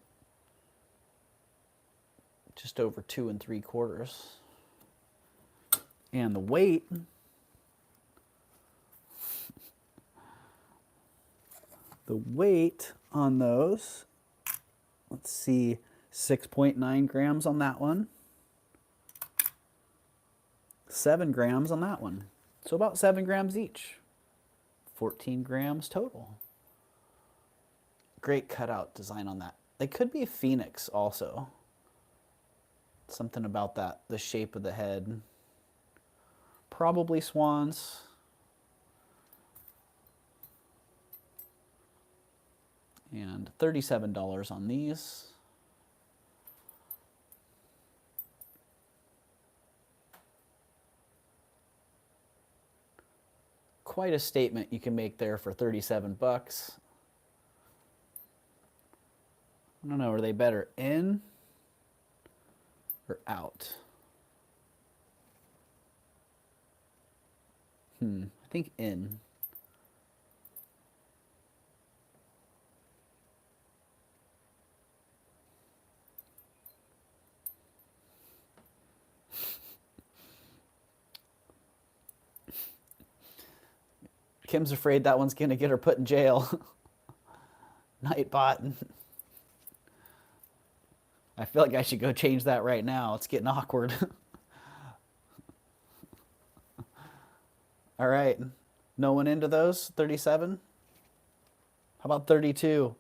Just over 2 3/4. And the weight, The weight on those, let's see, 6.9 grams on that one. 7 grams on that one. So about 7 grams each. 14 grams total. Great cutout design on that. They could be a phoenix also. Something about that, the shape of the head. Probably swans. And $37 on these. Quite a statement you can make there for 37 bucks. I don't know, are they better in or out? I think in. Kim's afraid that one's going to get her put in jail. Nightbot. I feel like I should go change that right now. It's getting awkward. All right. No one into those? 37? How about 32?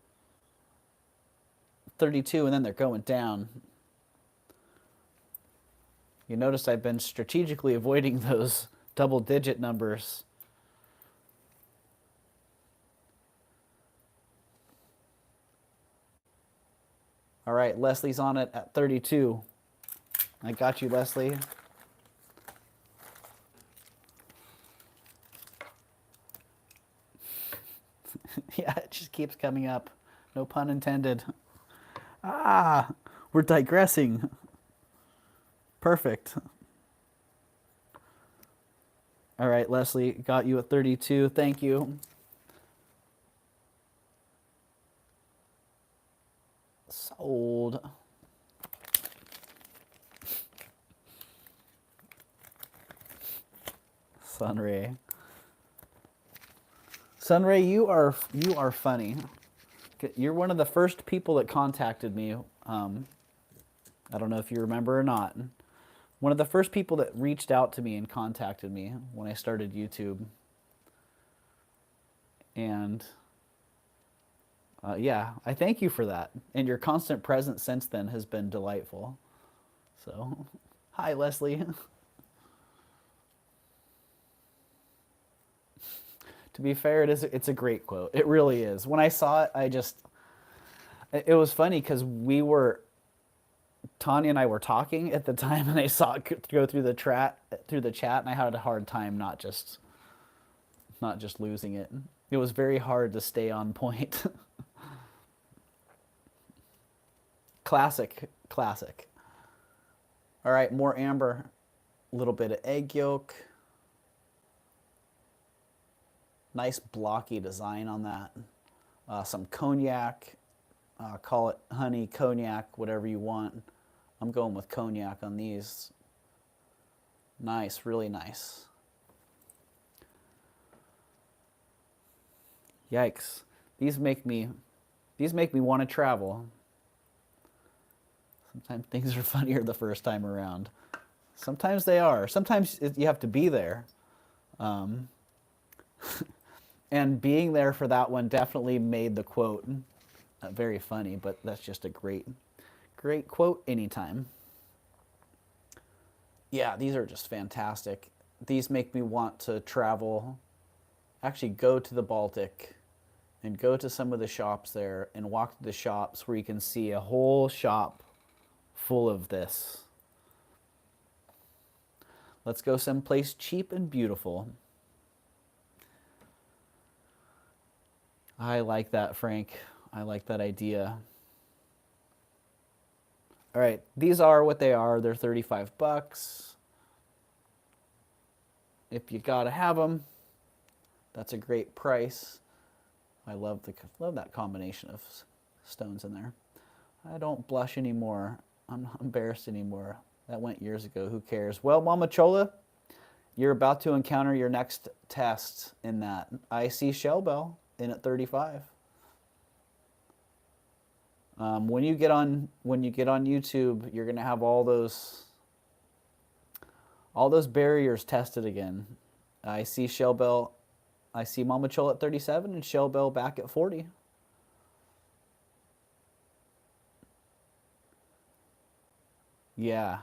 32, and then they're going down. You notice I've been strategically avoiding those double-digit numbers. All right, Leslie's on it at 32. I got you, Leslie. Yeah, it just keeps coming up. No pun intended. Ah, we're digressing. Perfect. All right, Leslie, got you at 32. Thank you. Sold. Sunray. Sunray, you are funny. You're one of the first people that contacted me. I don't know if you remember or not. One of the first people that reached out to me and contacted me when I started YouTube. And yeah, I thank you for that. And your constant presence since then has been delightful. So, hi, Leslie. To be fair, it's a great quote. It really is. When I saw it, it was funny because Tanya and I were talking at the time, and I saw it go through the chat, and I had a hard time not just losing it. It was very hard to stay on point. Classic. All right, more amber, a little bit of egg yolk. Nice blocky design on that. Some cognac, call it honey, cognac, whatever you want. I'm going with cognac on these. Nice, really nice. Yikes. These make me want to travel. Sometimes things are funnier the first time around. Sometimes they are. Sometimes you have to be there. And being there for that one definitely made the quote very funny, but that's just a great quote anytime. Yeah, these are just fantastic. These make me want to travel, actually go to the Baltic and go to some of the shops there and walk to the shops where you can see a whole shop full of this. Let's go someplace cheap and beautiful. I like that, Frank. I like that idea. All right, these are what they are. They're 35 bucks. If you gotta have them, that's a great price. I love that combination of stones in there. I don't blush anymore. I'm not embarrassed anymore. That went years ago. Who cares? Well, Mama Chola, you're about to encounter your next test in that. I see Shell Bell in at 35. When you get on YouTube, you're gonna have all those barriers tested again. I see Shell Bell, I see Mama Chol at 37 and Shell Bell back at 40. Yeah.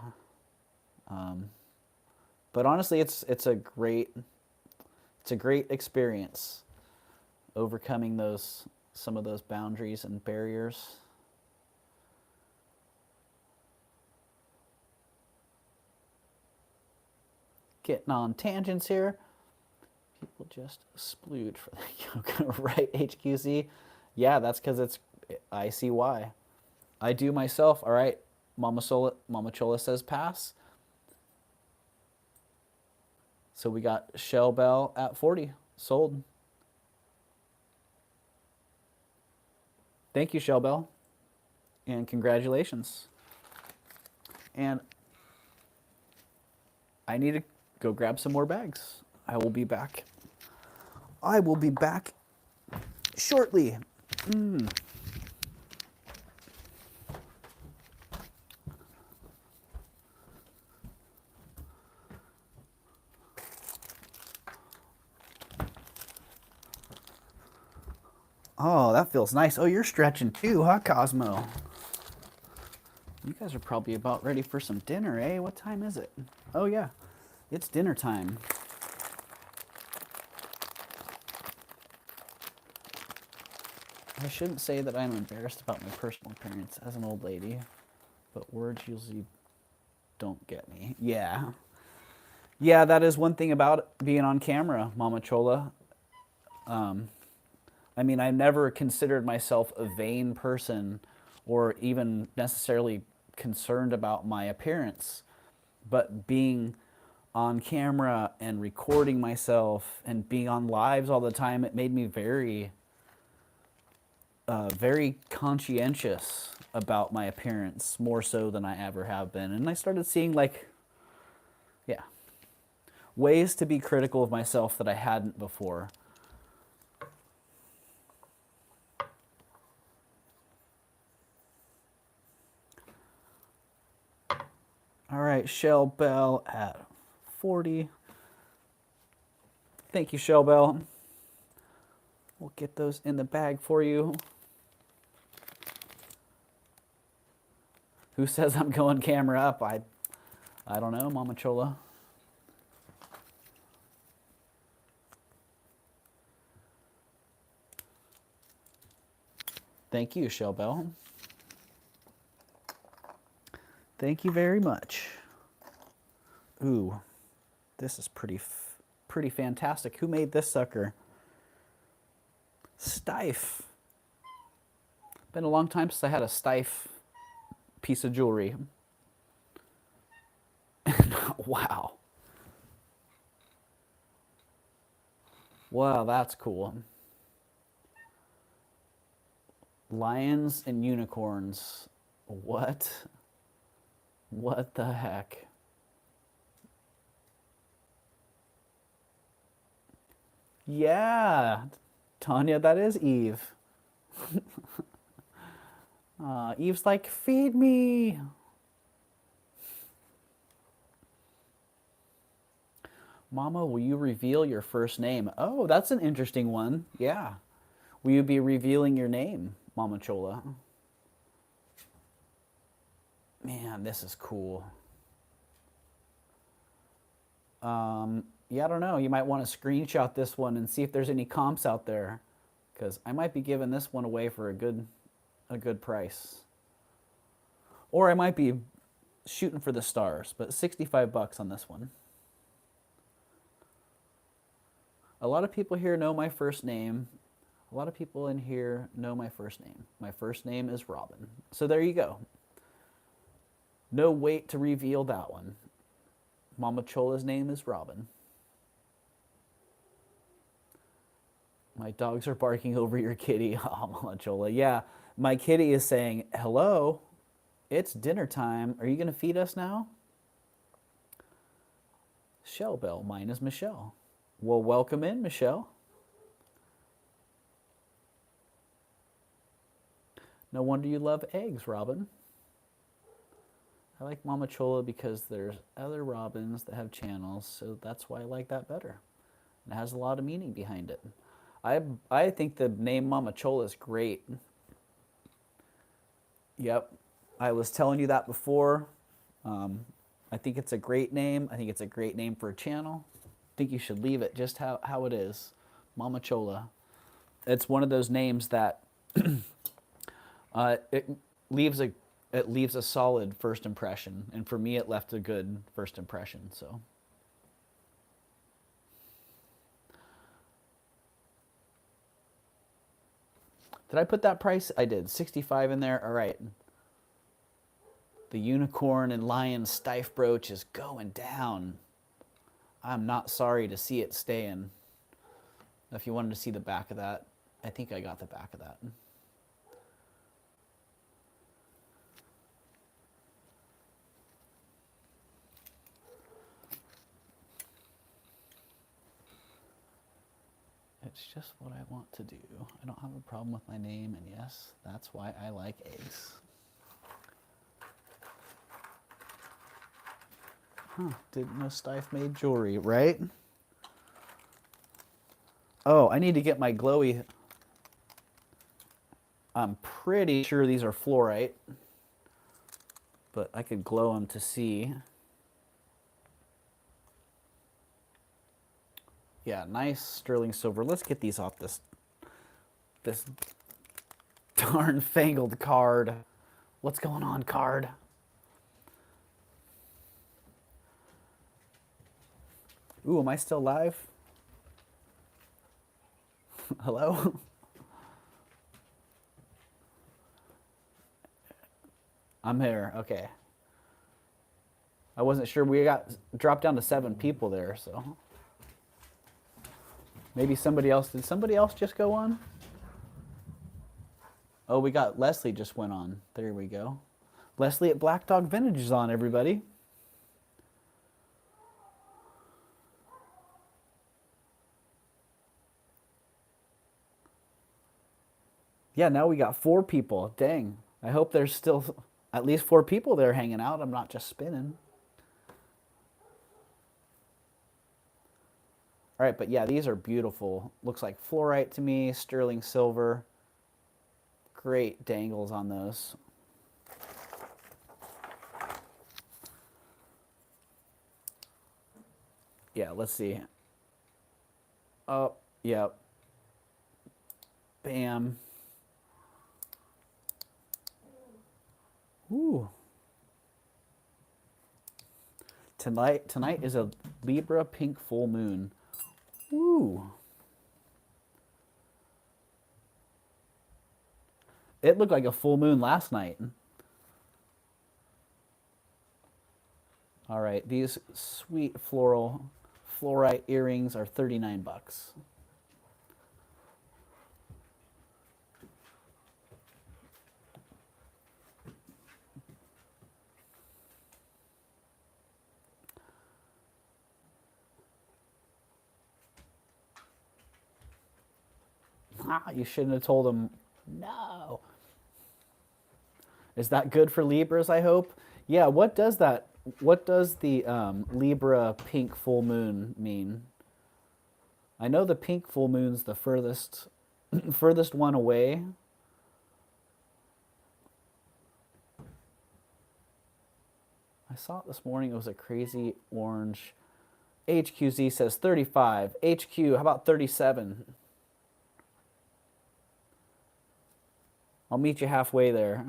But honestly, it's a great experience overcoming some of those boundaries and barriers. Getting on tangents here. People just splooge for the yoga, right? HQC. Yeah, that's because I see why. I do myself. All right, Mama Chola says pass. So we got Shell Bell at 40 sold. Thank you, Shell Bell, and congratulations. And I need to go grab some more bags. I will be back. I will be back shortly. Oh, that feels nice. Oh, you're stretching too, huh, Cosmo? You guys are probably about ready for some dinner, eh? What time is it? Oh, yeah. It's dinner time. I shouldn't say that I'm embarrassed about my personal appearance as an old lady, but words usually don't get me. Yeah. Yeah, that is one thing about being on camera, Mama Chola. I mean, I never considered myself a vain person or even necessarily concerned about my appearance. But being on camera and recording myself and being on lives all the time, it made me very, very conscientious about my appearance, more so than I ever have been. And I started seeing, like, yeah, ways to be critical of myself that I hadn't before. All right, Shell Bell at 40. Thank you, Shell Bell. We'll get those in the bag for you. Who says I'm going camera up? I don't know, Mama Chola. Thank you, Shell Bell. Thank you very much. Ooh, this is pretty fantastic. Who made this sucker? Stife. Been a long time since I had a Stife piece of jewelry. Wow. Wow, that's cool. Lions and unicorns. What? What the heck? Yeah, Tanya, that is Eve. Eve's like, feed me. Mama, will you reveal your first name? Oh, that's an interesting one. Yeah. Will you be revealing your name, Mama Chola? Man, this is cool. Yeah, I don't know. You might want to screenshot this one and see if there's any comps out there, because I might be giving this one away for a good price. Or I might be shooting for the stars, but 65 bucks on this one. A lot of people here know my first name. A lot of people in here know my first name. My first name is Robin. So there you go. No wait to reveal that one. Mama Chola's name is Robin. My dogs are barking over your kitty. Oh, Mama Chola. Yeah, my kitty is saying, hello, it's dinner time. Are you going to feed us now? Shell Bell. Mine is Michelle. Well, welcome in, Michelle. No wonder you love eggs, Robin. I like Mama Chola because there's other robins that have channels, so that's why I like that better. It has a lot of meaning behind it. I think the name Mama Chola is great. Yep, I was telling you that before. I think it's a great name. I think it's a great name for a channel. I think you should leave it just how it is, Mama Chola. It's one of those names that it leaves a solid first impression, and for me, it left a good first impression. So. Did I put that price? I did. 65 in there. All right. The unicorn and lion stife brooch is going down. I'm not sorry to see it staying. If you wanted to see the back of that, I think I got the back of that. It's just what I want to do. I don't have a problem with my name, and yes, that's why I like eggs. Huh, didn't know Stife made jewelry, right? Oh, I need to get my glowy. I'm pretty sure these are fluorite, but I could glow them to see. Yeah, nice sterling silver. Let's get these off this darn fangled card. What's going on, card? Ooh, am I still live? Hello? I'm here, okay. I wasn't sure. We got dropped down to 7 people there, so. Maybe somebody else. Did somebody else just go on? Oh, we got Leslie just went on. There we go. Leslie at Black Dog Vintage is on, everybody. Yeah, now we got 4 people. Dang. I hope there's still at least 4 people there hanging out. I'm not just spinning. All right, but yeah, these are beautiful. Looks like fluorite to me, sterling silver. Great dangles on those. Yeah, let's see. Oh, yeah. Bam. Ooh. Tonight is a Libra pink full moon. Ooh. It looked like a full moon last night. All right, these sweet fluorite earrings are 39 bucks. Ah, you shouldn't have told him no. Is that good for Libras, I hope? Yeah, what does that, what does the Libra pink full moon mean? I know the pink full moon's the furthest one away. I saw it this morning. It was a crazy orange. HQZ says 35. HQ, how about 37? I'll meet you halfway there.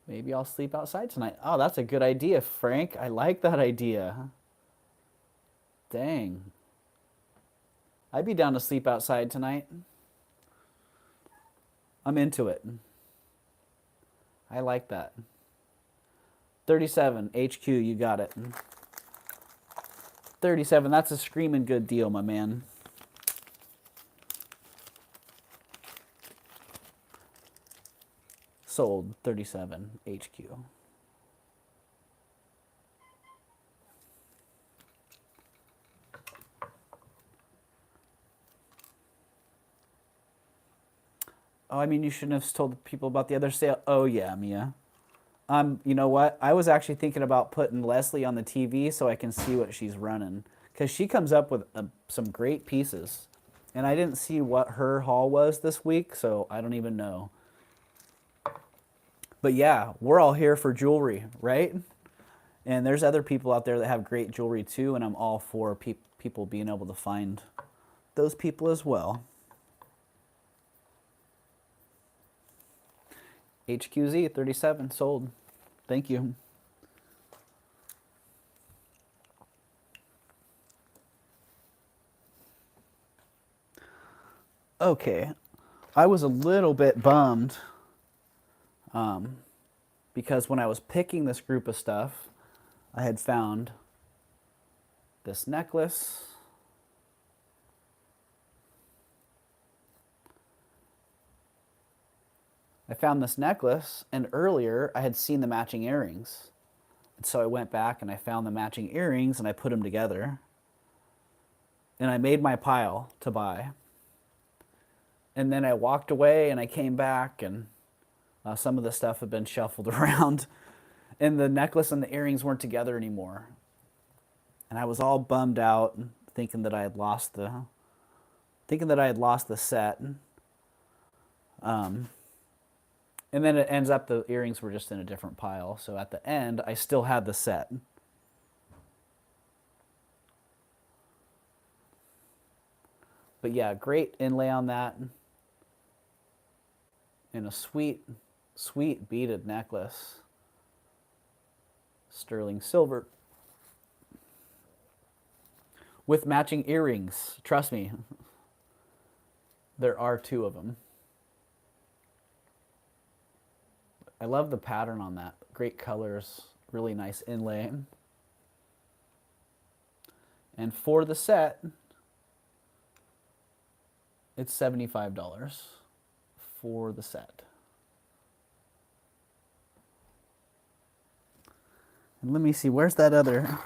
Maybe I'll sleep outside tonight. Oh, that's a good idea, Frank. I like that idea. Dang. I'd be down to sleep outside tonight. I'm into it. I like that. 37, HQ, you got it. 37, that's a screaming good deal, my man. Sold, 37, HQ. Oh, I mean, you shouldn't have told people about the other sale. Oh, yeah, Mia. You know what? I was actually thinking about putting Leslie on the TV so I can see what she's running. Because she comes up with some great pieces. And I didn't see what her haul was this week, so I don't even know. But yeah, we're all here for jewelry, right? And there's other people out there that have great jewelry too, and I'm all for people being able to find those people as well. HQZ 37 sold. Thank you. Okay, I was a little bit bummed because when I was picking this group of stuff, I had found this necklace. I found this necklace, and earlier I had seen the matching earrings. And so I went back and I found the matching earrings and I put them together. And I made my pile to buy. And then I walked away and I came back and some of the stuff had been shuffled around. And the necklace and the earrings weren't together anymore. And I was all bummed out, thinking that I had lost the set. And then it ends up the earrings were just in a different pile. So at the end, I still had the set. But yeah, great inlay on that. And a sweet, sweet beaded necklace. Sterling silver. With matching earrings. Trust me. There are 2 of them. I love the pattern on that. Great colors, really nice inlay. And for the set, it's $75 for the set. And let me see, where's the other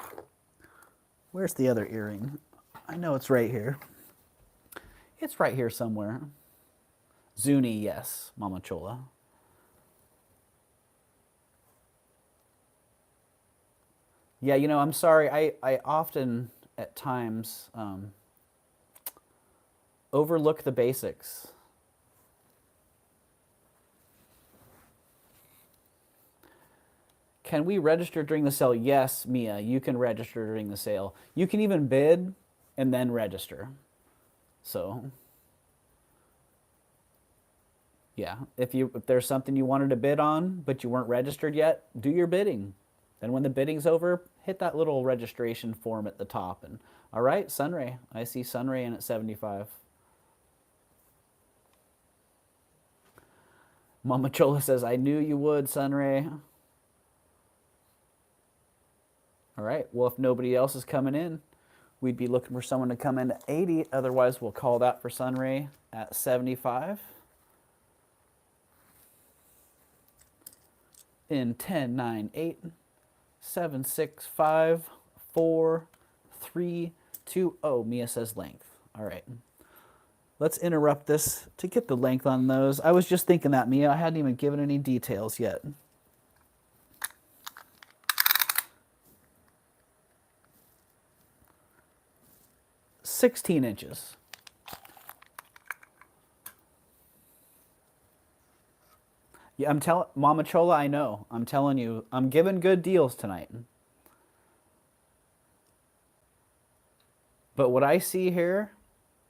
earring? I know it's right here. It's right here somewhere. Zuni, yes, Mama Chola. Yeah, you know, I'm sorry. I often, at times, overlook the basics. Can we register during the sale? Yes, Mia, you can register during the sale. You can even bid and then register. So, yeah, if there's something you wanted to bid on, but you weren't registered yet, do your bidding. Then when the bidding's over, hit that little registration form at the top. And all right, Sunray. I see Sunray in at 75. Mama Chola says, I knew you would, Sunray. All right, well, if nobody else is coming in, we'd be looking for someone to come in at 80. Otherwise, we'll call that for Sunray at 75. In 10, 9, 8, 7, 6, 5, 4, 3, 2. Oh, Mia says length. All right. Let's interrupt this to get the length on those. I was just thinking that, Mia. I hadn't even given any details yet. "16 inches. Yeah, I'm telling Mama Chola, I know. I'm telling you, I'm giving good deals tonight. But what I see here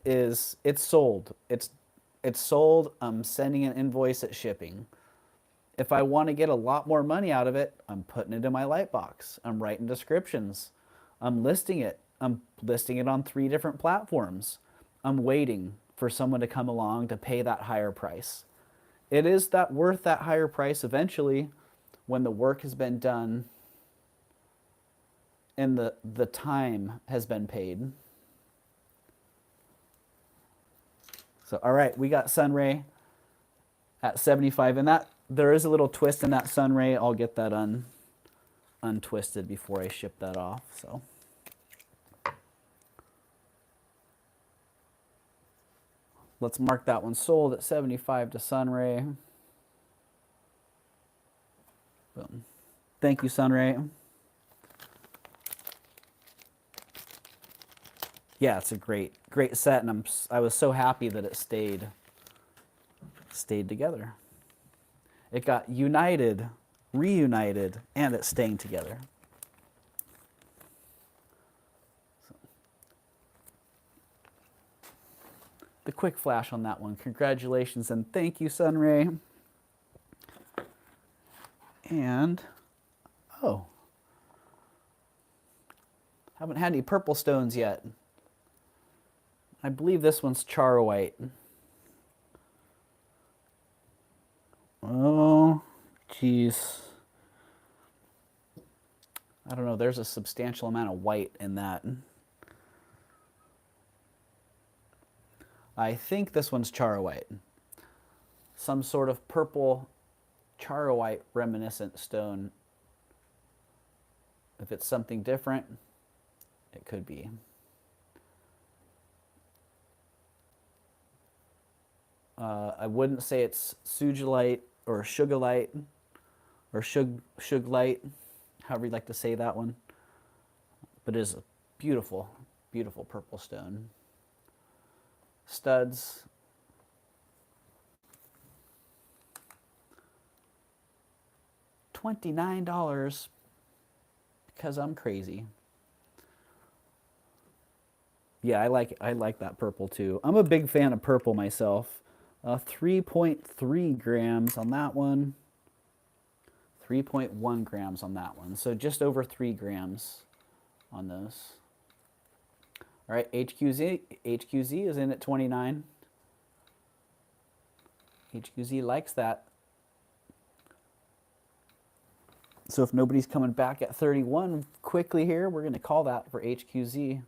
is it's sold. It's sold. I'm sending an invoice at shipping. If I want to get a lot more money out of it, I'm putting it in my Lightbox. I'm writing descriptions. I'm listing it. I'm listing it on 3 different platforms. I'm waiting for someone to come along to pay that higher price. It is that worth that higher price eventually when the work has been done and the time has been paid. So, all right, we got Sunray at 75, and that there is a little twist in that Sunray. I'll get that untwisted before I ship that off. So, Let's mark that one sold at 75 to Sunray. Boom. Thank you, Sunray. Yeah, it's a great set, and I was so happy that it stayed together. It got united, reunited, and it's staying together. So, the quick flash on that one. Congratulations and thank you, Sunray. And, oh, haven't had any purple stones yet. I believe this one's Char White. Oh, geez. I don't know. There's a substantial amount of white in that. I think this one's Char White. Some sort of purple Char White reminiscent stone. If it's something different, it could be. I wouldn't say it's sugilite or sugalite or suglite, however you'd like to say that one. But it is a beautiful, beautiful purple stone. Studs. $29 because I'm crazy. Yeah, I like that purple too. I'm a big fan of purple myself. 3.3 grams on that one. 3.1 grams on that one. So just over 3 grams on those. All right, HQZ is in at 29. HQZ likes that. So if nobody's coming back at 31 quickly here, we're going to call that for HQZ.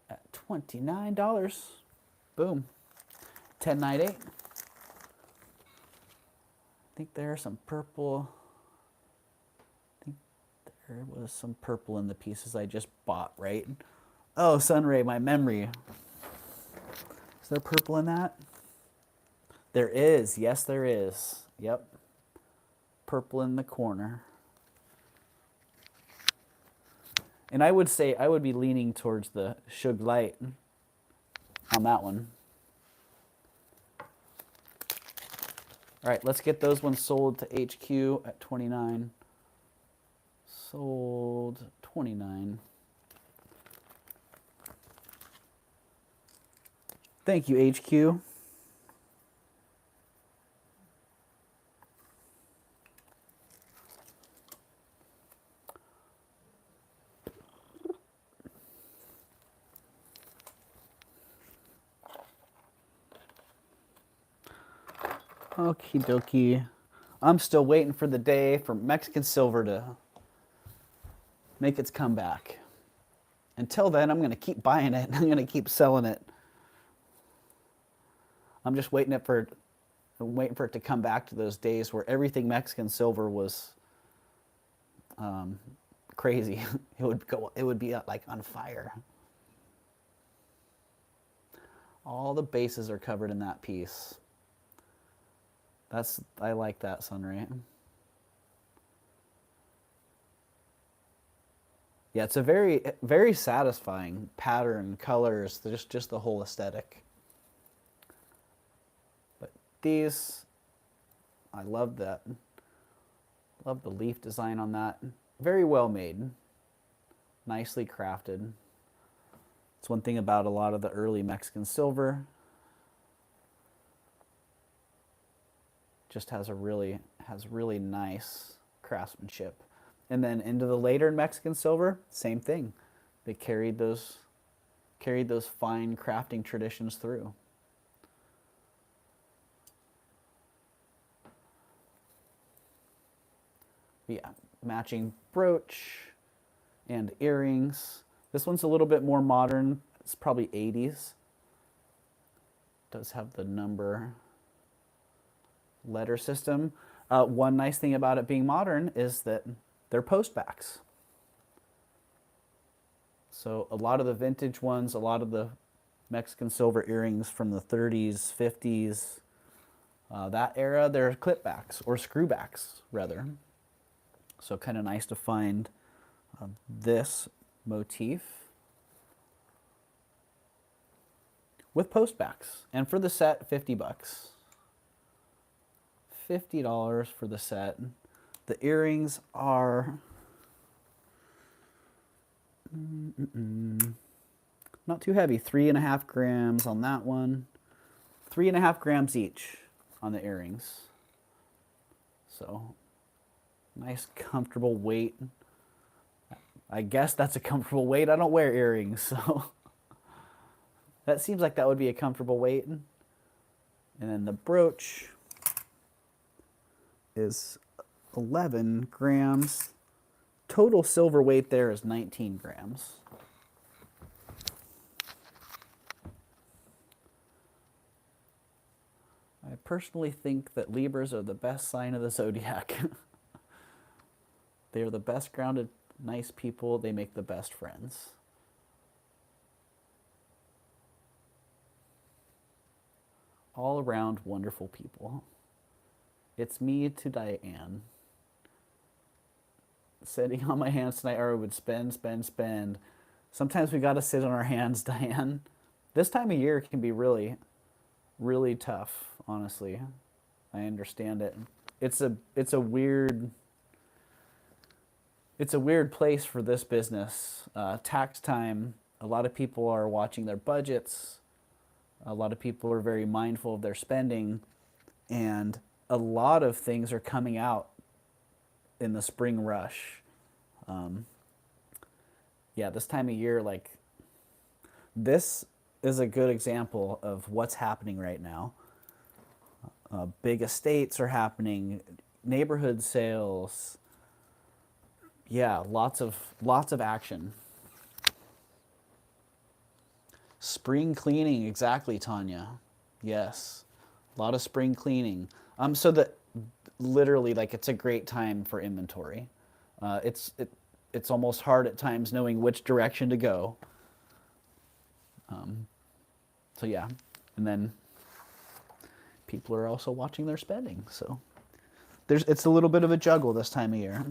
At $29. Boom. 1098. I think there's some purple. I think there was some purple in the pieces I just bought, right? Oh, Sunray, my memory. Is there purple in that? There is. Yes, there is. Yep. Purple in the corner. And I would say I would be leaning towards the Shug Light on that one. All right, let's get those ones sold to HQ at 29. Sold 29. Thank you, HQ. Okie dokie. I'm still waiting for the day for Mexican silver to make its comeback. Until then, I'm going to keep buying it. I'm going to keep selling it. I'm just waiting for it to come back to those days where everything Mexican silver was crazy. It would be like on fire. All the bases are covered in that piece. I like that, Sunray. Yeah, it's a very, very satisfying pattern, colors, just the whole aesthetic. But these, I love that. Love the leaf design on that. Very well made. Nicely crafted. It's one thing about a lot of the early Mexican silver. Just has really nice craftsmanship. And then into the later Mexican silver, same thing. They carried those fine crafting traditions through. Yeah, matching brooch and earrings. This one's a little bit more modern. It's probably 80s. Does have the number letter system. One nice thing about it being modern is that they're postbacks. So a lot of the vintage ones, a lot of the Mexican silver earrings from the 30s, 50s, that era, they're clipbacks or screwbacks rather. So kind of nice to find this motif with postbacks. And for the set, 50 bucks. $50 for the set. The earrings are not too heavy. 3.5 grams on that one. 3.5 grams each on the earrings. So nice comfortable weight. I guess that's a comfortable weight. I don't wear earrings, so that seems like that would be a comfortable weight. And then the brooch is 11 grams. Total silver weight there is 19 grams. I personally think that Libras are the best sign of the zodiac. They are the best grounded, nice people. They make the best friends. All around wonderful people. It's me to Diane. Sitting on my hands tonight, or I would spend. Sometimes we got to sit on our hands, Diane. This time of year can be really, really tough, honestly. I understand it. It's a weird place for this business. Tax time, a lot of people are watching their budgets. A lot of people are very mindful of their spending, and a lot of things are coming out in the spring rush. Yeah, this time of year, like, this is a good example of what's happening right now. Big estates are happening, neighborhood sales. Yeah, lots of action. Spring cleaning, exactly, Tanya. Yes, a lot of spring cleaning. So that literally, like, it's a great time for inventory. It's almost hard at times knowing which direction to go. So yeah, and then people are also watching their spending. So it's a little bit of a juggle this time of year.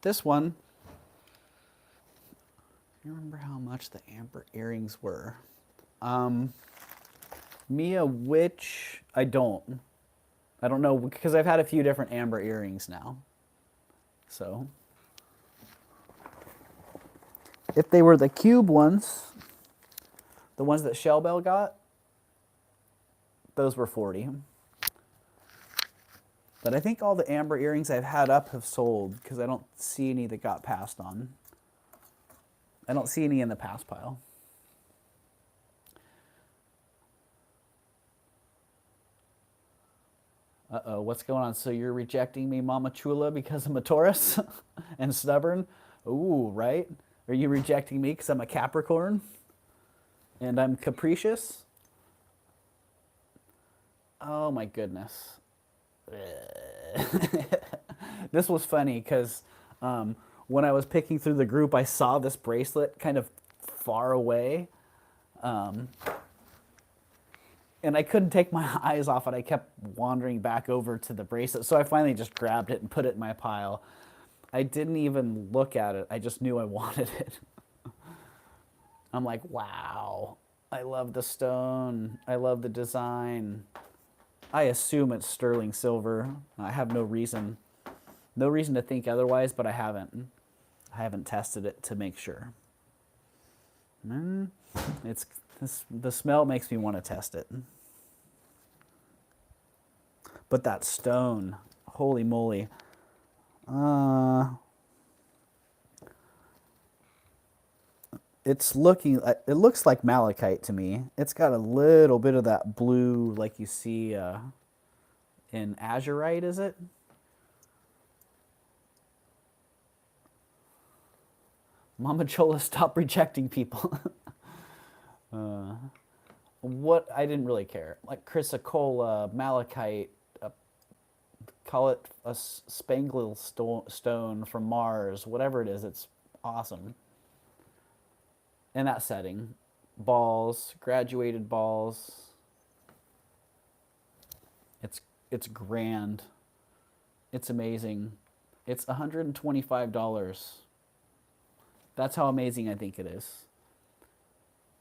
This one, I remember how much the amber earrings were. Mia, which I don't know, because I've had a few different amber earrings now. So if they were the cube ones, the ones that Shell Bell got, those were 40. But I think all the amber earrings I've had up have sold, because I don't see any that got passed on. I don't see any in the pass pile. Uh-oh, what's going on? So you're rejecting me, Mama Chula, because I'm a Taurus and stubborn? Ooh, right? Are you rejecting me because I'm a Capricorn and I'm capricious? Oh my goodness. This was funny because when I was picking through the group, I saw this bracelet kind of far away. And I couldn't take my eyes off it. I kept wandering back over to the bracelet. So I finally just grabbed it and put it in my pile. I didn't even look at it. I just knew I wanted it. I'm like, wow, I love the stone. I love the design. I assume it's sterling silver. I have no reason to think otherwise, but I haven't. I haven't tested it to make sure. The smell makes me want to test it. But that stone, holy moly. It looks like malachite to me. It's got a little bit of that blue like you see in azurite, is it? Mama Chola, stop rejecting people. What, I didn't really care. Like chrysocolla, malachite, call it a spangle stone from Mars, whatever it is. It's awesome. In that setting, balls, graduated balls. It's grand. It's amazing. It's $125. That's how amazing I think it is.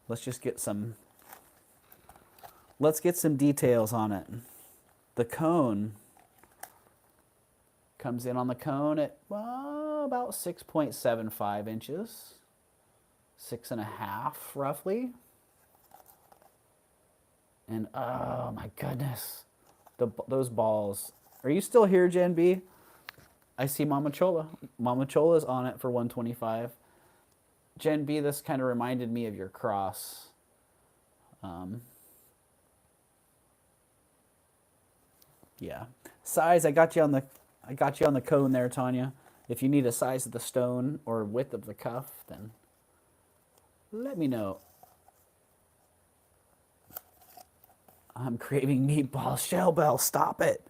Let's get some details on it. The cone comes in on the cone at about 6.75 inches. 6.5 roughly. And oh my goodness, those balls. Are you still here, Jen B? I see Mama Chola. Mama Chola's on it for 125. Jen B, this kind of reminded me of your cross. Yeah. Size, I got you on the cone there, Tanya. If you need a size of the stone or width of the cuff, then let me know. I'm craving meatballs. Shell Bell, stop it.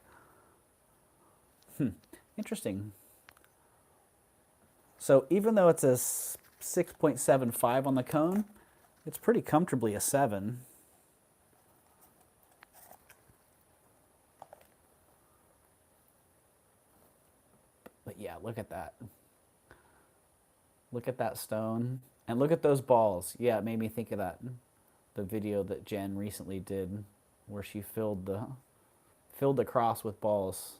Interesting. So even though it's a 6.75 on the cone, it's pretty comfortably a 7. But yeah, look at that. Look at that stone. And look at those balls. Yeah, it made me think of that. The video that Jen recently did where she filled the cross with balls.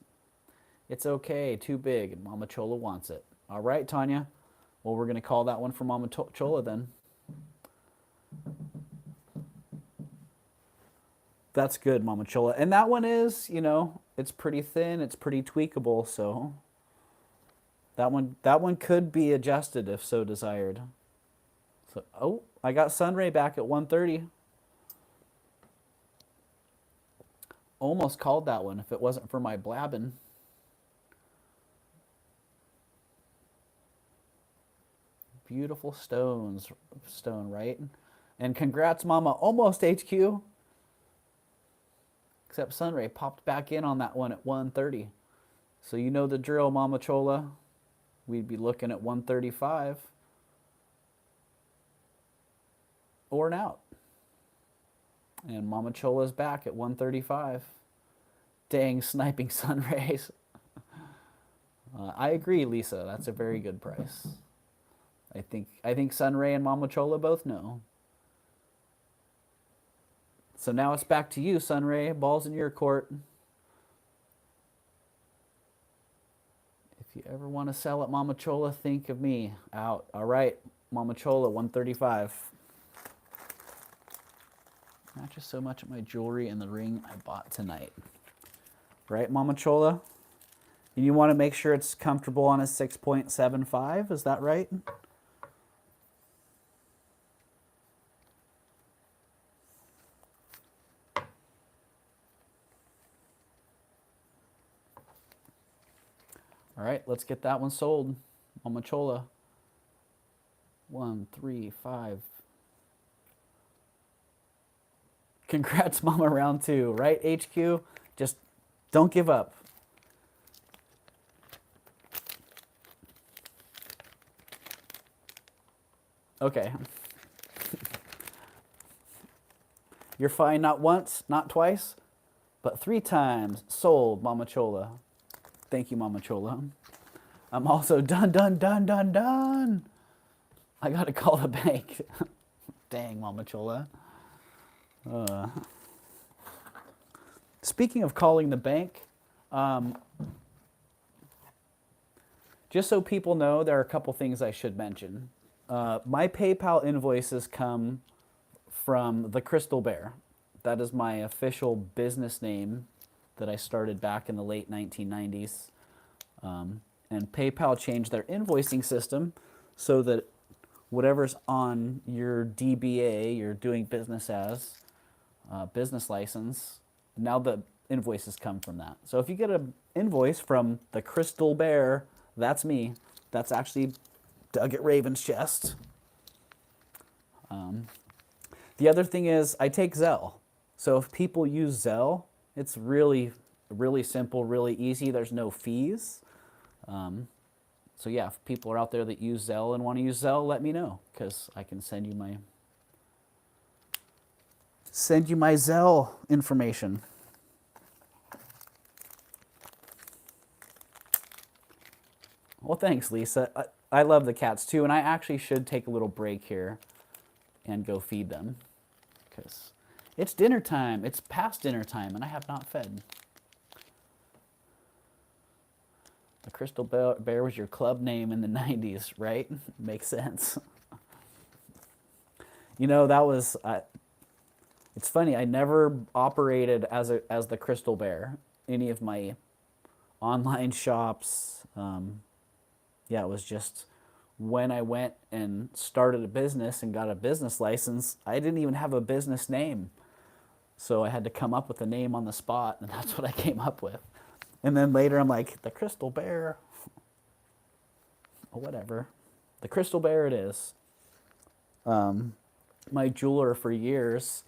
It's okay, too big, and Mama Chola wants it. All right, Tanya. Well, we're going to call that one for Mama Chola then. That's good, Mama Chola. And that one is, you know, it's pretty thin, it's pretty tweakable, so that one could be adjusted if so desired. So, oh, I got Sunray back at 130. Almost called that one if it wasn't for my blabbing. Beautiful stone, right? And congrats, Mama. Almost HQ. Except Sunray popped back in on that one at 130. So you know the drill, Mama Chola. We'd be looking at 135. Or an out. And Mama Chola's back at 135. Dang, sniping sun rays. I agree, Lisa. That's a very good price. I think Sunray and Mama Chola both know. So now it's back to you, Sunray. Ball's in your court. If you ever want to sell at Mama Chola, think of me. Out. All right, Mama Chola, 135. Matches so much of my jewelry and the ring I bought tonight. Right, Mama Chola? And you want to make sure it's comfortable on a 6.75, is that right? All right, let's get that one sold. Mama Chola. 1, 3, 5. Congrats, Mama, round 2, right, HQ? Just don't give up. Okay. You're fine not once, not twice, but 3 times. Sold, Mama Chola. Thank you, Mama Chola. I'm also done. I got to call the bank. Dang, Mama Chola. Speaking of calling the bank, just so people know, there are a couple things I should mention. My PayPal invoices come from the Crystal Bear. That is my official business name that I started back in the late 1990s. And PayPal changed their invoicing system so that whatever's on your DBA, you're doing business as, business license, now the invoices come from that. So if you get an invoice from the Crystal Bear, that's me. That's actually Doug at Ravenschest. The other thing is I take Zelle. So if people use Zelle, it's really really simple, really easy. There's no fees. So yeah, if people are out there that use Zelle and want to use Zelle, let me know, because I can send you my Zelle information. Well, thanks, Lisa. I love the cats too, and I actually should take a little break here and go feed them, because it's dinner time. It's past dinner time, and I have not fed. The Crystal Bear was your club name in the 90s, right? Makes sense. You know, that was, it's funny, I never operated as the Crystal Bear. Any of my online shops, yeah, it was just when I went and started a business and got a business license, I didn't even have a business name. So I had to come up with a name on the spot, and that's what I came up with. And then later I'm like, the Crystal Bear, or whatever. The Crystal Bear it is. My jeweler for years,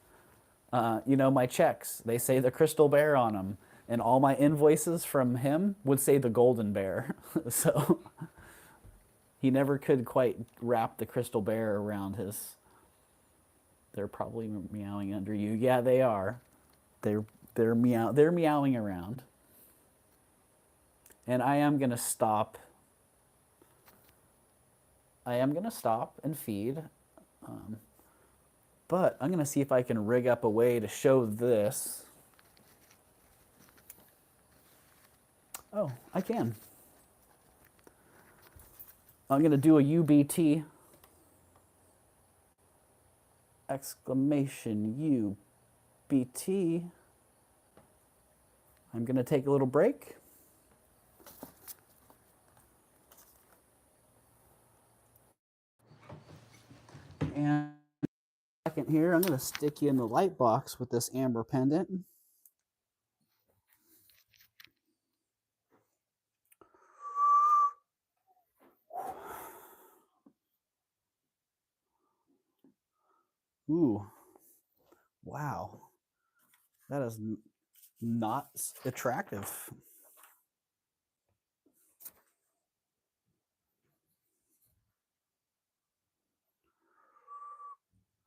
my checks, they say the Crystal Bear on them. And all my invoices from him would say the Golden Bear. So he never could quite wrap the Crystal Bear around his. They're probably meowing under you. Yeah, they are. They're meowing around. And I am gonna stop. And feed. But I'm gonna see if I can rig up a way to show this. Oh, I can. I'm gonna do a UBT. Exclamation UBT. I'm gonna take a little break. And second here, I'm gonna stick you in the light box with this amber pendant. Ooh, wow, that is not attractive.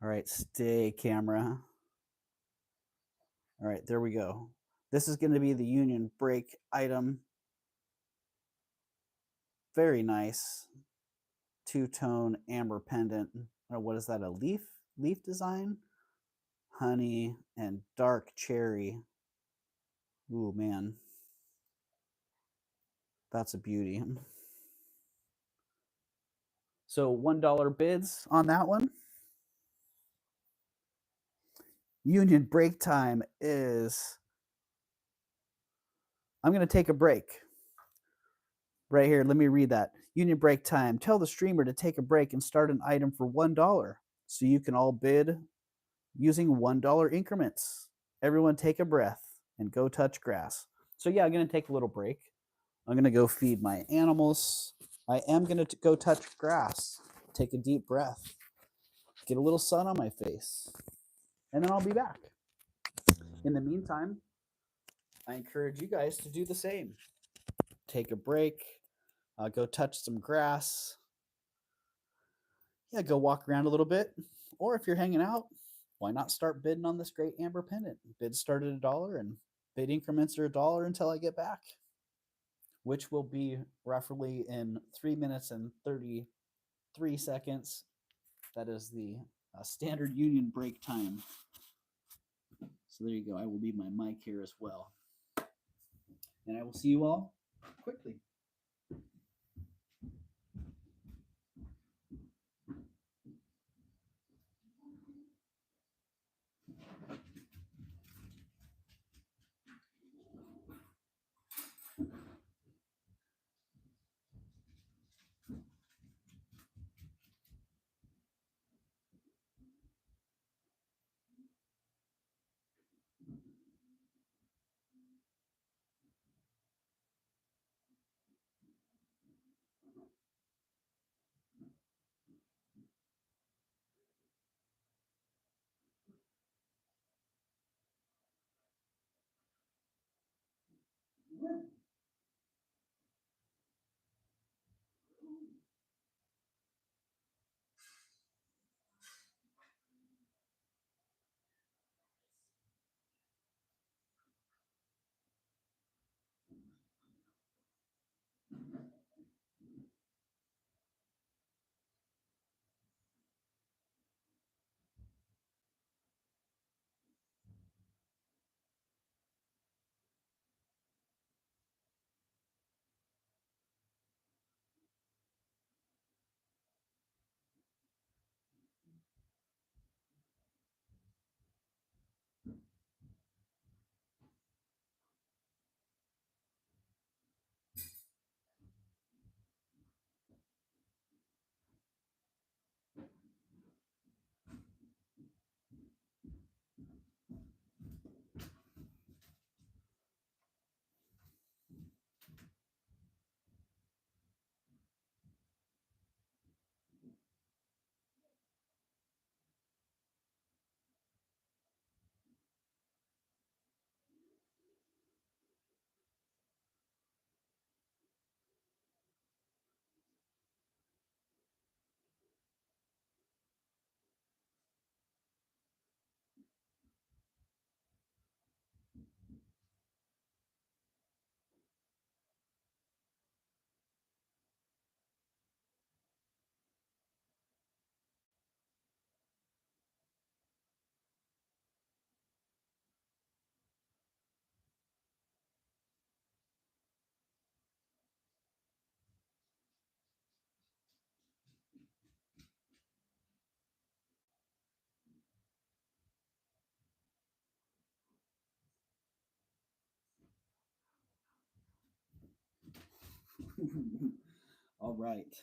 All right, stay camera. All right, there we go. This is going to be the union break item. Very nice. Two-tone amber pendant. Oh, what is that, a leaf design? Honey and dark cherry. Ooh, man. That's a beauty. So $1 bids on that one. Union break time is, I'm going to take a break. Right here, let me read that. Union break time. Tell the streamer to take a break and start an item for $1. So you can all bid using $1 increments. Everyone take a breath and go touch grass. So yeah, I'm going to take a little break. I'm going to go feed my animals. I am going to go touch grass, take a deep breath, get a little sun on my face, and then I'll be back. In the meantime, I encourage you guys to do the same. Take a break, go touch some grass. Yeah, go walk around a little bit. Or if you're hanging out, why not start bidding on this great amber pendant? Bids start at $1 and bid increments are $1 until I get back, which will be roughly in 3 minutes and 33 seconds. That is the standard union break time. So there you go. I will leave my mic here as well. And I will see you all quickly. All right.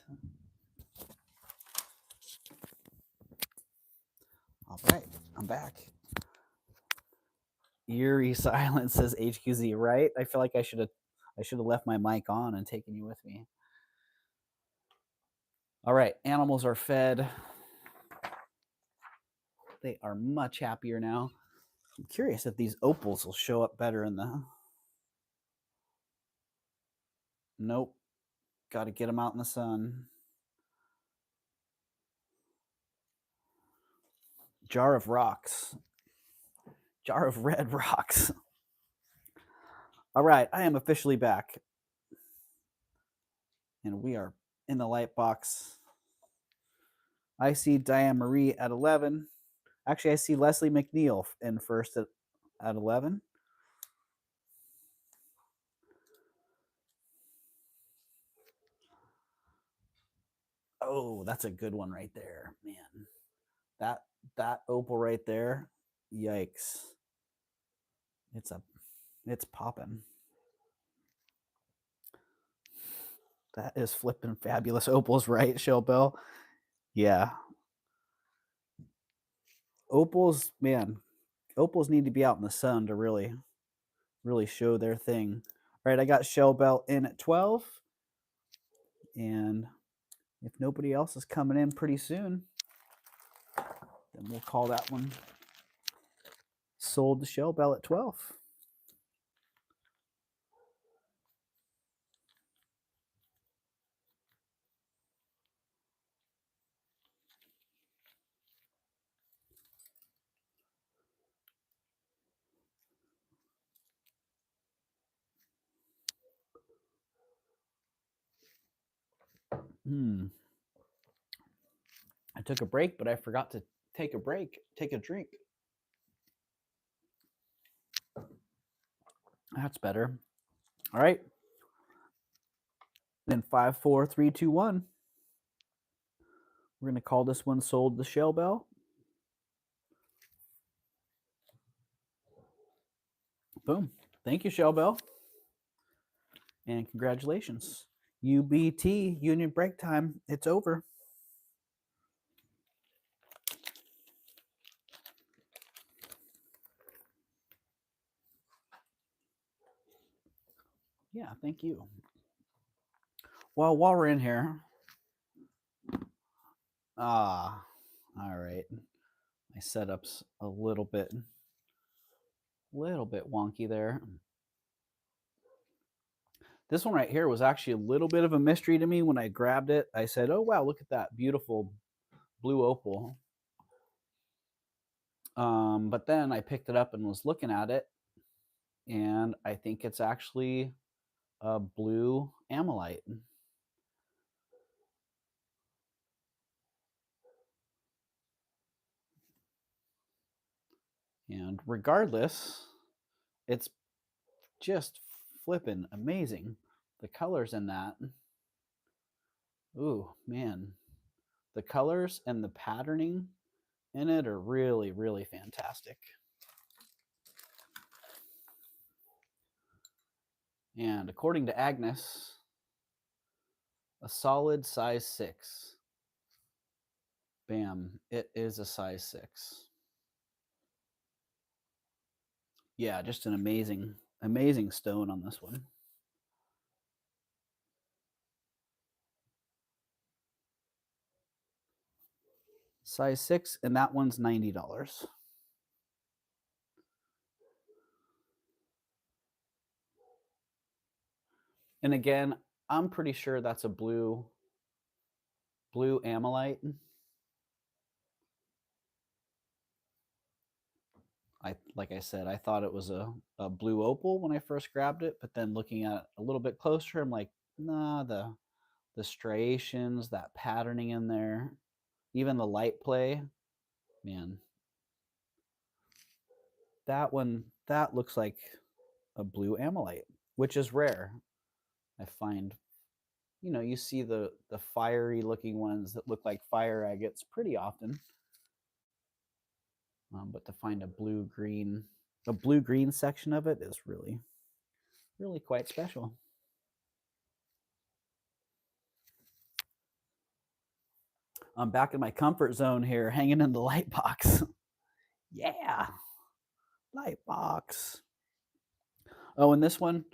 All right. I'm back. Eerie silence, says HQZ, right? I feel like I should have left my mic on and taken you with me. All right, animals are fed. They are much happier now. I'm curious if these opals will show up better in the... Nope. Got to get them out in the sun. Jar of rocks. Jar of red rocks. All right, I am officially back. And we are in the light box. I see Diane Marie at 11. Actually, I see Leslie McNeil in first at 11. Oh, that's a good one right there, man. That opal right there, yikes! It's popping. That is flipping fabulous opals, right, Shell Bell? Yeah. Opals, man, opals need to be out in the sun to really show their thing. All right, I got Shell Bell in at 12. And if nobody else is coming in pretty soon, then we'll call that one sold to Shell Bell at 12. I took a break, but I forgot to take a drink. That's better. All right. Then 5, 4, 3, 2, 1. We're going to call this one sold to Shell Bell. Boom. Thank you, Shell Bell. And congratulations. UBT, union break time. It's over. Yeah, thank you. Well, while we're in here, all right. My setup's a little bit wonky there. This one right here was actually a little bit of a mystery to me. When I grabbed it, I said, oh, wow, look at that beautiful blue opal. But then I picked it up and was looking at it, and I think it's actually a blue amylite. And regardless, it's just flipping amazing. The colors in that. Ooh, man. The colors and the patterning in it are really, really fantastic. And according to Agnes, a solid size 6. Bam, it is a size 6. Yeah, just an amazing stone on this one. Size 6, and that one's $90. And again, I'm pretty sure that's a blue amylite. Like I said, I thought it was a blue opal when I first grabbed it, but then looking at it a little bit closer, I'm like, nah, the striations, that patterning in there, even the light play, man. That one, that looks like a blue amylite, which is rare. I find, you see the fiery looking ones that look like fire agates pretty often. But to find a blue green section of it is really, really quite special. I'm back in my comfort zone here, hanging in the light box. Yeah, light box. Oh, and this one,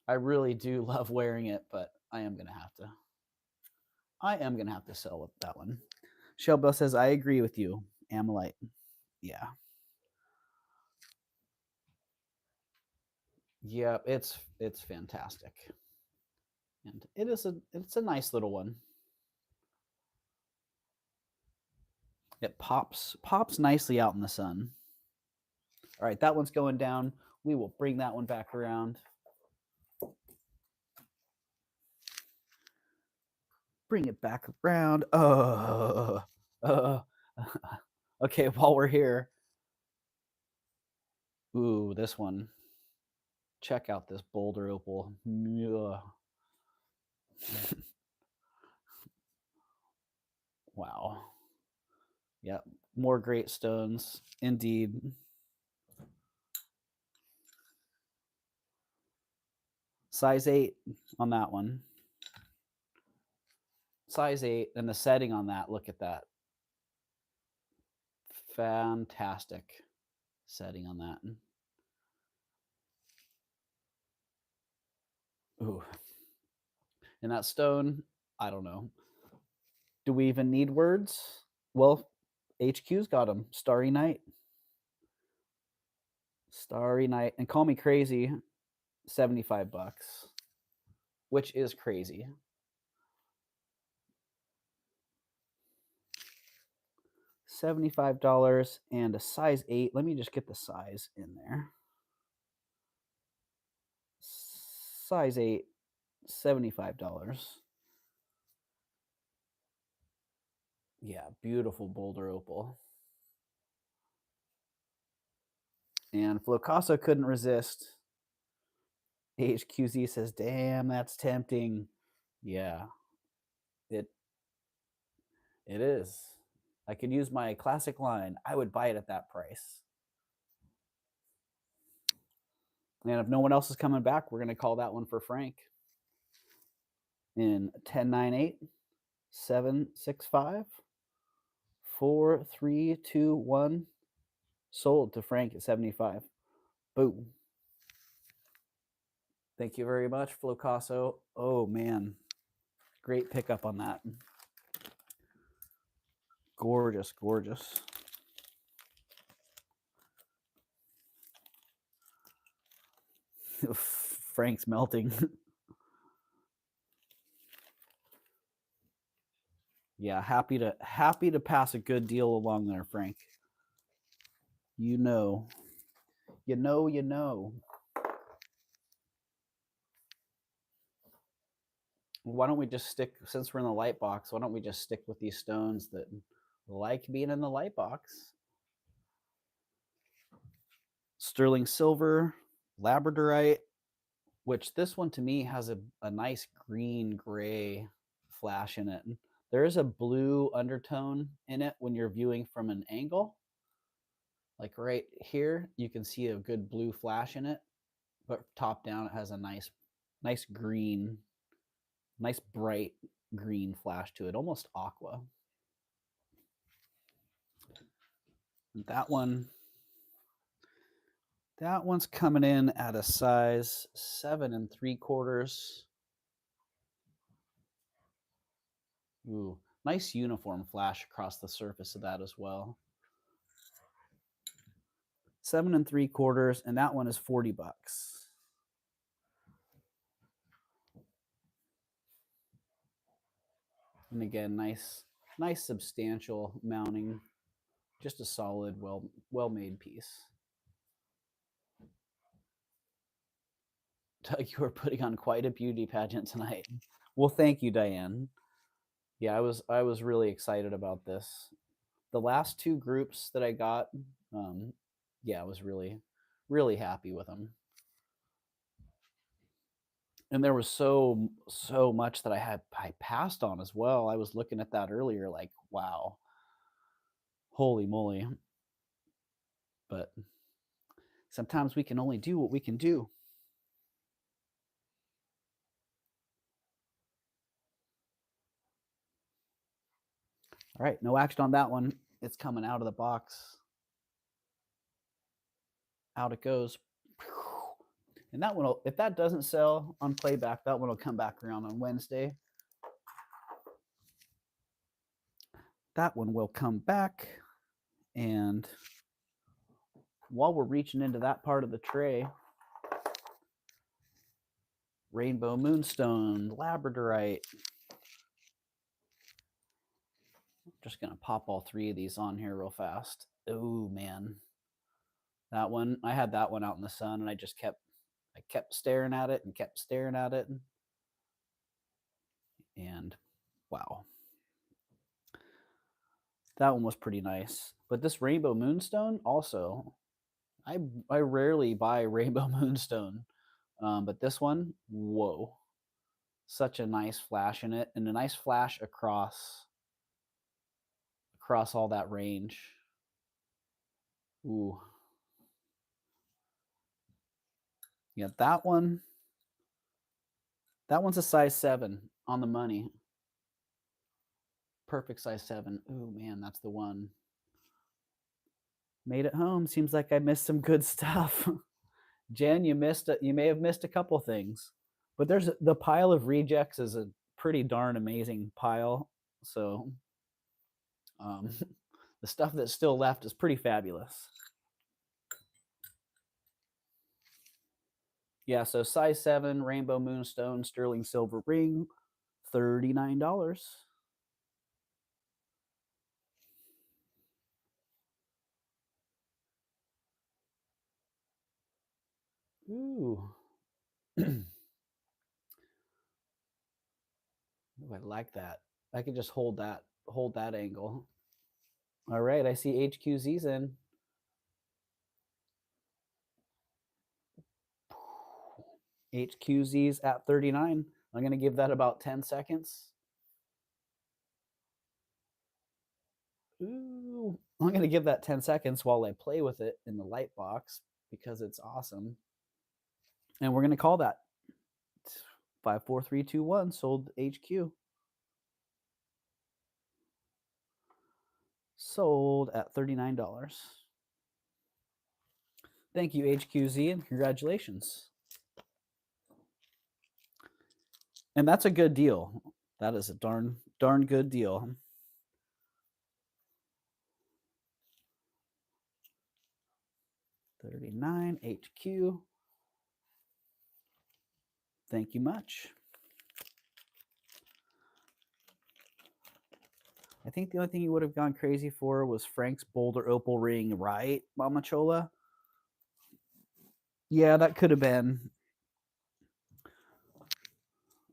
I really do love wearing it, but I am gonna have to. I am gonna have to sell that one. Shellbell says, "I agree with you, Amalite." Yeah, yeah, it's fantastic, and it's a nice little one. It pops nicely out in the sun. All right, that one's going down. We will bring that one back around. Bring it back around. Okay, while we're here. Ooh, this one. Check out this boulder opal. Wow. Yep. More great stones. Indeed. Size 8 on that one. Size 8. And the setting on that, look at that. Fantastic setting on that. Ooh. And that stone, I don't know. Do we even need words? Well, HQ's got them. Starry Night. Starry Night. And call me crazy, $75, which is crazy. $75 and a size 8. Let me just get the size in there. Size 8, $75. Yeah, beautiful boulder opal. And Flocaso couldn't resist. HQZ says, "Damn, that's tempting." Yeah, it is. I could use my classic line. I would buy it at that price. And if no one else is coming back, we're going to call that one for Frank. In 10-9-8, 7-6-5, 4-3-2-1. Sold to Frank at 75. Boom. Thank you very much, Flocaso. Oh, man. Great pickup on that. Gorgeous, gorgeous. Frank's melting. Yeah, happy to pass a good deal along there, Frank. You know. You know. Why don't we just stick, since we're in the light box, why don't we just stick with these stones that like being in the light box? Sterling silver, labradorite, which this one to me has a nice green gray flash in it. There is a blue undertone in it when you're viewing from an angle. Like right here, you can see a good blue flash in it, but top down it has a nice green, nice bright green flash to it, almost aqua. That one's coming in at a size 7 3/4. Ooh, nice uniform flash across the surface of that as well. 7 3/4, and that one is $40. And again, nice substantial mounting. Just a solid, well-made piece. Doug, you are putting on quite a beauty pageant tonight. Well, thank you, Diane. Yeah, I was really excited about this. The last two groups that I got, yeah, I was really happy with them. And there was so much that I passed on as well. I was looking at that earlier, like, wow, holy moly. But sometimes we can only do what we can do. All right, no action on that one. It's coming out of the box. Out it goes. And that one will, if that doesn't sell on playback, that one will come back around on Wednesday. That one will come back. And while we're reaching into that part of the tray, Rainbow Moonstone, Labradorite. Just going to pop all three of these on here real fast. Oh, man. That one, I had that one out in the sun, and I kept staring at it and kept staring at it. And wow. That one was pretty nice. But this Rainbow Moonstone also, I rarely buy Rainbow Moonstone. But this one, whoa. Such a nice flash in it, and a nice flash across all that range. Ooh. Yeah, that one's a size 7 on the money. Perfect size 7. Ooh, man, that's the one. Made it home. Seems like I missed some good stuff. Jen, you may have missed a couple things, but there's the pile of rejects is a pretty darn amazing pile. So the stuff that's still left is pretty fabulous. Yeah, so size 7 Rainbow Moonstone sterling silver ring, $39. Ooh. Ooh, I like that. I can just hold that angle. All right, I see HQZ's in. HQZ's at 39. I'm going to give that about 10 seconds. Ooh, I'm going to give that 10 seconds while I play with it in the light box because it's awesome. And we're going to call that 5, 4, 3, 2, 1, sold HQ. Sold at $39. Thank you, HQZ, and congratulations. And that's a good deal. That is a darn good deal. $39 HQ. Thank you much. I think the only thing you would have gone crazy for was Frank's Boulder Opal ring, right, Mama Chola? Yeah, that could have been.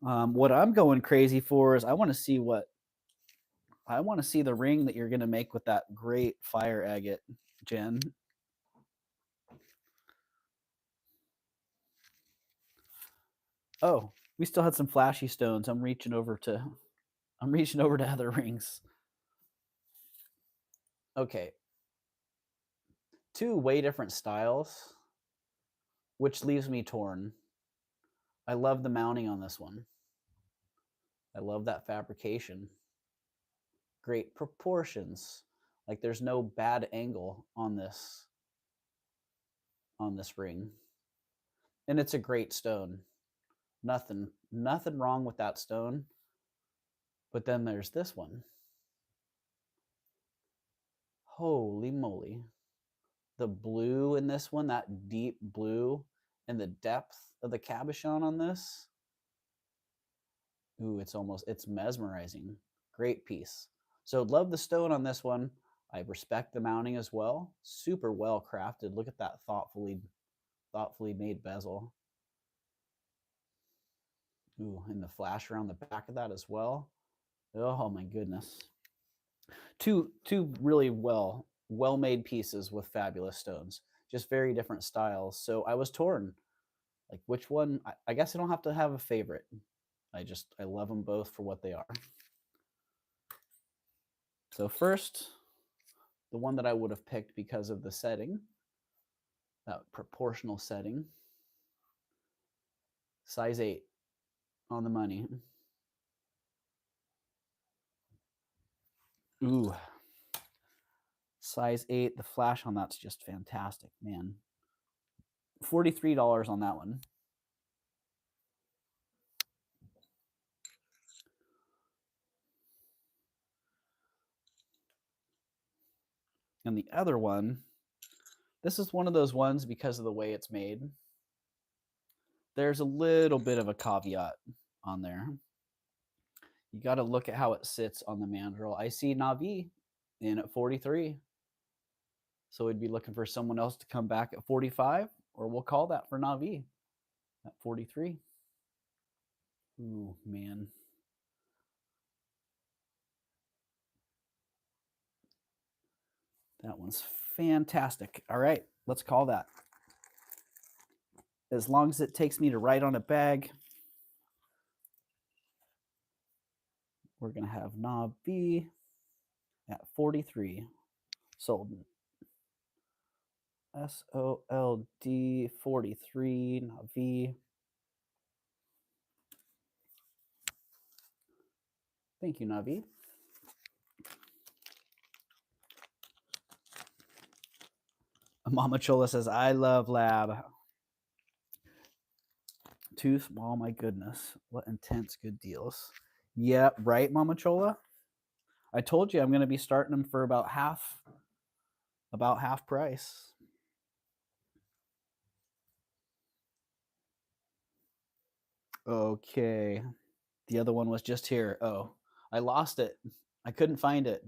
What I'm going crazy for is I want to see the ring that you're going to make with that great fire agate, Jen. Oh, we still had some flashy stones. I'm reaching over to other rings. Okay. 2 way different styles, which leaves me torn. I love the mounting on this one. I love that fabrication. Great proportions. Like there's no bad angle on this ring. And it's a great stone. Nothing wrong with that stone. But then there's this one. Holy moly. The blue in this one, that deep blue, and the depth of the cabochon on this. Ooh, it's mesmerizing. Great piece. So love the stone on this one. I respect the mounting as well. Super well crafted. Look at that thoughtfully made bezel. Ooh, and the flash around the back of that as well. Oh my goodness. Two really well made pieces with fabulous stones. Just very different styles. So I was torn. Like which one? I guess I don't have to have a favorite. I love them both for what they are. So first, the one that I would have picked because of the setting, that proportional setting, size 8 on the money. Ooh. Size 8. The flash on that's just fantastic, man. $43 on that one. And the other one, this is one of those ones because of the way it's made. There's a little bit of a caveat on there. You got to look at how it sits on the mandrel. I see Navi in at 43. So we'd be looking for someone else to come back at 45, or we'll call that for Navi at 43. Ooh, man. That one's fantastic. All right, let's call that. As long as it takes me to write on a bag, we're going to have Navi at 43. Sold. SOLD 43, Navi. Thank you, Navi. Mama Chola says, I love lab. Too small, my goodness. What intense good deals. Yeah, right, Mama Chola? I told you I'm going to be starting them for about half price. Okay. The other one was just here. Oh, I lost it. I couldn't find it.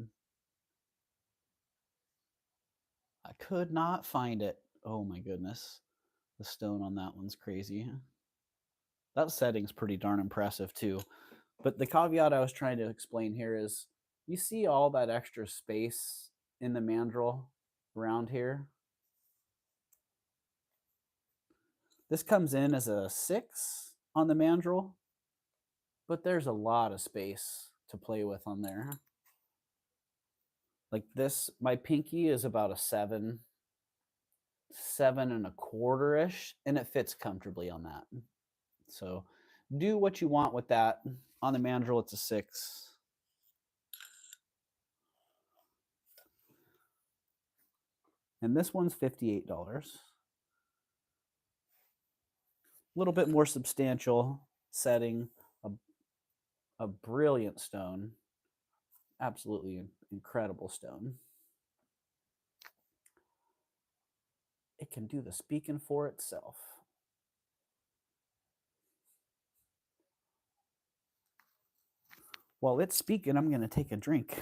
I could not find it. Oh my goodness. The stone on that one's crazy. That setting's pretty darn impressive too. But the caveat I was trying to explain here is you see all that extra space in the mandrel around here. This comes in as a 6 on the mandrel, but there's a lot of space to play with on there. Like this, my pinky is about a 7, 7.25-ish, and it fits comfortably on that. So do what you want with that. On the mandrel, it's a 6. And this one's $58. A little bit more substantial setting, a brilliant stone, absolutely incredible stone. It can do the speaking for itself. While it's speaking, I'm going to take a drink.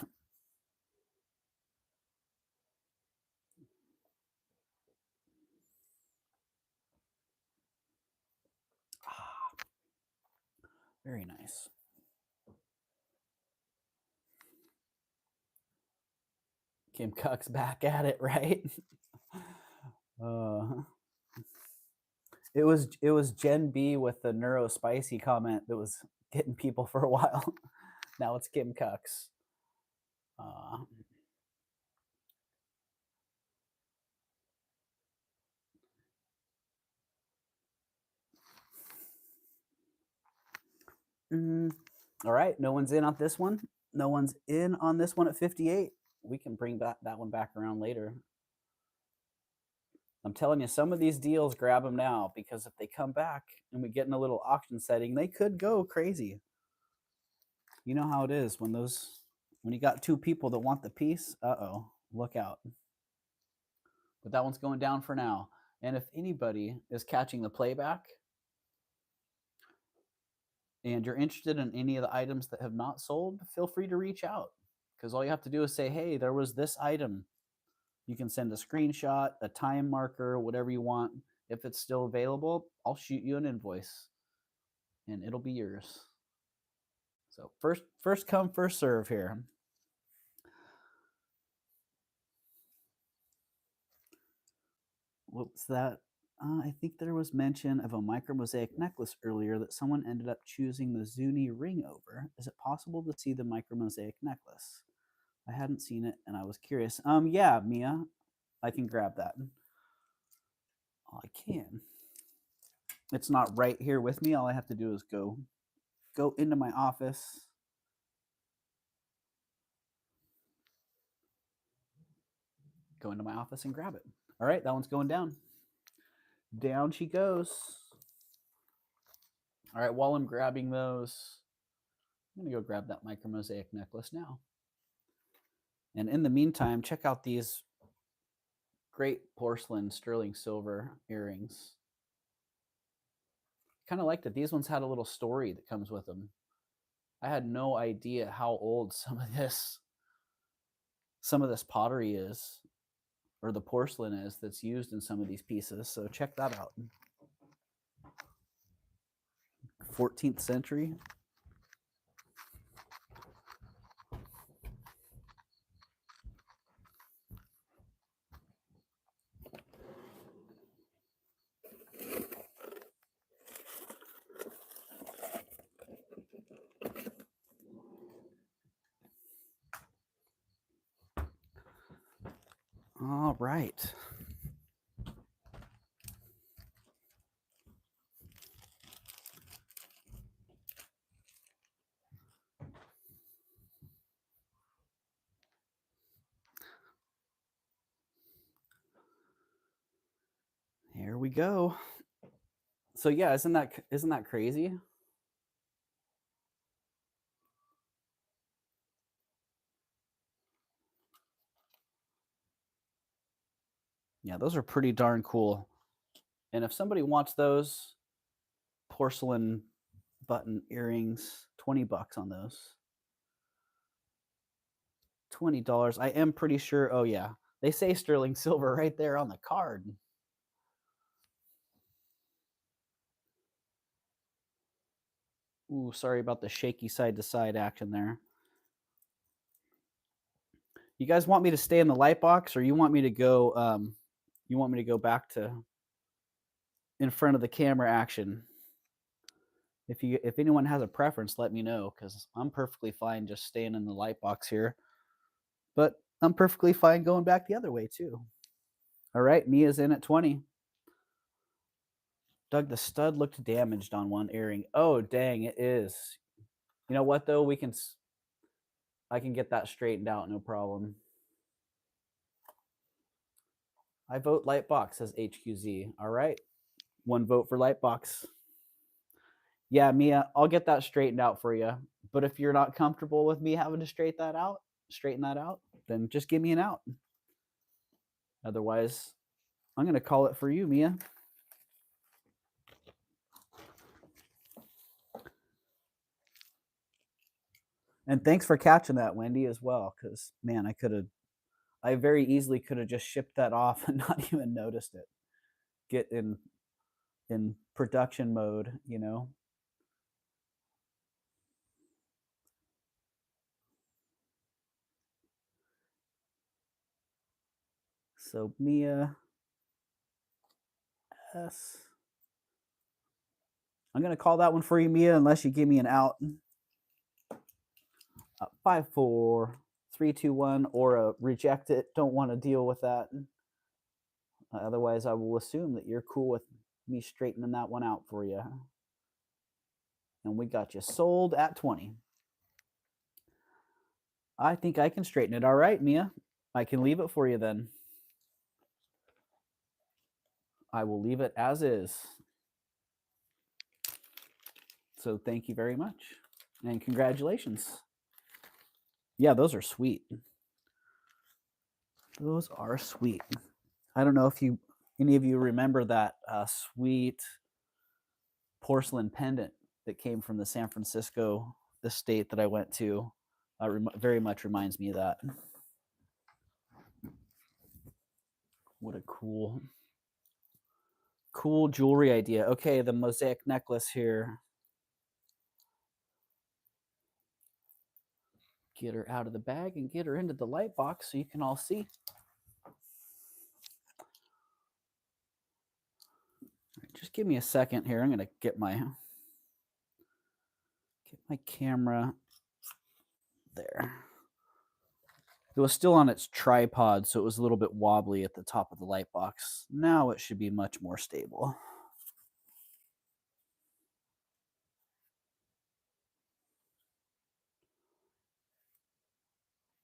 Very nice. Kim Cuck's back at it, right? It was Gen B with the neuro spicy comment that was getting people for a while. Now it's Kim Cuck's. All right, no one's in on this one. No one's in on this one at 58. We can bring that one back around later. I'm telling you, some of these deals, grab them now, because if they come back and we get in a little auction setting, they could go crazy. You know how it is when you got 2 people that want the piece, look out. But that one's going down for now. And if anybody is catching the playback and you're interested in any of the items that have not sold, feel free to reach out, because all you have to do is say, hey, there was this item. You can send a screenshot, a time marker, whatever you want. If it's still available, I'll shoot you an invoice and it'll be yours. So first come, first serve here. What's that? I think there was mention of a micro mosaic necklace earlier that someone ended up choosing the Zuni ring over. Is it possible to see the micro mosaic necklace? I hadn't seen it and I was curious. Yeah, Mia, I can grab that. I can. It's not right here with me. All I have to do is go into my office. go into my office and grab it. All right, that one's going down. Down she goes. All right, while I'm grabbing those, I'm going to go grab that micro mosaic necklace now. And in the meantime, check out these great porcelain sterling silver earrings. Kind of liked it. These ones had a little story that comes with them. I had no idea how old some of this pottery is, or the porcelain is that's used in some of these pieces. So check that out. 14th century. All right. Here we go. So yeah, isn't that crazy? Yeah, those are pretty darn cool. And if somebody wants those porcelain button earrings, $20 on those. $20. I am pretty sure. Oh yeah, they say sterling silver right there on the card. Ooh, sorry about the shaky side to side action there. You guys want me to stay in the light box, or you want me to go? You want me to go back to in front of the camera action? If anyone has a preference, let me know, because I'm perfectly fine just staying in the light box here. But I'm perfectly fine going back the other way too. All right, Mia's in at 20. Doug, the stud looked damaged on one earring. Oh, dang, it is. You know what though? I can get that straightened out, no problem. I vote Lightbox, says HQZ. All right, one vote for Lightbox. Yeah, Mia, I'll get that straightened out for you. But if you're not comfortable with me having to straighten that out, then just give me an out. Otherwise, I'm going to call it for you, Mia. And thanks for catching that, Wendy, as well, because, man, I very easily could have just shipped that off and not even noticed it. Get in production mode, you know. So Mia S. I'm going to call that one for you, Mia, unless you give me an out. 5, 4, 3, 2, 1, or a reject it. Don't want to deal with that. Otherwise, I will assume that you're cool with me straightening that one out for you. And we got you sold at 20. I think I can straighten it. All right, Mia. I can leave it for you then. I will leave it as is. So thank you very much. And congratulations. Yeah, those are sweet. Those are sweet. I don't know if any of you remember that sweet porcelain pendant that came from the San Francisco estate that I went to. Very much reminds me of that. What a cool jewelry idea. Okay, the mosaic necklace here. Get her out of the bag and get her into the light box so you can all see. Just give me a second here. I'm going to get my camera there. It was still on its tripod, so it was a little bit wobbly at the top of the light box. Now it should be much more stable.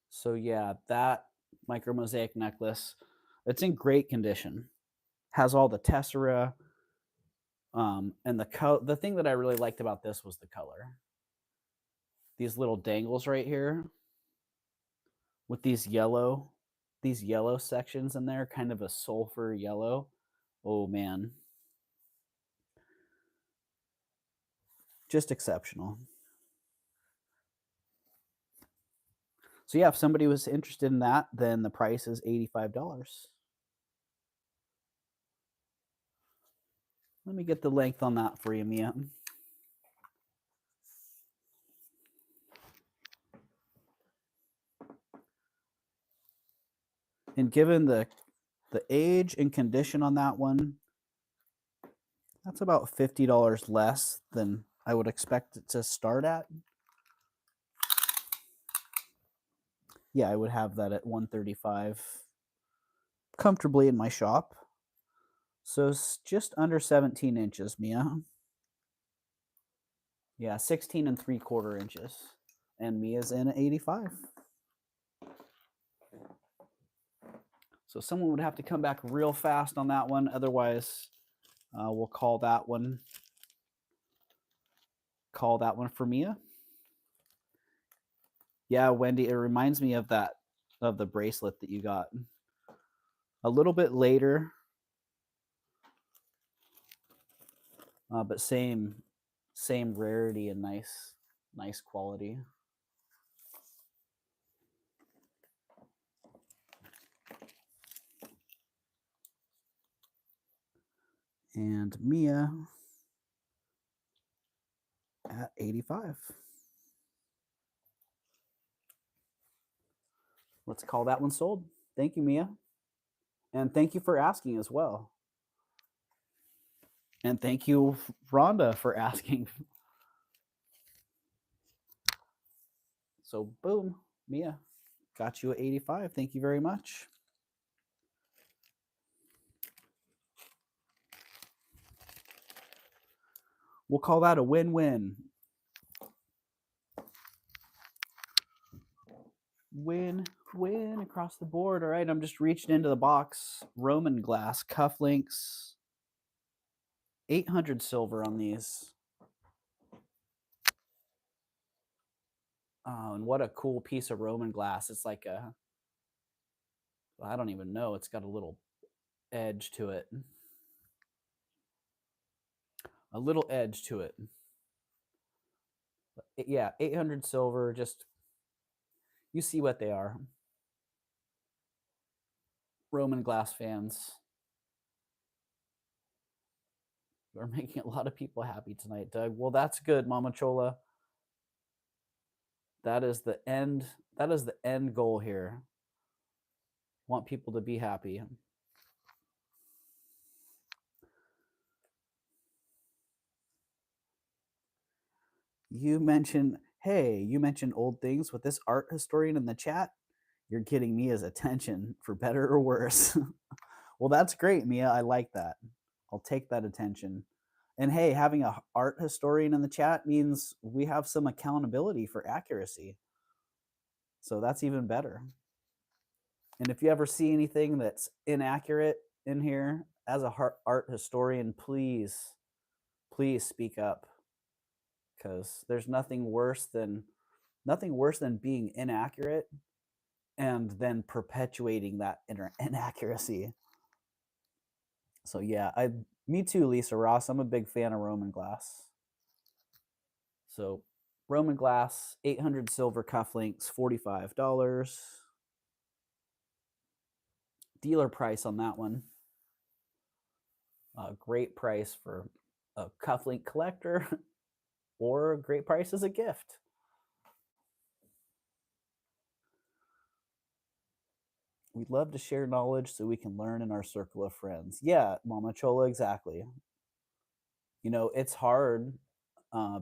So yeah, that micro mosaic necklace. It's in great condition. Has all the tessera. And the thing that I really liked about this was the color. These little dangles right here with these yellow sections in there, kind of a sulfur yellow. Oh man. Just exceptional. So yeah, if somebody was interested in that, then the price is $85. Let me get the length on that for you, Mia. And given the age and condition on that one, that's about $50 less than I would expect it to start at. Yeah, I would have that at $135 comfortably in my shop. So it's just under 17 inches, Mia. Yeah, 16 3/4 inches. And Mia's in at 85. So someone would have to come back real fast on that one. Otherwise, we'll call that one for Mia. Yeah, Wendy, it reminds me of the bracelet that you got a little bit later, but same rarity and nice quality. And Mia at 85. Let's call that one sold. Thank you, Mia. And thank you for asking as well. And thank you, Rhonda, for asking. So boom, Mia, got you at 85. Thank you very much. We'll call that a win-win. Win across the board. All right, I'm just reaching into the box. Roman glass cufflinks. 800 silver on these. Oh, and what a cool piece of Roman glass. It's like I don't even know. It's got a little edge to it. A little edge to it. Yeah, 800 silver. Just, you see what they are. Roman glass fans. You're making a lot of people happy tonight, Doug. Well, that's good, Mama Chola. That is the end. That is the end goal here. Want people to be happy. You mentioned old things with this art historian in the chat. You're getting Mia's attention for better or worse. Well, that's great, Mia. I like that. I'll take that attention. And hey, having a art historian in the chat means we have some accountability for accuracy. So that's even better. And if you ever see anything that's inaccurate in here, as a art historian, please speak up, because there's nothing worse than being inaccurate and then perpetuating that inaccuracy. So yeah, me too, Lisa Ross. I'm a big fan of Roman glass. So Roman glass, 800 silver cufflinks, $45. Dealer price on that one. Great price for a cufflink collector, or a great price as a gift. We'd love to share knowledge so we can learn in our circle of friends. Yeah, Mama Chola, exactly. You know, it's hard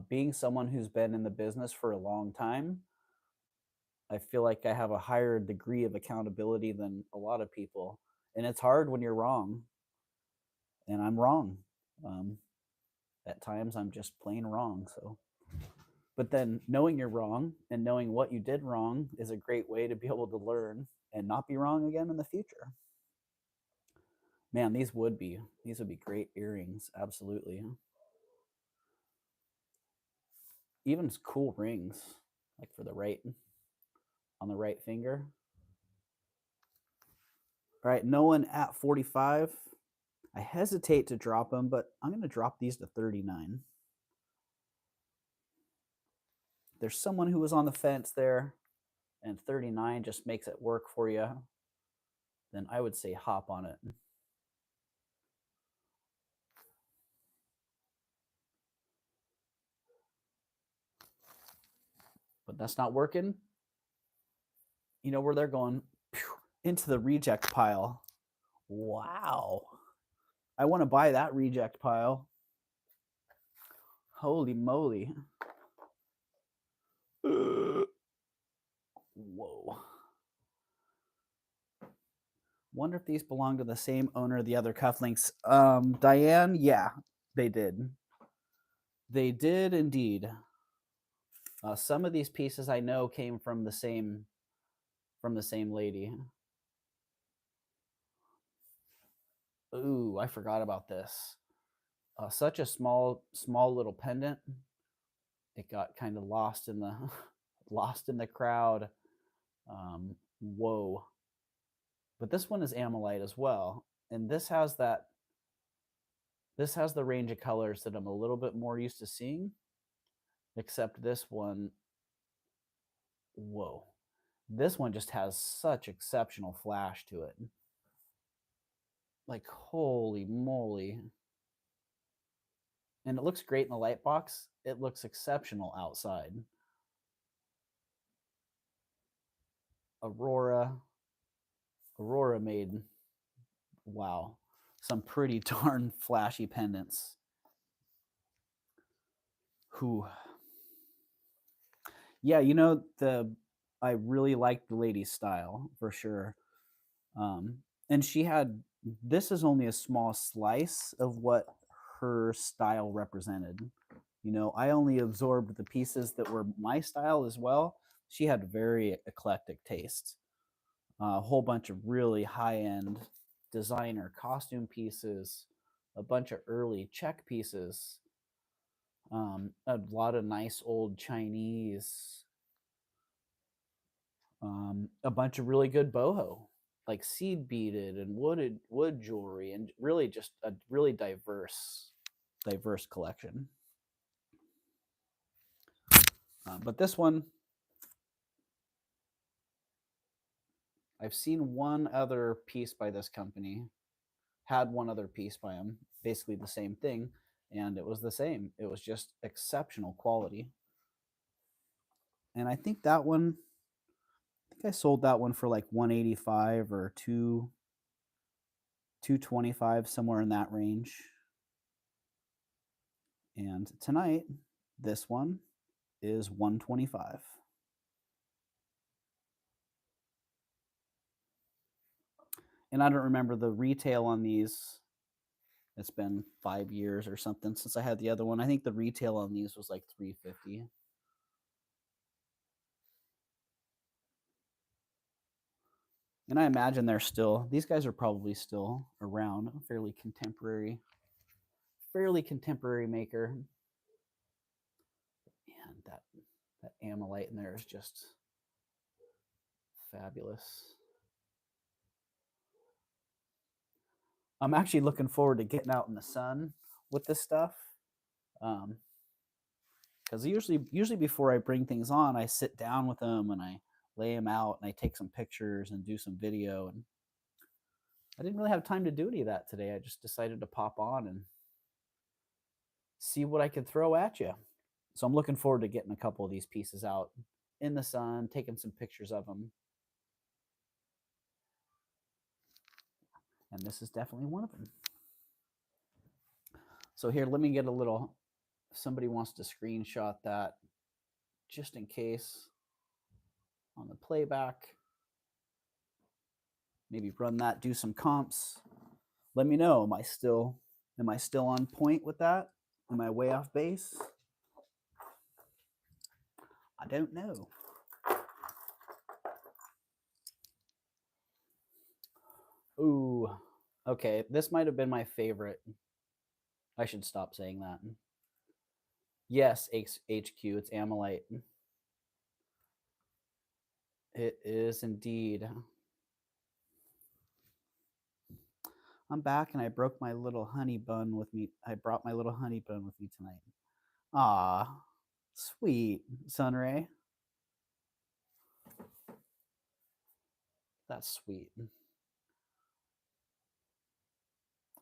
being someone who's been in the business for a long time. I feel like I have a higher degree of accountability than a lot of people. And it's hard when you're wrong. And I'm wrong. At times I'm just plain wrong. So, but then knowing you're wrong and knowing what you did wrong is a great way to be able to learn and not be wrong again in the future. Man, these would be great earrings, absolutely. Even cool rings, like for the right on the right finger. All right, no one at 45. I hesitate to drop them, but I'm going to drop these to 39. There's someone who was on the fence there, and 39 just makes it work for you, then I would say hop on it. But that's not working. You know where they're going? Into the reject pile. Wow. I want to buy that reject pile. Holy moly. Whoa. Wonder if these belong to the same owner of the other cufflinks. Diane, yeah, they did. They did indeed. Some of these pieces I know came from the same lady. Ooh, I forgot about this. Such a small little pendant. It got kind of lost in the lost in the crowd. Whoa. But this one is amylite as well, and this has the range of colors that I'm a little bit more used to seeing, except this one. Whoa. This one just has such exceptional flash to it. Like, holy moly. And it looks great in the light box. It looks exceptional outside. Aurora made, wow, some pretty darn flashy pendants. Whew. Yeah, you know, I really liked the lady's style for sure. And this is only a small slice of what her style represented. You know, I only absorbed the pieces that were my style as well. She had very eclectic taste. A whole bunch of really high-end designer costume pieces, a bunch of early Czech pieces, a lot of nice old Chinese, a bunch of really good boho, like seed beaded and wood jewelry, and really just a really diverse collection. But this one, I've seen one other piece by this company, had one other piece by them, basically the same thing, and it was the same. It was just exceptional quality. And I think that one, I sold that one for like 185 or 225, somewhere in that range. And tonight, this one is 125. And I don't remember the retail on these. It's been 5 years or something since I had the other one. I think the retail on these was like $350. And I imagine these guys are probably still around, fairly contemporary maker. And that amylite in there is just fabulous. I'm actually looking forward to getting out in the sun with this stuff. Because usually before I bring things on, I sit down with them and I lay them out and I take some pictures and do some video. And I didn't really have time to do any of that today. I just decided to pop on and see what I could throw at you. So I'm looking forward to getting a couple of these pieces out in the sun, taking some pictures of them. And this is definitely one of them. So here, let me get a little, if somebody wants to screenshot that, just in case on the playback. Maybe run that, do some comps. Let me know. Am I still on point with that? Am I way off base? I don't know. Ooh, okay. This might have been my favorite. I should stop saying that. Yes, HQ. It's Amylite. It is indeed. I'm back and I broke my little honey bun with me. I brought my little honey bun with me tonight. Ah, sweet, Sunray. That's sweet.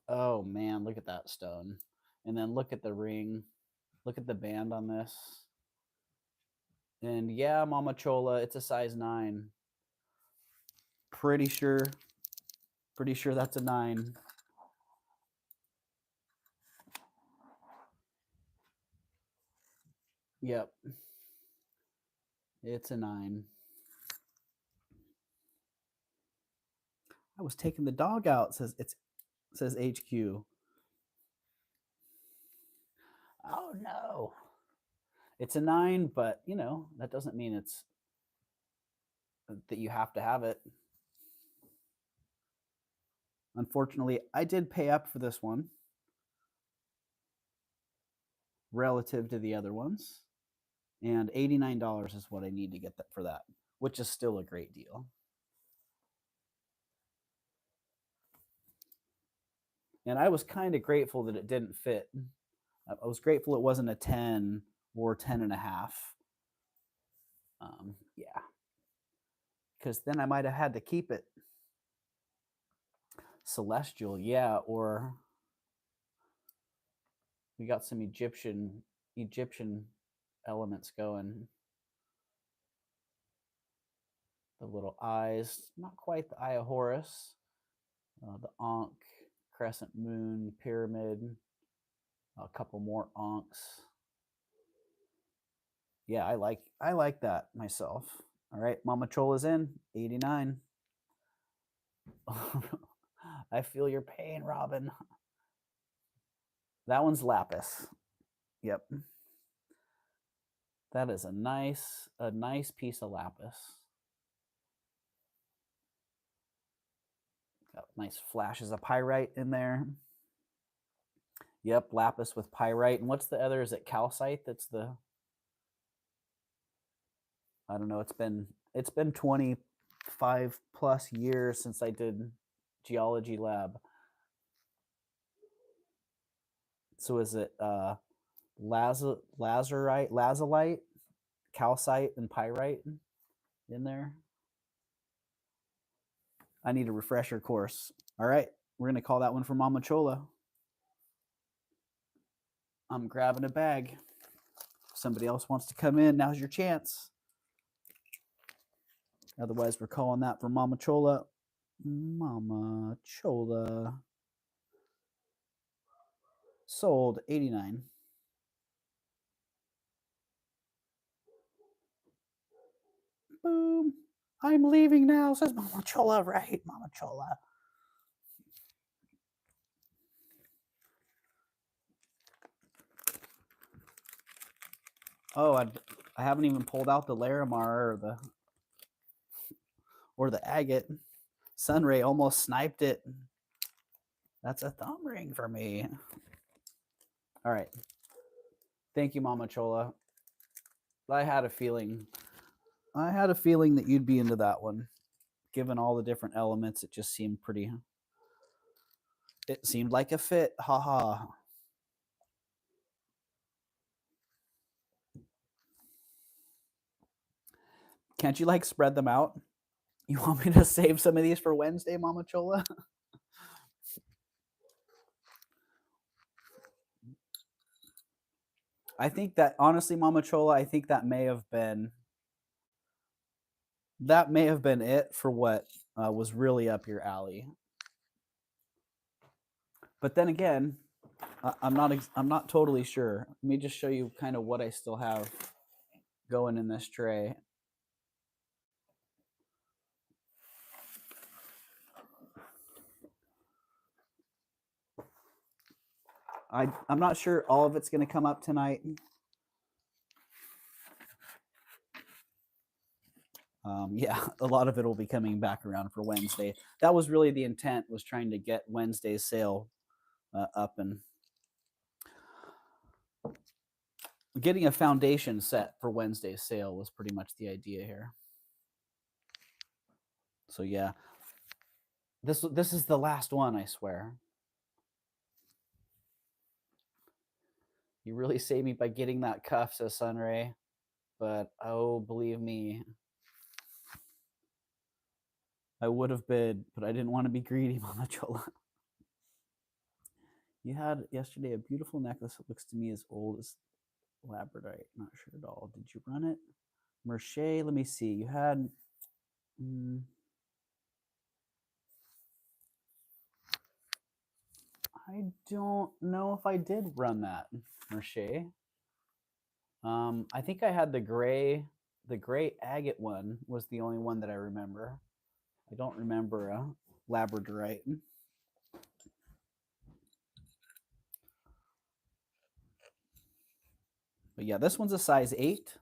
Oh man, look at that stone. And then look at the ring. Look at the band on this. And yeah, Mama Chola, it's a size 9. Pretty sure that's a 9. Yep. It's a 9. I was taking the dog out. Says HQ. Oh no. It's a 9, but you know, that doesn't mean it's that you have to have it. Unfortunately, I did pay up for this one relative to the other ones. And $89 is what I need to get that for that, which is still a great deal. And I was kind of grateful that it didn't fit. I was grateful it wasn't a 10 or 10 and a half. Yeah. Because then I might have had to keep it. Celestial, yeah, or we got some Egyptian elements going. The little eyes, not quite the Eye of Horus. The Ankh, crescent moon, pyramid, a couple more Ankhs. Yeah, I like that myself. All right, Mama Chola's in 89. I feel your pain, Robin. That one's lapis. Yep. That is a nice piece of lapis. Got nice flashes of pyrite in there. Yep, lapis with pyrite. And what's the other? Is it calcite? That's the, I don't know. It's been 25 plus years since I did geology lab. So is it lazulite, calcite, and pyrite in there? I need a refresher course. All right, we're gonna call that one for Mama Chola. I'm grabbing a bag. If somebody else wants to come in, now's your chance. Otherwise, we're calling that for Mama Chola. Mama Chola. Sold 89. Boom. I'm leaving now, says Mama Chola. Right, Mama Chola. Oh, I haven't even pulled out the Larimar or the agate. Sunray almost sniped it. That's a thumb ring for me. All right. Thank you, Mama Chola. I had a feeling that you'd be into that one. Given all the different elements, it just seemed it seemed like a fit. Haha. Can't you like spread them out? You want me to save some of these for Wednesday, Mama Chola? I think that honestly, Mama Chola, I think that may have been it for what was really up your alley. But then again, I'm not totally sure. Let me just show you kind of what I still have going in this tray. I'm not sure all of it's going to come up tonight. Yeah, a lot of it will be coming back around for Wednesday. That was really the intent, was trying to get Wednesday's sale up, and getting a foundation set for Wednesday's sale was pretty much the idea here. So yeah, this is the last one, I swear. You really saved me by getting that cuff, says Sunray. But oh, believe me, I would have bid, but I didn't want to be greedy, Mama Chola. You had yesterday a beautiful necklace that looks to me as old as labradorite. Not sure at all. Did you run it? Merche, let me see. You had... I don't know if I did run that, Merche. I think I had the gray agate one was the only one that I remember. I don't remember a labradorite. But yeah, this one's a size 8.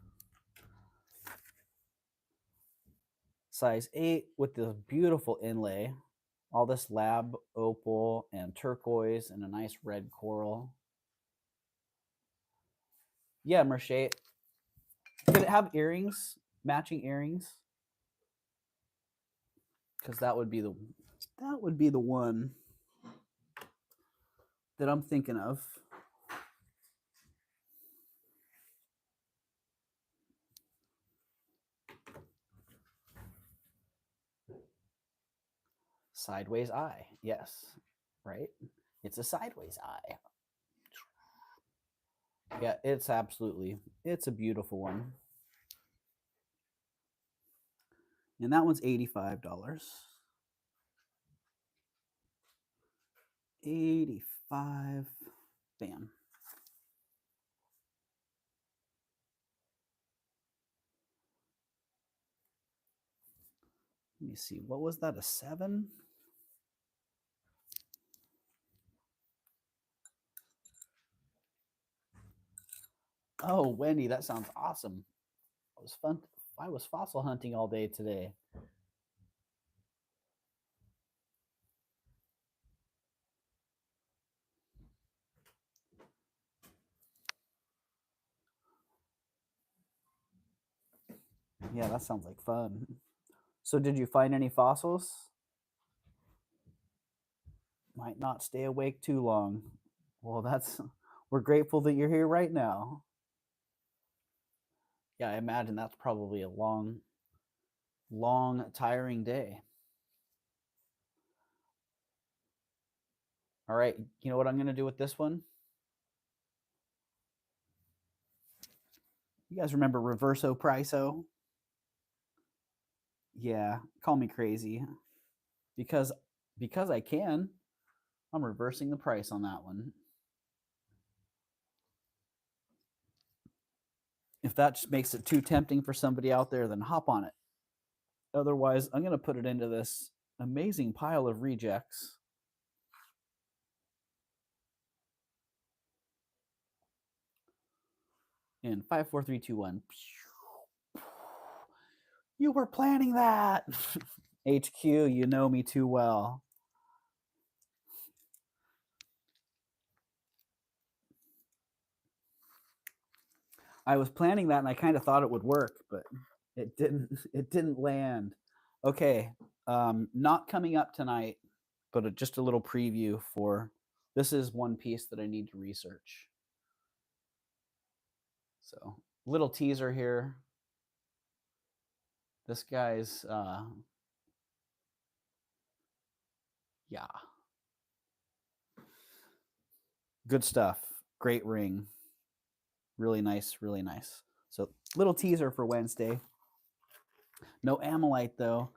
Size 8 with this beautiful inlay. All this lab opal and turquoise and a nice red coral. Yeah, Merche. Could it have earrings? Matching earrings? Because that would be the one that I'm thinking of. Sideways eye. Yes. Right? It's a sideways eye. Yeah, it's a beautiful one. And that one's $85. 85. Bam. Let me see. What was that? A 7? Oh, Wendy, that sounds awesome. It was fun. I was fossil hunting all day today. Yeah, that sounds like fun. So did you find any fossils? Might not stay awake too long. Well, we're grateful that you're here right now. Yeah, I imagine that's probably a long, tiring day. All right, you know what I'm going to do with this one? You guys remember Reverso Priso? Yeah, call me crazy. Because I can, I'm reversing the price on that one. If that just makes it too tempting for somebody out there, then hop on it. Otherwise, I'm going to put it into this amazing pile of rejects. In 5, 4, 3, 2, 1. You were planning that. HQ, you know me too well. I was planning that and I kind of thought it would work, but it didn't land. Okay, not coming up tonight, but just a little preview for, this is one piece that I need to research. So, little teaser here. This guy's, yeah. Good stuff. Great ring. Really nice, really nice. So, little teaser for Wednesday. No amylite, though.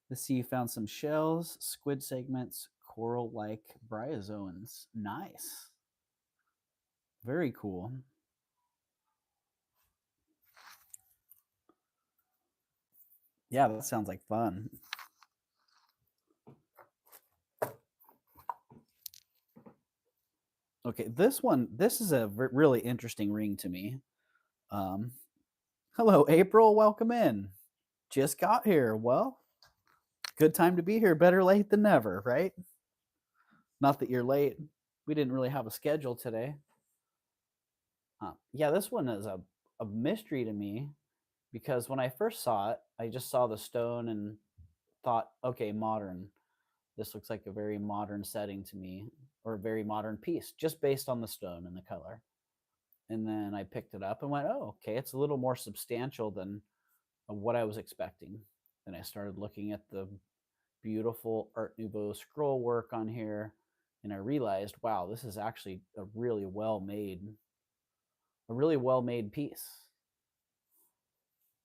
Let's see, you found some shells, squid segments, coral-like bryozoans. Nice. Very cool. Yeah, that sounds like fun. Okay, this is a really interesting ring to me. Hello, April. Welcome in. Just got here. Well, good time to be here. Better late than never, right? Not that you're late. We didn't really have a schedule today. Yeah, this one is a mystery to me because when I first saw it, I just saw the stone and thought, okay, modern. This looks like a very modern setting to me, or a very modern piece, just based on the stone and the color. And then I picked it up and went, oh, okay, it's a little more substantial than what I was expecting. Then I started looking at the beautiful Art Nouveau scroll work on here, and I realized, wow, this is actually a really well made piece.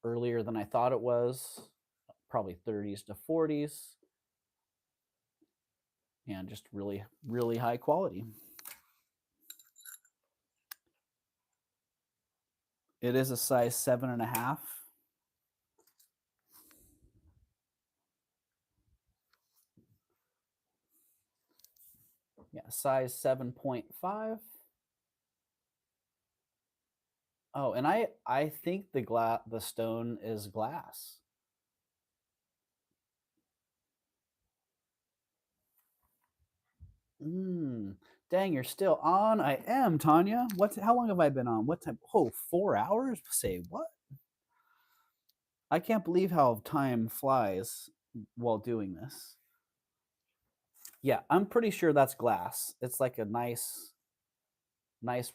Earlier than I thought it was, probably 30s to 40s, and just really, really high quality. It is a size 7.5. Yeah, size 7.5. Oh, and I think the stone is glass. Dang, you're still on. I am, Tanya. How long have I been on? What time? Oh, 4 hours? Say what? I can't believe how time flies while doing this. Yeah, I'm pretty sure that's glass. It's like a nice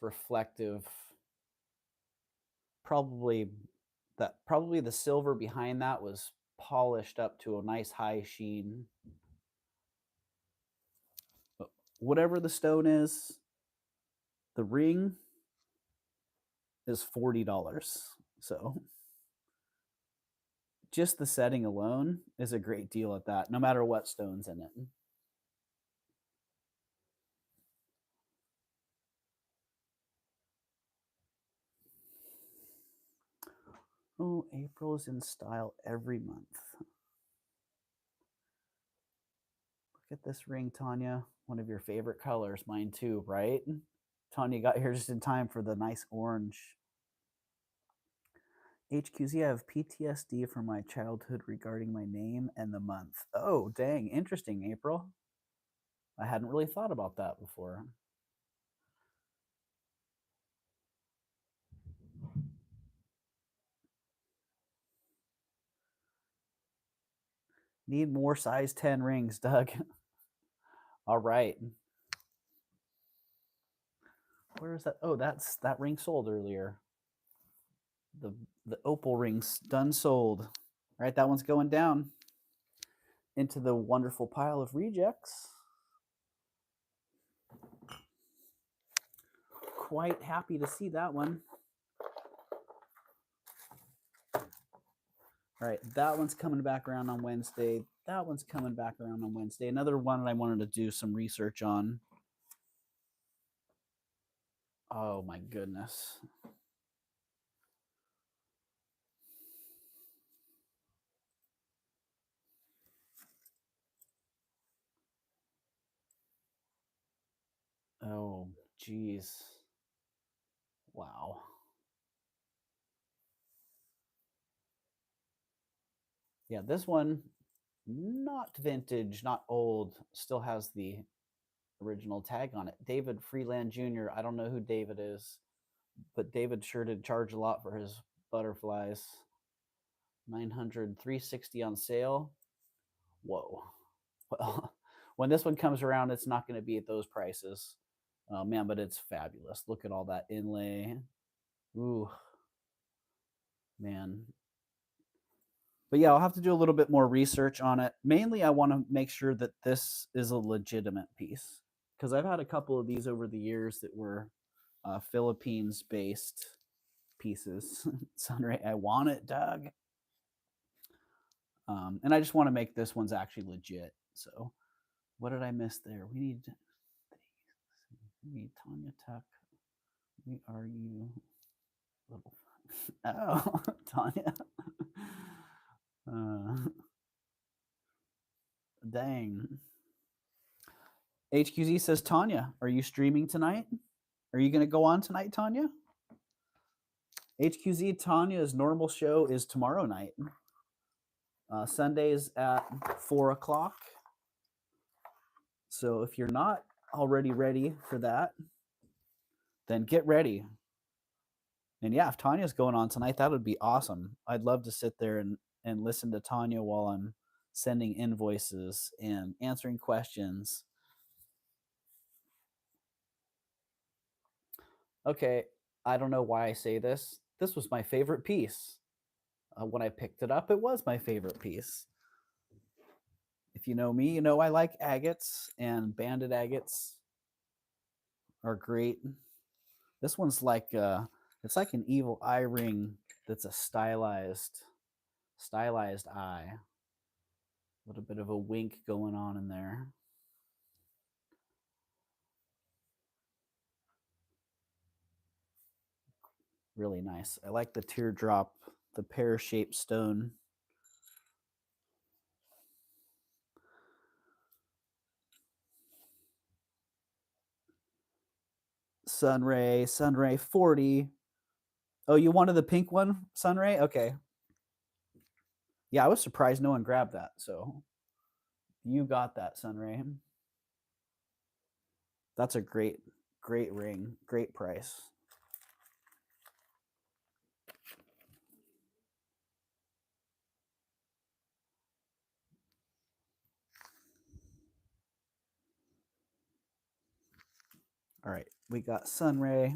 reflective. Probably the silver behind that was polished up to a nice high sheen. But whatever the stone is, the ring is $40. So just the setting alone is a great deal at that, no matter what stone's in it. Oh, April is in style every month. Look at this ring, Tanya. One of your favorite colors. Mine too, right? Tanya got here just in time for the nice orange. HQZ, I have PTSD from my childhood regarding my name and the month. Oh, dang. Interesting, April. I hadn't really thought about that before. Need more size 10 rings, Doug. All right. Where is that? Oh, that ring sold earlier. The opal ring's done sold. All right, that one's going down into the wonderful pile of rejects. Quite happy to see that one. All right, that one's coming back around on Wednesday. That one's coming back around on Wednesday. Another one that I wanted to do some research on. Oh my goodness. Oh, geez. Wow. Yeah, this one, not vintage, not old, still has the original tag on it. David Freeland Jr. I don't know who David is, but David sure did charge a lot for his butterflies. 900, 360 on sale. Whoa. Well, when this one comes around, it's not going to be at those prices. Oh man, but it's fabulous. Look at all that inlay. Ooh, man. But yeah, I'll have to do a little bit more research on it. Mainly, I want to make sure that this is a legitimate piece because I've had a couple of these over the years that were Philippines-based pieces. Sunray, I want it, Doug. And I just want to make this one's actually legit. So, what did I miss there? We need Tanya Tuck. We are you, little. Oh, Tanya. Dang. HQZ says, Tanya, are you streaming tonight? Are you going to go on tonight, Tanya? HQZ, Tanya's normal show is tomorrow night. Sundays at 4 o'clock. So if you're not already ready for that, then get ready. And yeah, if Tanya's going on tonight, that would be awesome. I'd love to sit there and listen to Tanya while I'm sending invoices and answering questions. Okay, I don't know why I say this. This was my favorite piece. When I picked it up, it was my favorite piece. If you know me, you know I like agates, and banded agates are great. This one's like it's like an evil eye ring that's a stylized eye. A little bit of a wink going on in there. Really nice. I like the teardrop, the pear-shaped stone. Sunray 40. Oh, you wanted the pink one, Sunray? Okay. Yeah, I was surprised no one grabbed that. So you got that, Sunray. That's a great ring, great price. All right, we got Sunray.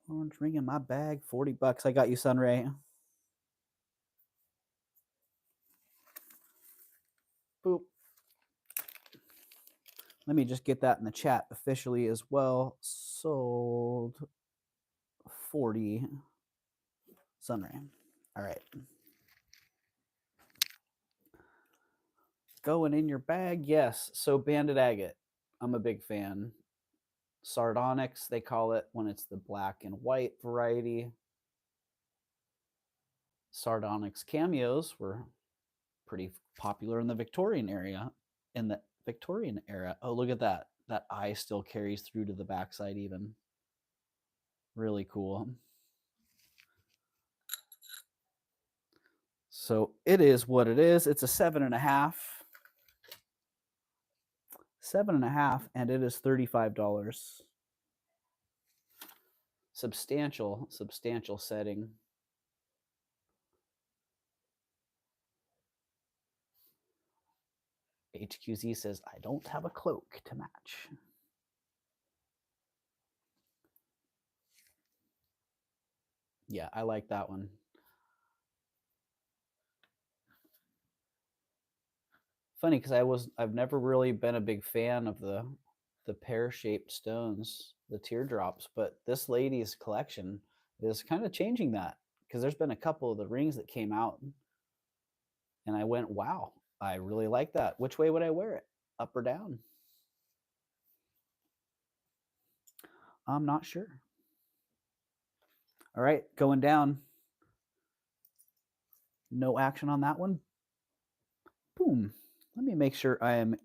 Orange ring in my bag, $40. I got you, Sunray. Boop. Let me just get that in the chat officially as well. Sold 40 Sunray. All right. Going in your bag, yes. So banded agate, I'm a big fan. Sardonyx, they call it when it's the black and white variety. Sardonyx cameos were pretty popular in the Victorian era. Oh, look at that. That eye still carries through to the backside even. Really cool. So it is what it is. It's a 7.5. 7.5, and it is $35. Substantial setting. HQZ says, I don't have a cloak to match. Yeah, I like that one. Funny because I've never really been a big fan of the pear-shaped stones, the teardrops, but this lady's collection is kind of changing that because there's been a couple of the rings that came out and I went, wow, I really like that. Which way would I wear it? Up or down? I'm not sure. All right, going down. No action on that one. Boom. Let me make sure let me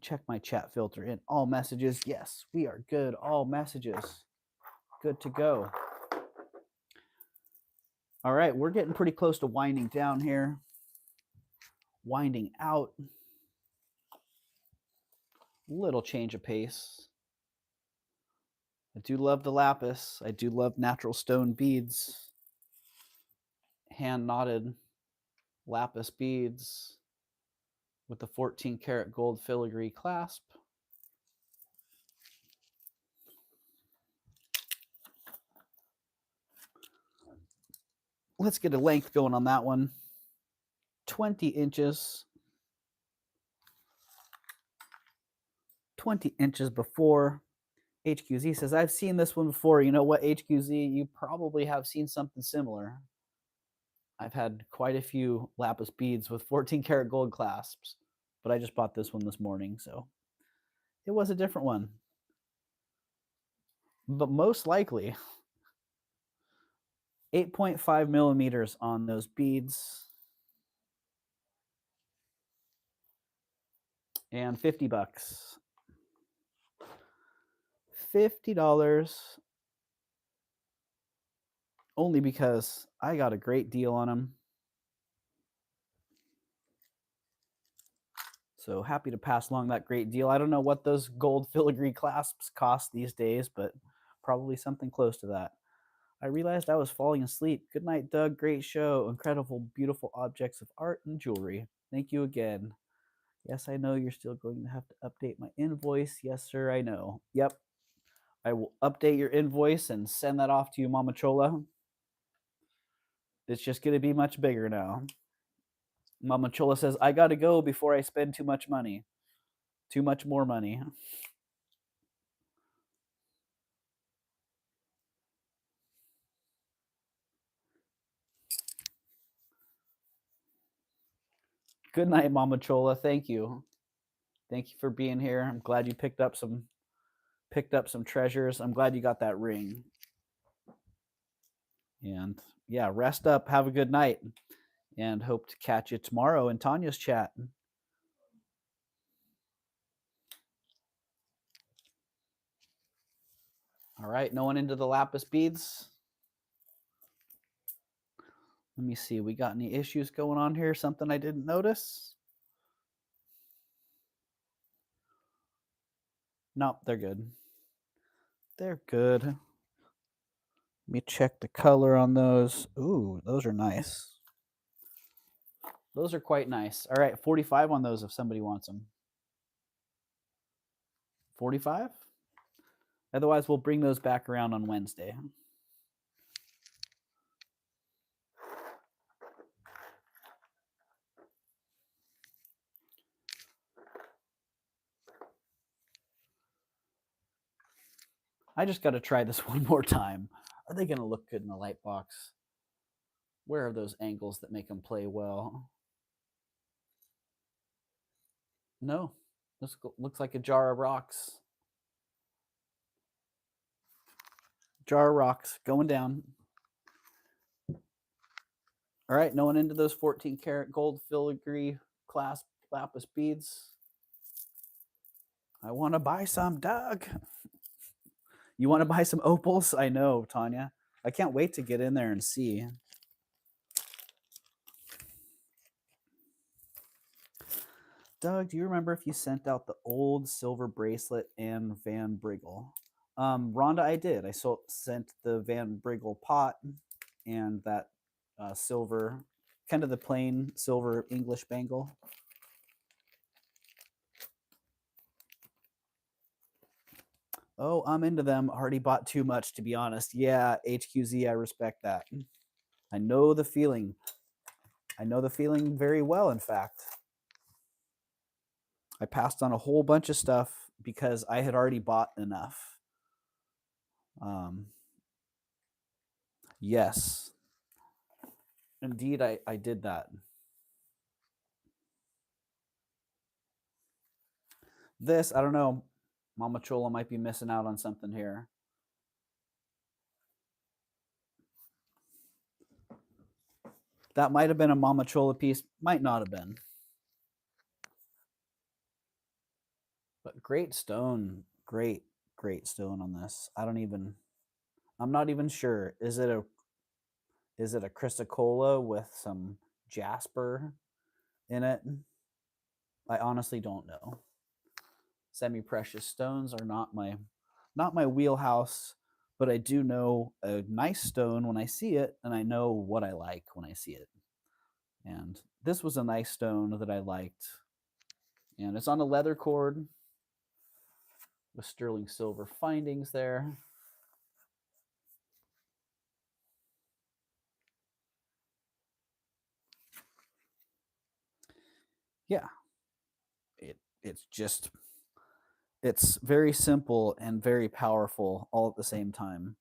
check my chat filter in. All messages. Yes, we are good. All messages. Good to go. All right, we're getting pretty close to winding down here. Winding out. Little change of pace. I do love the lapis. I do love natural stone beads. Hand knotted lapis beads with the 14 karat gold filigree clasp. Let's get a length going on that one. 20 inches. 20 inches before. HQZ says, I've seen this one before. You know what, HQZ? You probably have seen something similar. I've had quite a few lapis beads with 14 karat gold clasps, but I just bought this one this morning, so it was a different one. But most likely, 8.5 millimeters on those beads and $50. $50 only because I got a great deal on them. So happy to pass along that great deal. I don't know what those gold filigree clasps cost these days, but probably something close to that. I realized I was falling asleep. Good night, Doug. Great show. Incredible, beautiful objects of art and jewelry. Thank you again. Yes, I know you're still going to have to update my invoice. Yes, sir, I know. Yep. I will update your invoice and send that off to you, Mama Chola. It's just going to be much bigger now. Mama Chola says, I got to go before I spend too much money. Too much more money. Good night, Mama Chola. Thank you. Thank you for being here. I'm glad you picked up some treasures. I'm glad you got that ring. And yeah, rest up. Have a good night. And hope to catch you tomorrow in Tanya's chat. All right, no one into the lapis beads. Let me see. We got any issues going on here? Something I didn't notice? Nope, they're good. They're good. Let me check the color on those. Ooh, those are nice. Those are quite nice. All right, 45 on those if somebody wants them. 45? Otherwise, we'll bring those back around on Wednesday. I just got to try this one more time. Are they going to look good in the light box? Where are those angles that make them play well? No, this looks like a jar of rocks. Jar of rocks going down. All right, no one into those 14 karat gold filigree clasp lapis beads. I want to buy some, Doug. You want to buy some opals? I know, Tanya. I can't wait to get in there and see. Doug, do you remember if you sent out the old silver bracelet and Van Briggle? Rhonda, I did. I sent the Van Briggle pot and that silver, kind of the plain silver English bangle. Oh, I'm into them. Already bought too much, to be honest. Yeah, HQZ, I respect that. I know the feeling. I know the feeling very well, in fact. I passed on a whole bunch of stuff because I had already bought enough. Yes. Indeed, I did that. This, I don't know. Mama Chola might be missing out on something here. That might have been a Mama Chola piece. Might not have been. But great stone. Great stone on this. I'm not even sure. Is it a chrysocolla with some jasper in it? I honestly don't know. Semi-precious stones are not my wheelhouse, but I do know a nice stone when I see it, and I know what I like when I see it. And this was a nice stone that I liked. And it's on a leather cord with sterling silver findings there. Yeah. It's very simple and very powerful all at the same time.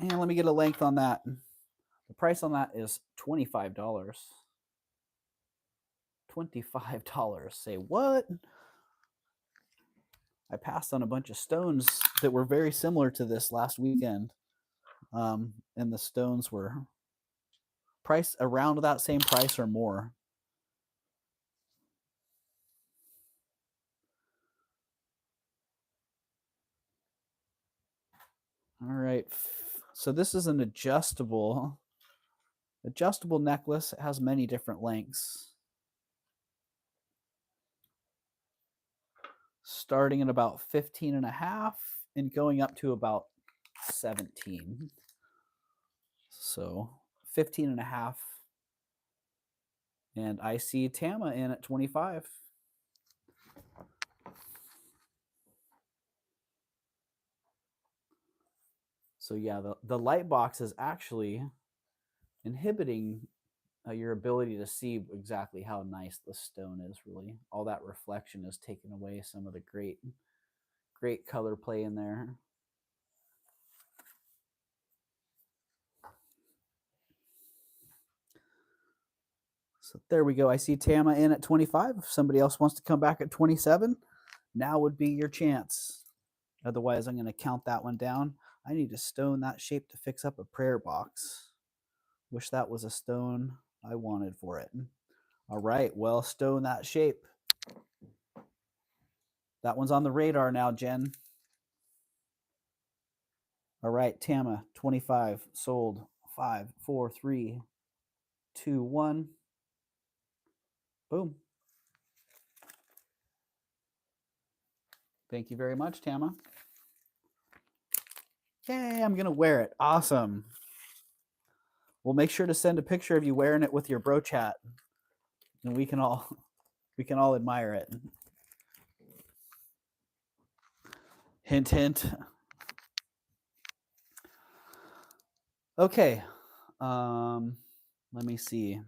And let me get a length on that. The price on that is $25. $25. Say what? I passed on a bunch of stones that were very similar to this last weekend. And the stones were priced around that same price or more. All right. So this is an adjustable necklace. It has many different lengths. Starting at about 15 and a half and going up to about 17. So 15 and a half. And I see Tama in at 25. So yeah, the light box is actually inhibiting your ability to see exactly how nice the stone is. Really, all that reflection is taking away some of the great color play in there. So there we go. I see Tama in at 25. If somebody else wants to come back at 27, now would be your chance. Otherwise, I'm going to count that one down. I need to stone that shape to fix up a prayer box. Wish that was a stone I wanted for it. All right, well, stone that shape. That one's on the radar now, Jen. All right, Tama, 25, sold. 5, 4, 3, 2, 1. Boom. Thank you very much, Tama. Yay, I'm going to wear it. Awesome. We'll make sure to send a picture of you wearing it with your bro chat, and we can all admire it. Hint, hint. Okay. Let me see.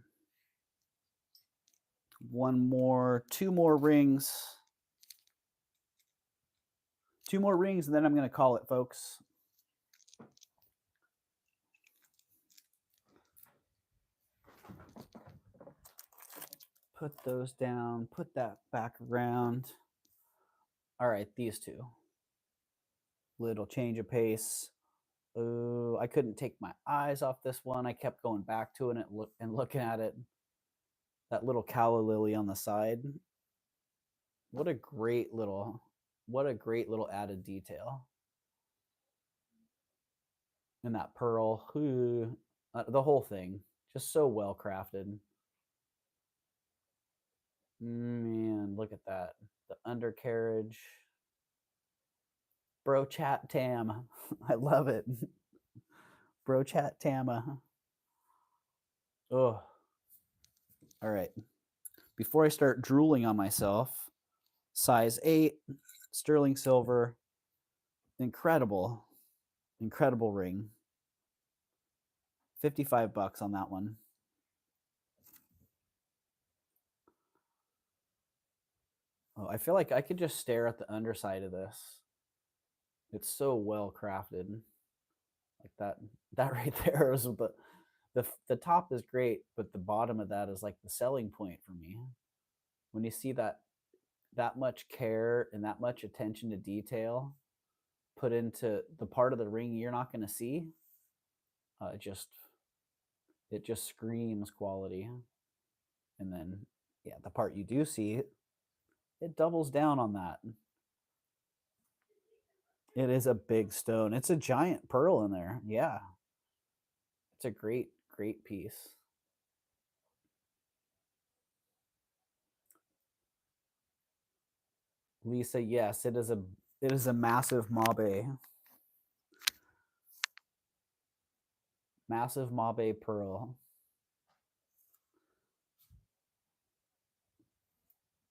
Two more rings. Two more rings, and then I'm going to call it, folks. Put those down. Put that back around. All right, these two. Little change of pace. Oh, I couldn't take my eyes off this one. I kept going back to it and looking at it. That little calla lily on the side. What a great little added detail. And that pearl, the whole thing, just so well crafted. Man, look at that. The undercarriage. Bro chat Tam. I love it. Bro chat Tama. Oh. All right. Before I start drooling on myself, size 8, sterling silver. Incredible ring. $55 on that one. Oh, I feel like I could just stare at the underside of this. It's so well crafted. Like that right there is the top is great, but the bottom of that is like the selling point for me. When you see that much care and that much attention to detail put into the part of the ring you're not going to see, it just screams quality. And then yeah, the part you do see, it doubles down on that. It is a big stone. It's a giant pearl in there. Yeah. It's a great piece. Lisa, yes, it is a massive mabe. Massive mabe pearl.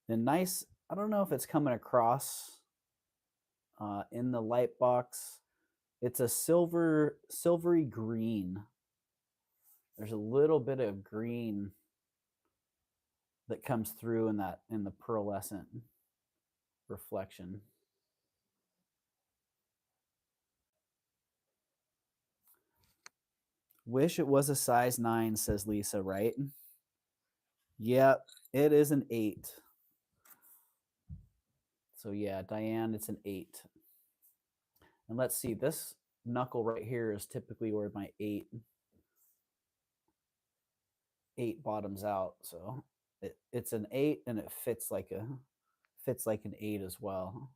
And nice, I don't know if it's coming across in the light box. It's a silvery green. There's a little bit of green that comes through in the pearlescent reflection. Wish it was a size 9, says Lisa, right? Yep, it is an 8. So yeah, Diane, it's an 8. And let's see, this knuckle right here is typically where my 8 bottoms out. So it's an 8 and it fits like an 8 as well.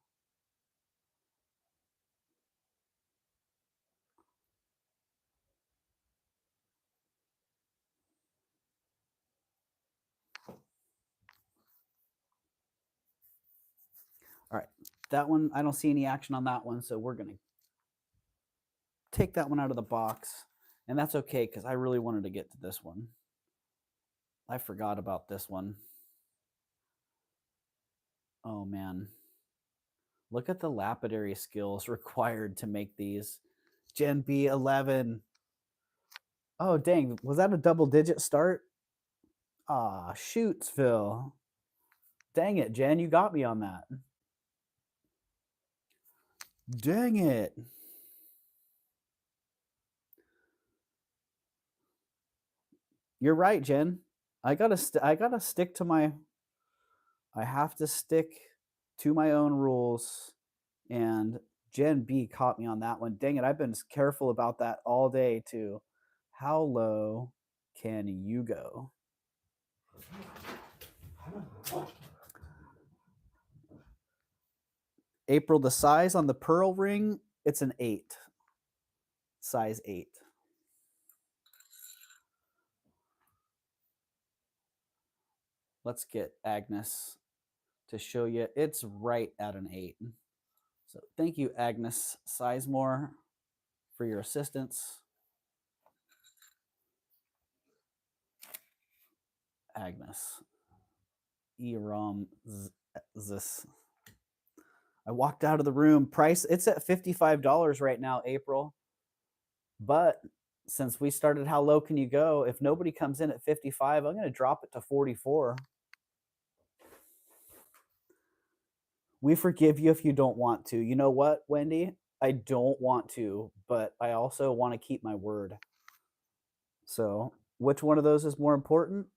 That one, I don't see any action on that one, so we're going to take that one out of the box. And that's okay, because I really wanted to get to this one. I forgot about this one. Oh, man. Look at the lapidary skills required to make these. Gen B 11. Oh, dang. Was that a double-digit start? Ah, Shootsville. Dang it, Jen. You got me on that. Dang it. You're right, Jen. I gotta stick to my. I have to stick to my own rules, and Gen B caught me on that one. Dang it! I've been careful about that all day too. How low can you go? April, the size on the pearl ring, it's an 8. Size 8. Let's get Agnes to show you. It's right at an 8. So thank you, Agnes Sizemore, for your assistance. Agnes. Erom this. I walked out of the room. Price, it's at $55 right now, April. But since we started How Low Can You Go, if nobody comes in at 55, I'm going to drop it to 44. We forgive you if you don't want to. You know what, Wendy? I don't want to, but I also want to keep my word. So, which one of those is more important?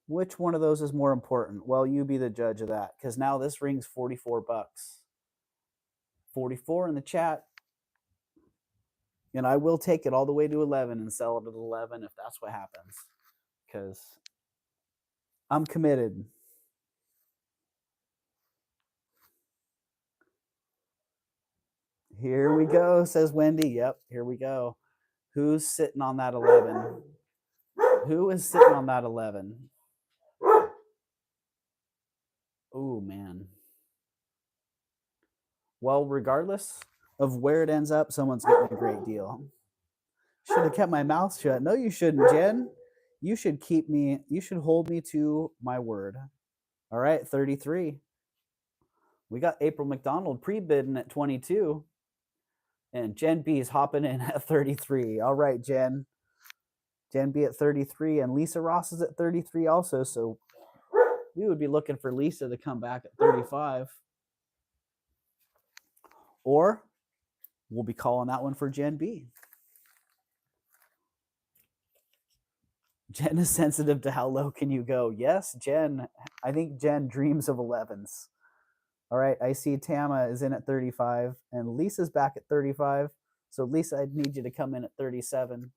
Which one of those is more important? Well, you be the judge of that, because now this ring's 44 bucks. 44 in the chat. And I will take it all the way to 11 and sell it at 11 if that's what happens, because I'm committed. Here we go, says Wendy. Yep, here we go. Who's sitting on that 11? Who is sitting on that 11? Oh, man. Well, regardless of where it ends up, someone's getting a great deal. Should have kept my mouth shut. No, you shouldn't, Jen. You should keep me, you should hold me to my word. All right, 33. We got April McDonald pre-bidding at 22. And Jen B is hopping in at 33. All right, Jen. Jen B at 33. And Lisa Ross is at 33 also. So we would be looking for Lisa to come back at 35. Or we'll be calling that one for Jen B. Jen is sensitive to how low can you go. Yes, Jen. I think Jen dreams of 11s. All right, I see Tama is in at 35, and Lisa's back at 35. So, Lisa, I'd need you to come in at 37.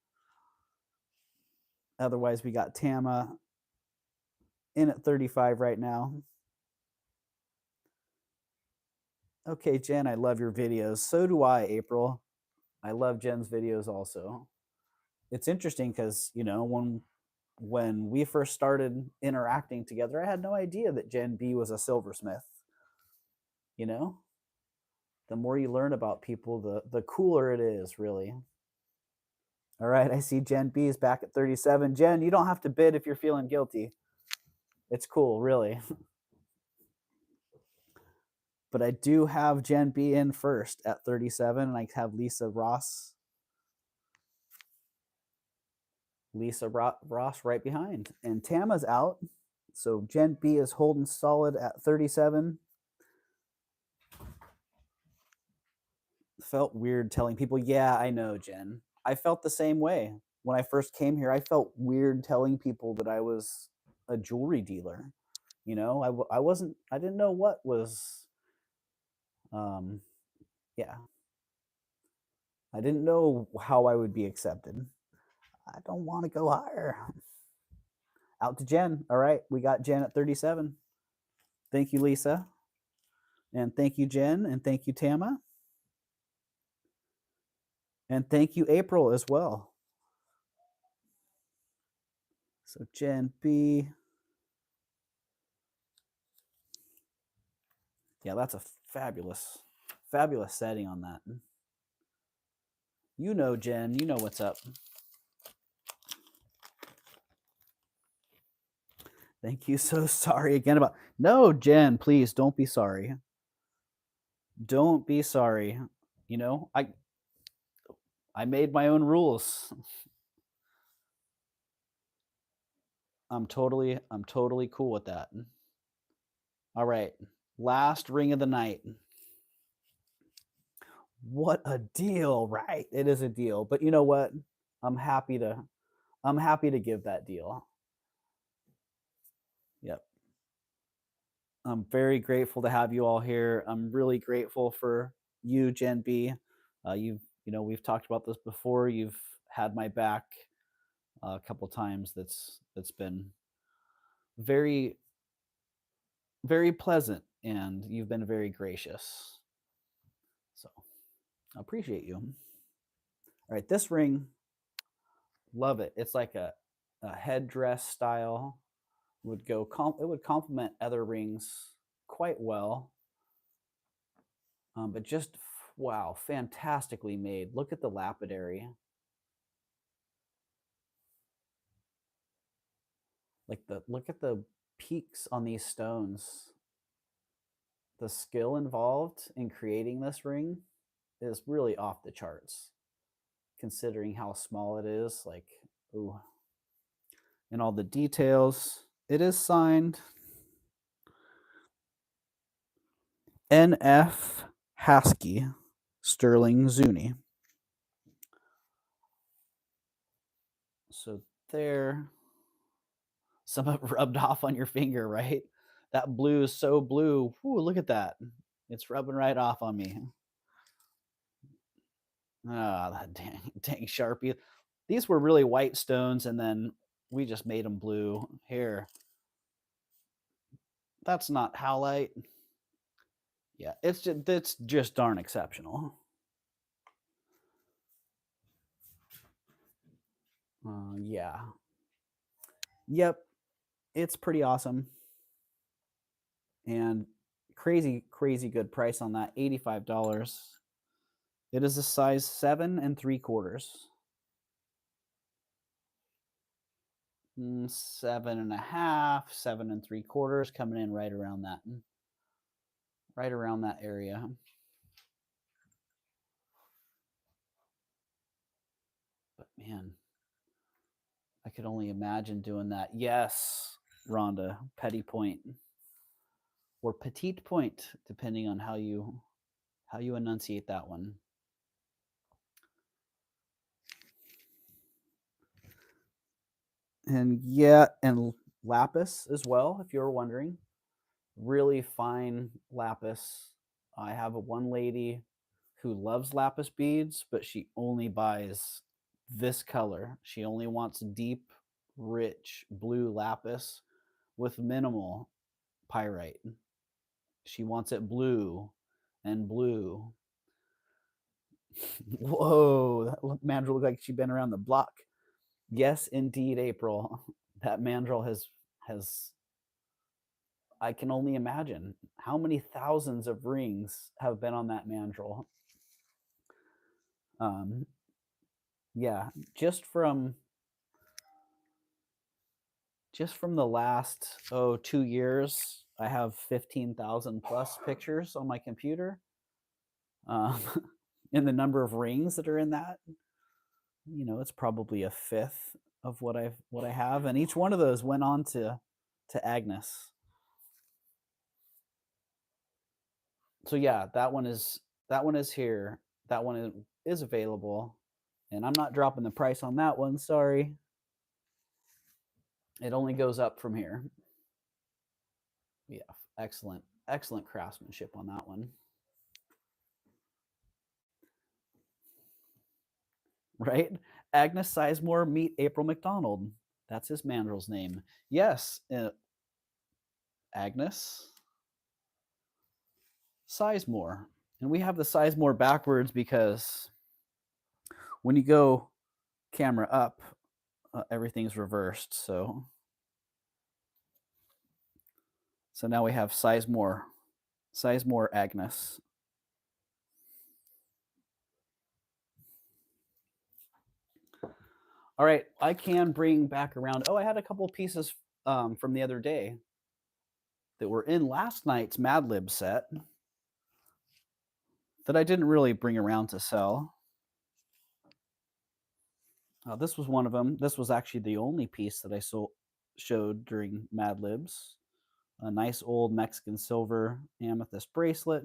Otherwise, we got Tama in at 35 right now. Okay, Jen, I love your videos. So do I, April. I love Jen's videos also. It's interesting because, you know, when we first started interacting together, I had no idea that Jen B was a silversmith. You know, the more you learn about people, the cooler it is, really. All right, I see Jen B is back at 37. Jen, you don't have to bid if you're feeling guilty. It's cool, really. But I do have Jen B in first at 37, and I have Lisa Ross. Lisa Ross right behind. And Tama's out. So Jen B is holding solid at 37. Felt weird telling people, yeah, I know, Jen. I felt the same way. When I first came here, I felt weird telling people that I was a jewelry dealer. You know, I didn't know what was, yeah. I didn't know how I would be accepted. I don't want to go higher. Out to Jen. All right, we got Jen at 37. Thank you, Lisa. And thank you, Jen. And thank you, Tama. And thank you, April, as well. So Jen B. Yeah, that's a fabulous, fabulous setting on that. You know, Jen, you know what's up. Thank you. So sorry again about. No, Jen, please don't be sorry. Don't be sorry. You know, I made my own rules. I'm totally cool with that. All right. Last ring of the night. What a deal, right? It is a deal. But you know what? I'm happy to give that deal. Yep. I'm very grateful to have you all here. I'm really grateful for you, Jen B. We've talked about this before. You've had my back a couple times. That's been very, very pleasant, and you've been very gracious. So I appreciate you. All right, this ring, love it. It's like a headdress style. It would complement other rings quite well. But just wow, fantastically made. Look at the lapidary. Look at the peaks on these stones. The skill involved in creating this ring is really off the charts, considering how small it is. Like, ooh, and all the details. It is signed N.F. Haskey, Sterling Zuni. So there, some of it rubbed off on your finger, right? That blue is so blue. Ooh, look at that. It's rubbing right off on me. Ah, that dang Sharpie. These were really white stones, and then we just made them blue. Here, that's not howlite. Yeah, it's just darn exceptional. Yeah. Yep, it's pretty awesome, and crazy good price on that. $85. It is a size 7 3/4. 7.5, 7 3/4, coming in right around that area. But man, I could only imagine doing that. Yes, Rhonda, petty point or petite point, depending on how you enunciate that one. And yeah, and lapis as well, if you're wondering. Really fine lapis. I have one lady who loves lapis beads, but she only buys this color. She only wants deep, rich blue lapis with minimal pyrite. She wants it blue and blue. Whoa, that mandrel looked like she'd been around the block. Yes, indeed, April. That mandrel has I can only imagine how many thousands of rings have been on that mandrel. Yeah, just from the last 2 years, I have 15,000 plus pictures on my computer. And the number of rings that are in that, it's probably a fifth of what I have, and each one of those went on to Agnes. So yeah, that one is here. That one is available, and I'm not dropping the price on that one. Sorry, it only goes up from here. Yeah, excellent craftsmanship on that one. Right? Agnes Sizemore, meet April McDonald. That's his mandrel's name. Yes, Agnes Sizemore. And we have the Sizemore backwards because when you go camera up, everything's reversed. So now we have Sizemore Sizemore Agnes. All right, I can bring back around. Oh, I had a couple pieces from the other day that were in last night's Mad Lib set that I didn't really bring around to sell. This was one of them. This was actually the only piece that I showed during Mad Libs. A nice old Mexican silver amethyst bracelet.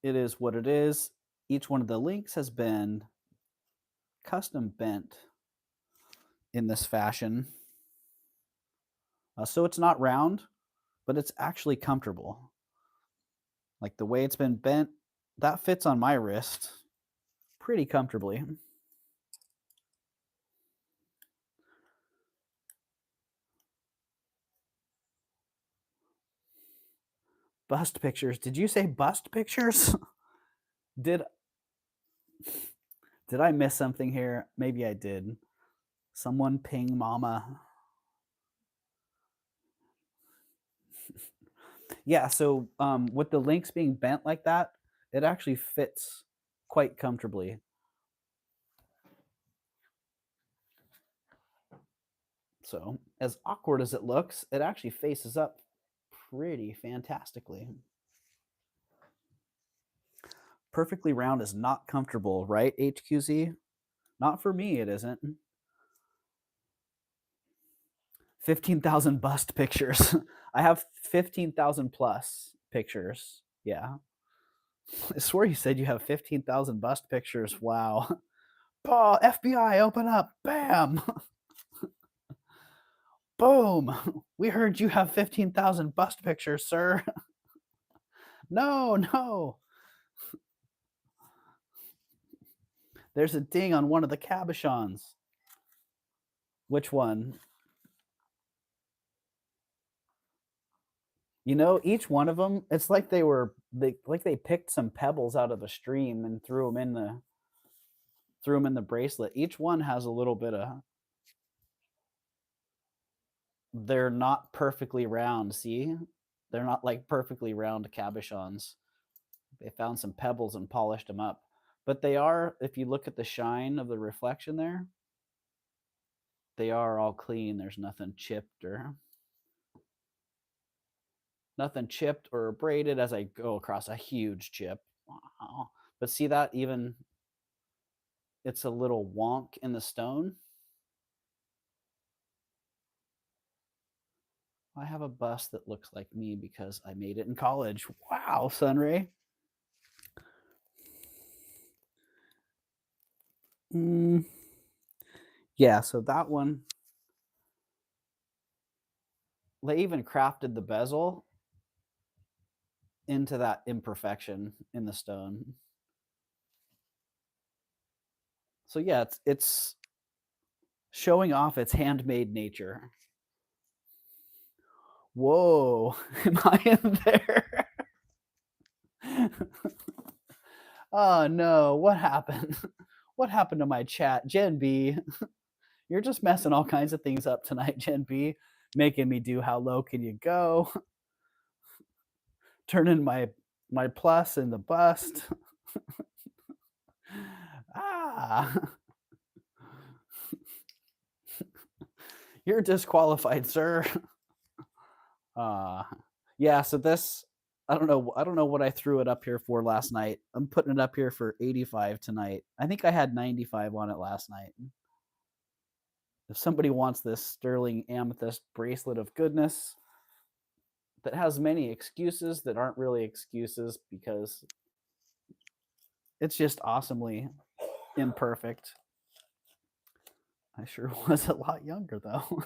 It is what it is. Each one of the links has been custom bent in this fashion. So it's not round, but it's actually comfortable. Like the way it's been bent, that fits on my wrist pretty comfortably. Bust pictures. Did you say bust pictures? Did I miss something here? Maybe I did. Someone ping mama. Yeah, so with the links being bent like that, it actually fits quite comfortably. So as awkward as it looks, it actually faces up pretty fantastically. Perfectly round is not comfortable, right, HQZ? Not for me, it isn't. 15,000 bust pictures. I have 15,000 plus pictures. Yeah. I swear you said you have 15,000 bust pictures. Wow. Oh, FBI, open up. Bam. Boom. We heard you have 15,000 bust pictures, sir. No, no. There's a ding on one of the cabochons. Which one? You know, each one of them, it's like they picked some pebbles out of a stream and threw them in the bracelet. Each one has a little bit of. They're not perfectly round. See, they're not like perfectly round cabochons. They found some pebbles and polished them up, but they are. If you look at the shine of the reflection there, they are all clean. There's nothing chipped or braided as I go across a huge chip. Wow. But see that even it's a little wonk in the stone. I have a bust that looks like me because I made it in college. Wow, Sunray. Yeah, so that one, they even crafted the bezel into that imperfection in the stone. So yeah, it's showing off its handmade nature. Whoa, am I in there? Oh no, what happened? What happened to my chat? Gen B, you're just messing all kinds of things up tonight, Gen B, making me do how low can you go? Turning my plus in the bust. Ah. You're disqualified, sir. Yeah, so this I don't know what I threw it up here for last night. I'm putting it up here for 85 tonight. I think I had 95 on it last night. If somebody wants this sterling amethyst bracelet of goodness that has many excuses that aren't really excuses because it's just awesomely imperfect. I sure was a lot younger though.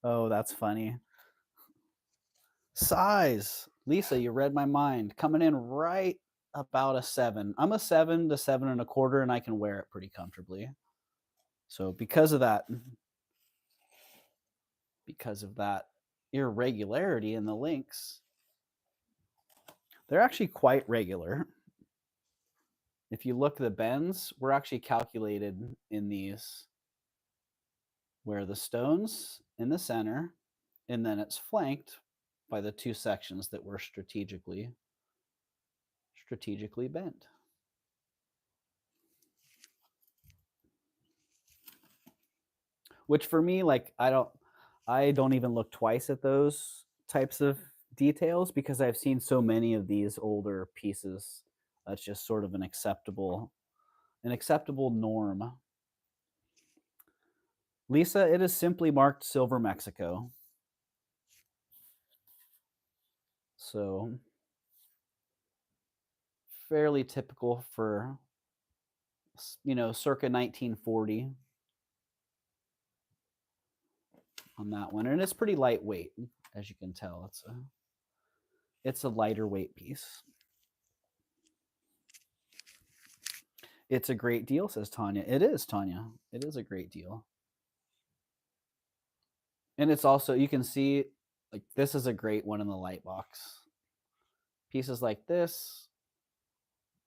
Oh, that's funny. Size. Lisa, you read my mind. Coming in right about a 7. I'm a 7 to 7.25, and I can wear it pretty comfortably. So because of that irregularity in the links, they're actually quite regular. If you look at the bends, we're actually calculated in these where the stone's in the center, and then it's flanked by the two sections that were strategically bent. Which for me, like I don't even look twice at those types of details because I've seen so many of these older pieces. That's just sort of an acceptable norm. Lisa, it is simply marked Silver Mexico. So fairly typical for, circa 1940 on that one. And it's pretty lightweight, as you can tell. It's a lighter weight piece. It's a great deal, says Tanya. It is, Tanya. It is a great deal. And it's also, you can see, like, this is a great one in the light box. Pieces like this,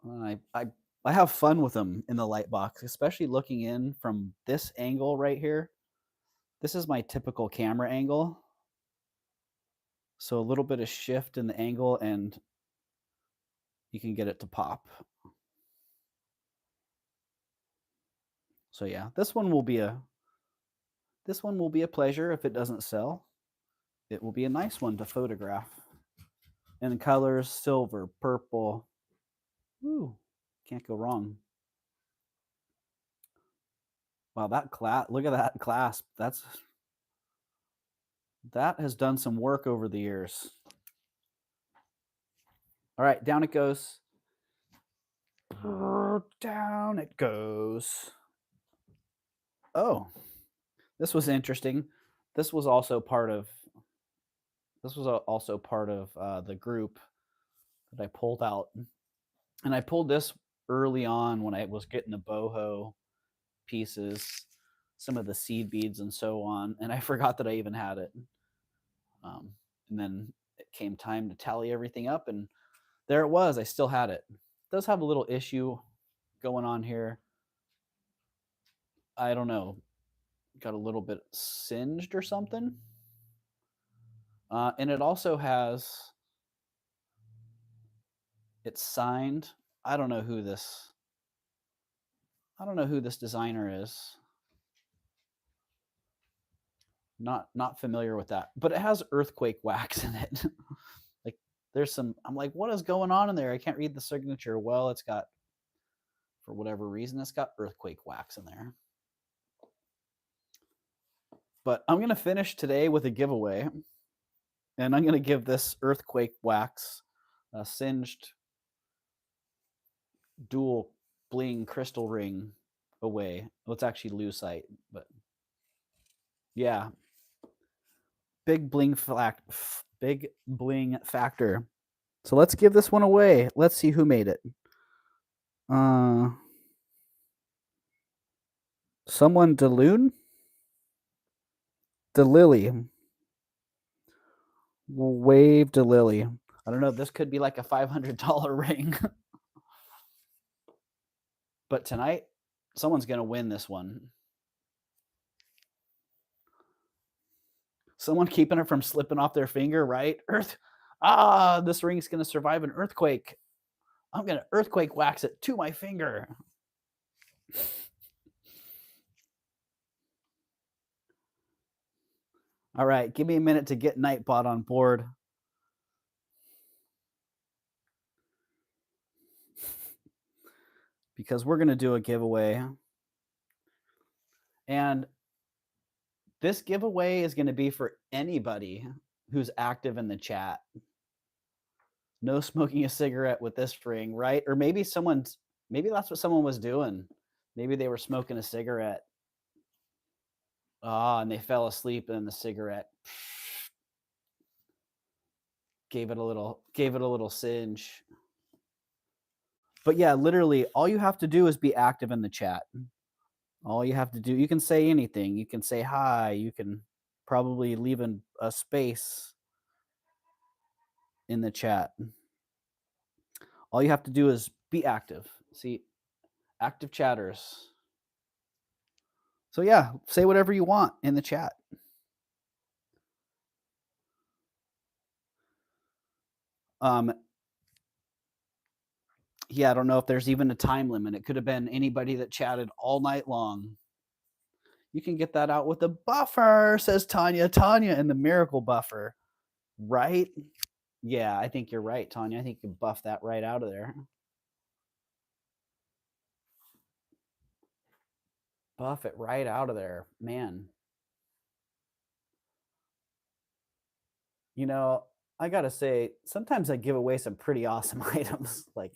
I have fun with them in the light box, especially looking in from this angle right here. This is my typical camera angle. So a little bit of shift in the angle and you can get it to pop. So yeah, this one will be a pleasure if it doesn't sell. It will be a nice one to photograph. And colors, silver, purple. Ooh, can't go wrong. Wow, look at that clasp. That has done some work over the years. All right, down it goes. Down it goes. Oh, this was interesting. This was also part of the group that I pulled out. And I pulled this early on when I was getting the boho pieces, some of the seed beads and so on, and I forgot that I even had it. And then it came time to tally everything up, and there it was. I still had it. It does have a little issue going on here. I don't know. Got a little bit singed or something. And it also has, it's signed. I don't know who this designer is. Not familiar with that, but it has earthquake wax in it. Like there's some, I'm like, what is going on in there? I can't read the signature. Well, it's got, for whatever reason, it's got earthquake wax in there. But I'm going to finish today with a giveaway, and I'm going to give this earthquake wax singed dual bling crystal ring away. Well, it's actually lucite, but yeah, big bling factor. So let's give this one away. Let's see who made it. Someone DeLune? DeLily. Wave DeLily. I don't know. This could be like a $500 ring. But tonight, someone's going to win this one. Someone keeping it from slipping off their finger, right? This ring's going to survive an earthquake. I'm going to earthquake wax it to my finger. All right, give me a minute to get Nightbot on board. Because we're going to do a giveaway. And this giveaway is going to be for anybody who's active in the chat. No smoking a cigarette with this ring, right? Or maybe that's what someone was doing. Maybe they were smoking a cigarette. And they fell asleep and the cigarette gave it a little singe. But yeah, literally all you have to do is be active in the chat. All you have to do, you can say anything. You can say hi. You can probably leave a space in the chat. All you have to do is be active. See, active chatters. So yeah, say whatever you want in the chat. Yeah, I don't know if there's even a time limit. It could have been anybody that chatted all night long. You can get that out with a buffer, says Tanya. Tanya and the miracle buffer, right? Yeah, I think you're right, Tanya. I think you buff that right out of there. Buff it right out of there, man. You know, I gotta say, sometimes I give away some pretty awesome items. Like,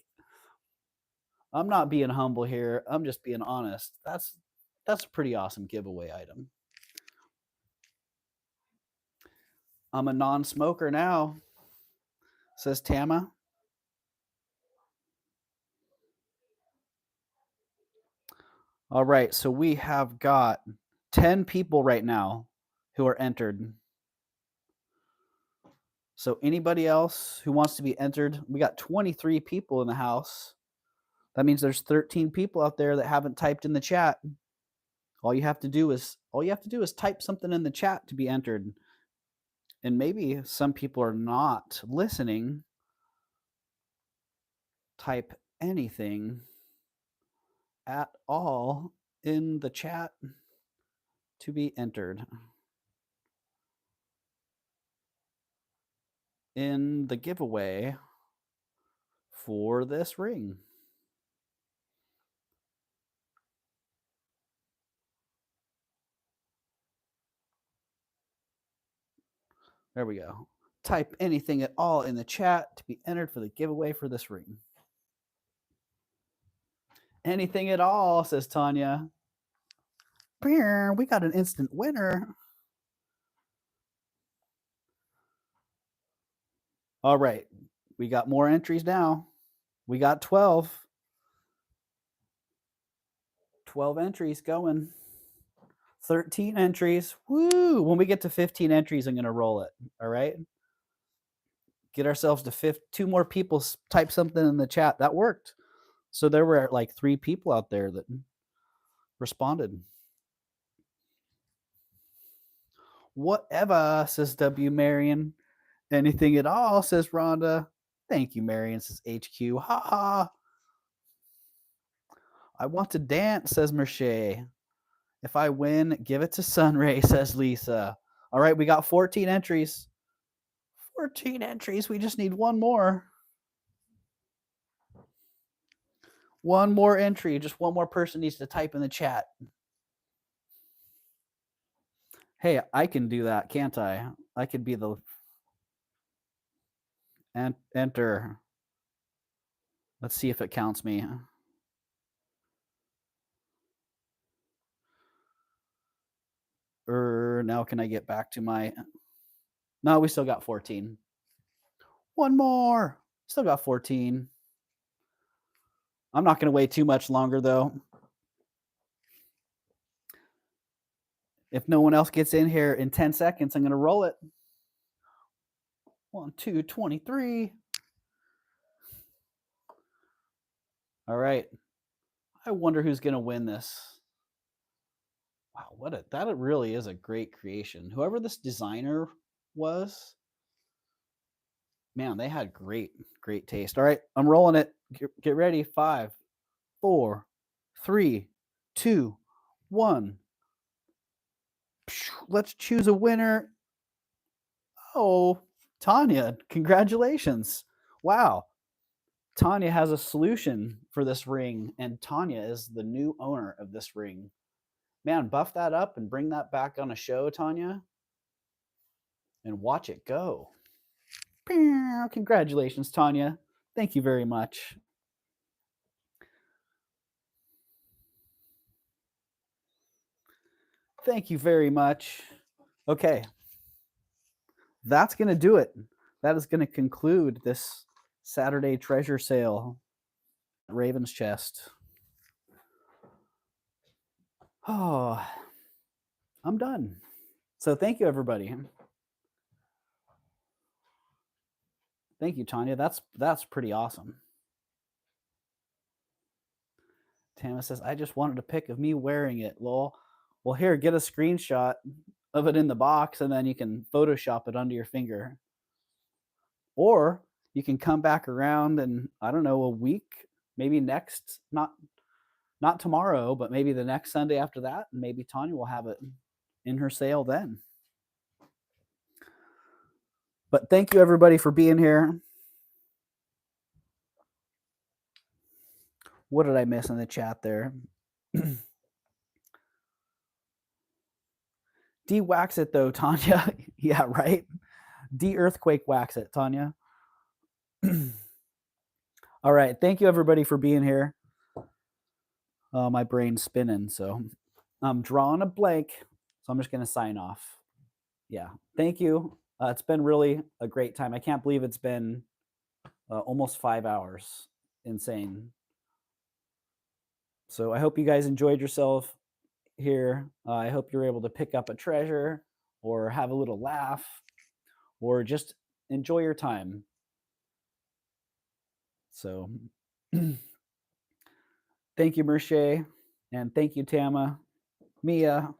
I'm not being humble here. I'm just being honest. That's a pretty awesome giveaway item. I'm a non-smoker now, says Tama. All right, so we have got 10 people right now who are entered. So anybody else who wants to be entered, we got 23 people in the house. That means there's 13 people out there that haven't typed in the chat. All you have to do is type something in the chat to be entered. And maybe some people are not listening. Type anything at all in the chat to be entered in the giveaway for this ring. There we go. Type anything at all in the chat to be entered for the giveaway for this ring. Anything at all, says Tanya. We got an instant winner. All right. We got more entries now. We got 12. 12 entries going. 13 entries. Woo! When we get to 15 entries, I'm going to roll it. All right. Get ourselves to 2 more people type something in the chat. That worked. So there were like 3 people out there that responded. Whatever, says W. Marion. Anything at all, says Rhonda. Thank you, Marion, says HQ. Ha ha. I want to dance, says Merche. If I win, give it to Sunray, says Lisa. All right, we got 14 entries. 14 entries. We just need one more. One more entry. Just one more person needs to type in the chat. Hey, I can do that, can't I? I could be the enter. Let's see if it counts me. Now can I get back to my... No, we still got 14. One more. Still got 14. I'm not going to wait too much longer, though. If no one else gets in here in 10 seconds, I'm going to roll it. 1, 2, 23. All right. I wonder who's going to win this. Wow, that really is a great creation. Whoever this designer was, man, they had great taste. All right, I'm rolling it. Get ready. 5, 4, 3, 2, 1. Let's choose a winner. Oh, Tanya, congratulations. Wow. Tanya has a solution for this ring, and Tanya is the new owner of this ring. Man, buff that up and bring that back on a show, Tanya, and watch it go. Congratulations, Tanya. Thank you very much. Thank you very much. Okay. That's going to do it. That is going to conclude this Saturday treasure sale at Ravenschest. Oh, I'm done. So thank you, everybody. Thank you, Tanya. That's pretty awesome. Tama says, I just wanted a pic of me wearing it, lol. Well, here, get a screenshot of it in the box, and then you can Photoshop it under your finger. Or you can come back around in, I don't know, a week, maybe next, not tomorrow, but maybe the next Sunday after that, and maybe Tanya will have it in her sale then. But thank you everybody for being here. What did I miss in the chat there? De-wax it though, Tanya. Yeah, right. De-earthquake wax it, Tanya. All right. Thank you everybody for being here. My brain's spinning, so I'm drawing a blank. So I'm just going to sign off. Yeah. Thank you. It's been really a great time. I can't believe it's been almost 5 hours. Insane. So I hope you guys enjoyed yourself here. I hope you're able to pick up a treasure or have a little laugh or just enjoy your time. So thank you, Merche, and thank you, Tama, Mia,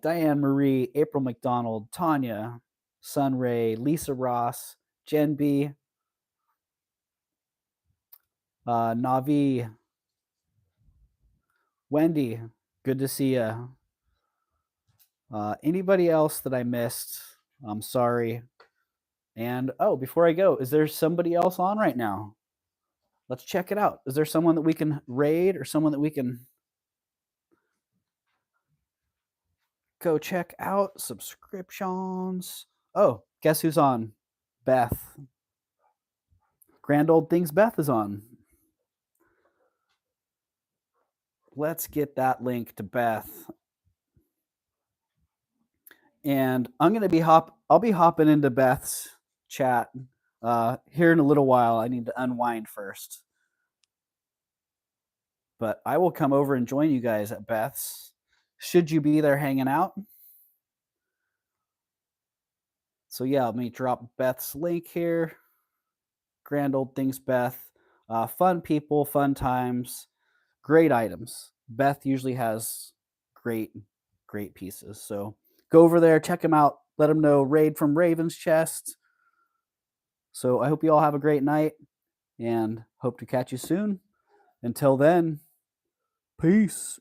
Diane Marie, April McDonald, Tanya, Sunray, Lisa Ross, Jen B, Navi, Wendy, good to see you. Anybody else that I missed, I'm sorry. And before I go, is there somebody else on right now? Let's check it out. Is there someone that we can raid or someone that we can go check out? Subscriptions. Oh, guess who's on? Beth. Grand Old Things Beth is on. Let's get that link to Beth. And I'm going to I'll be hopping into Beth's chat here in a little while. I need to unwind first. But I will come over and join you guys at Beth's. Should you be there hanging out? So yeah, let me drop Beth's link here. Grand Old Things Beth. Fun people, fun times, great items. Beth usually has great pieces. So go over there, check them out. Let them know Raid from Ravenschest. So I hope you all have a great night and hope to catch you soon. Until then, peace.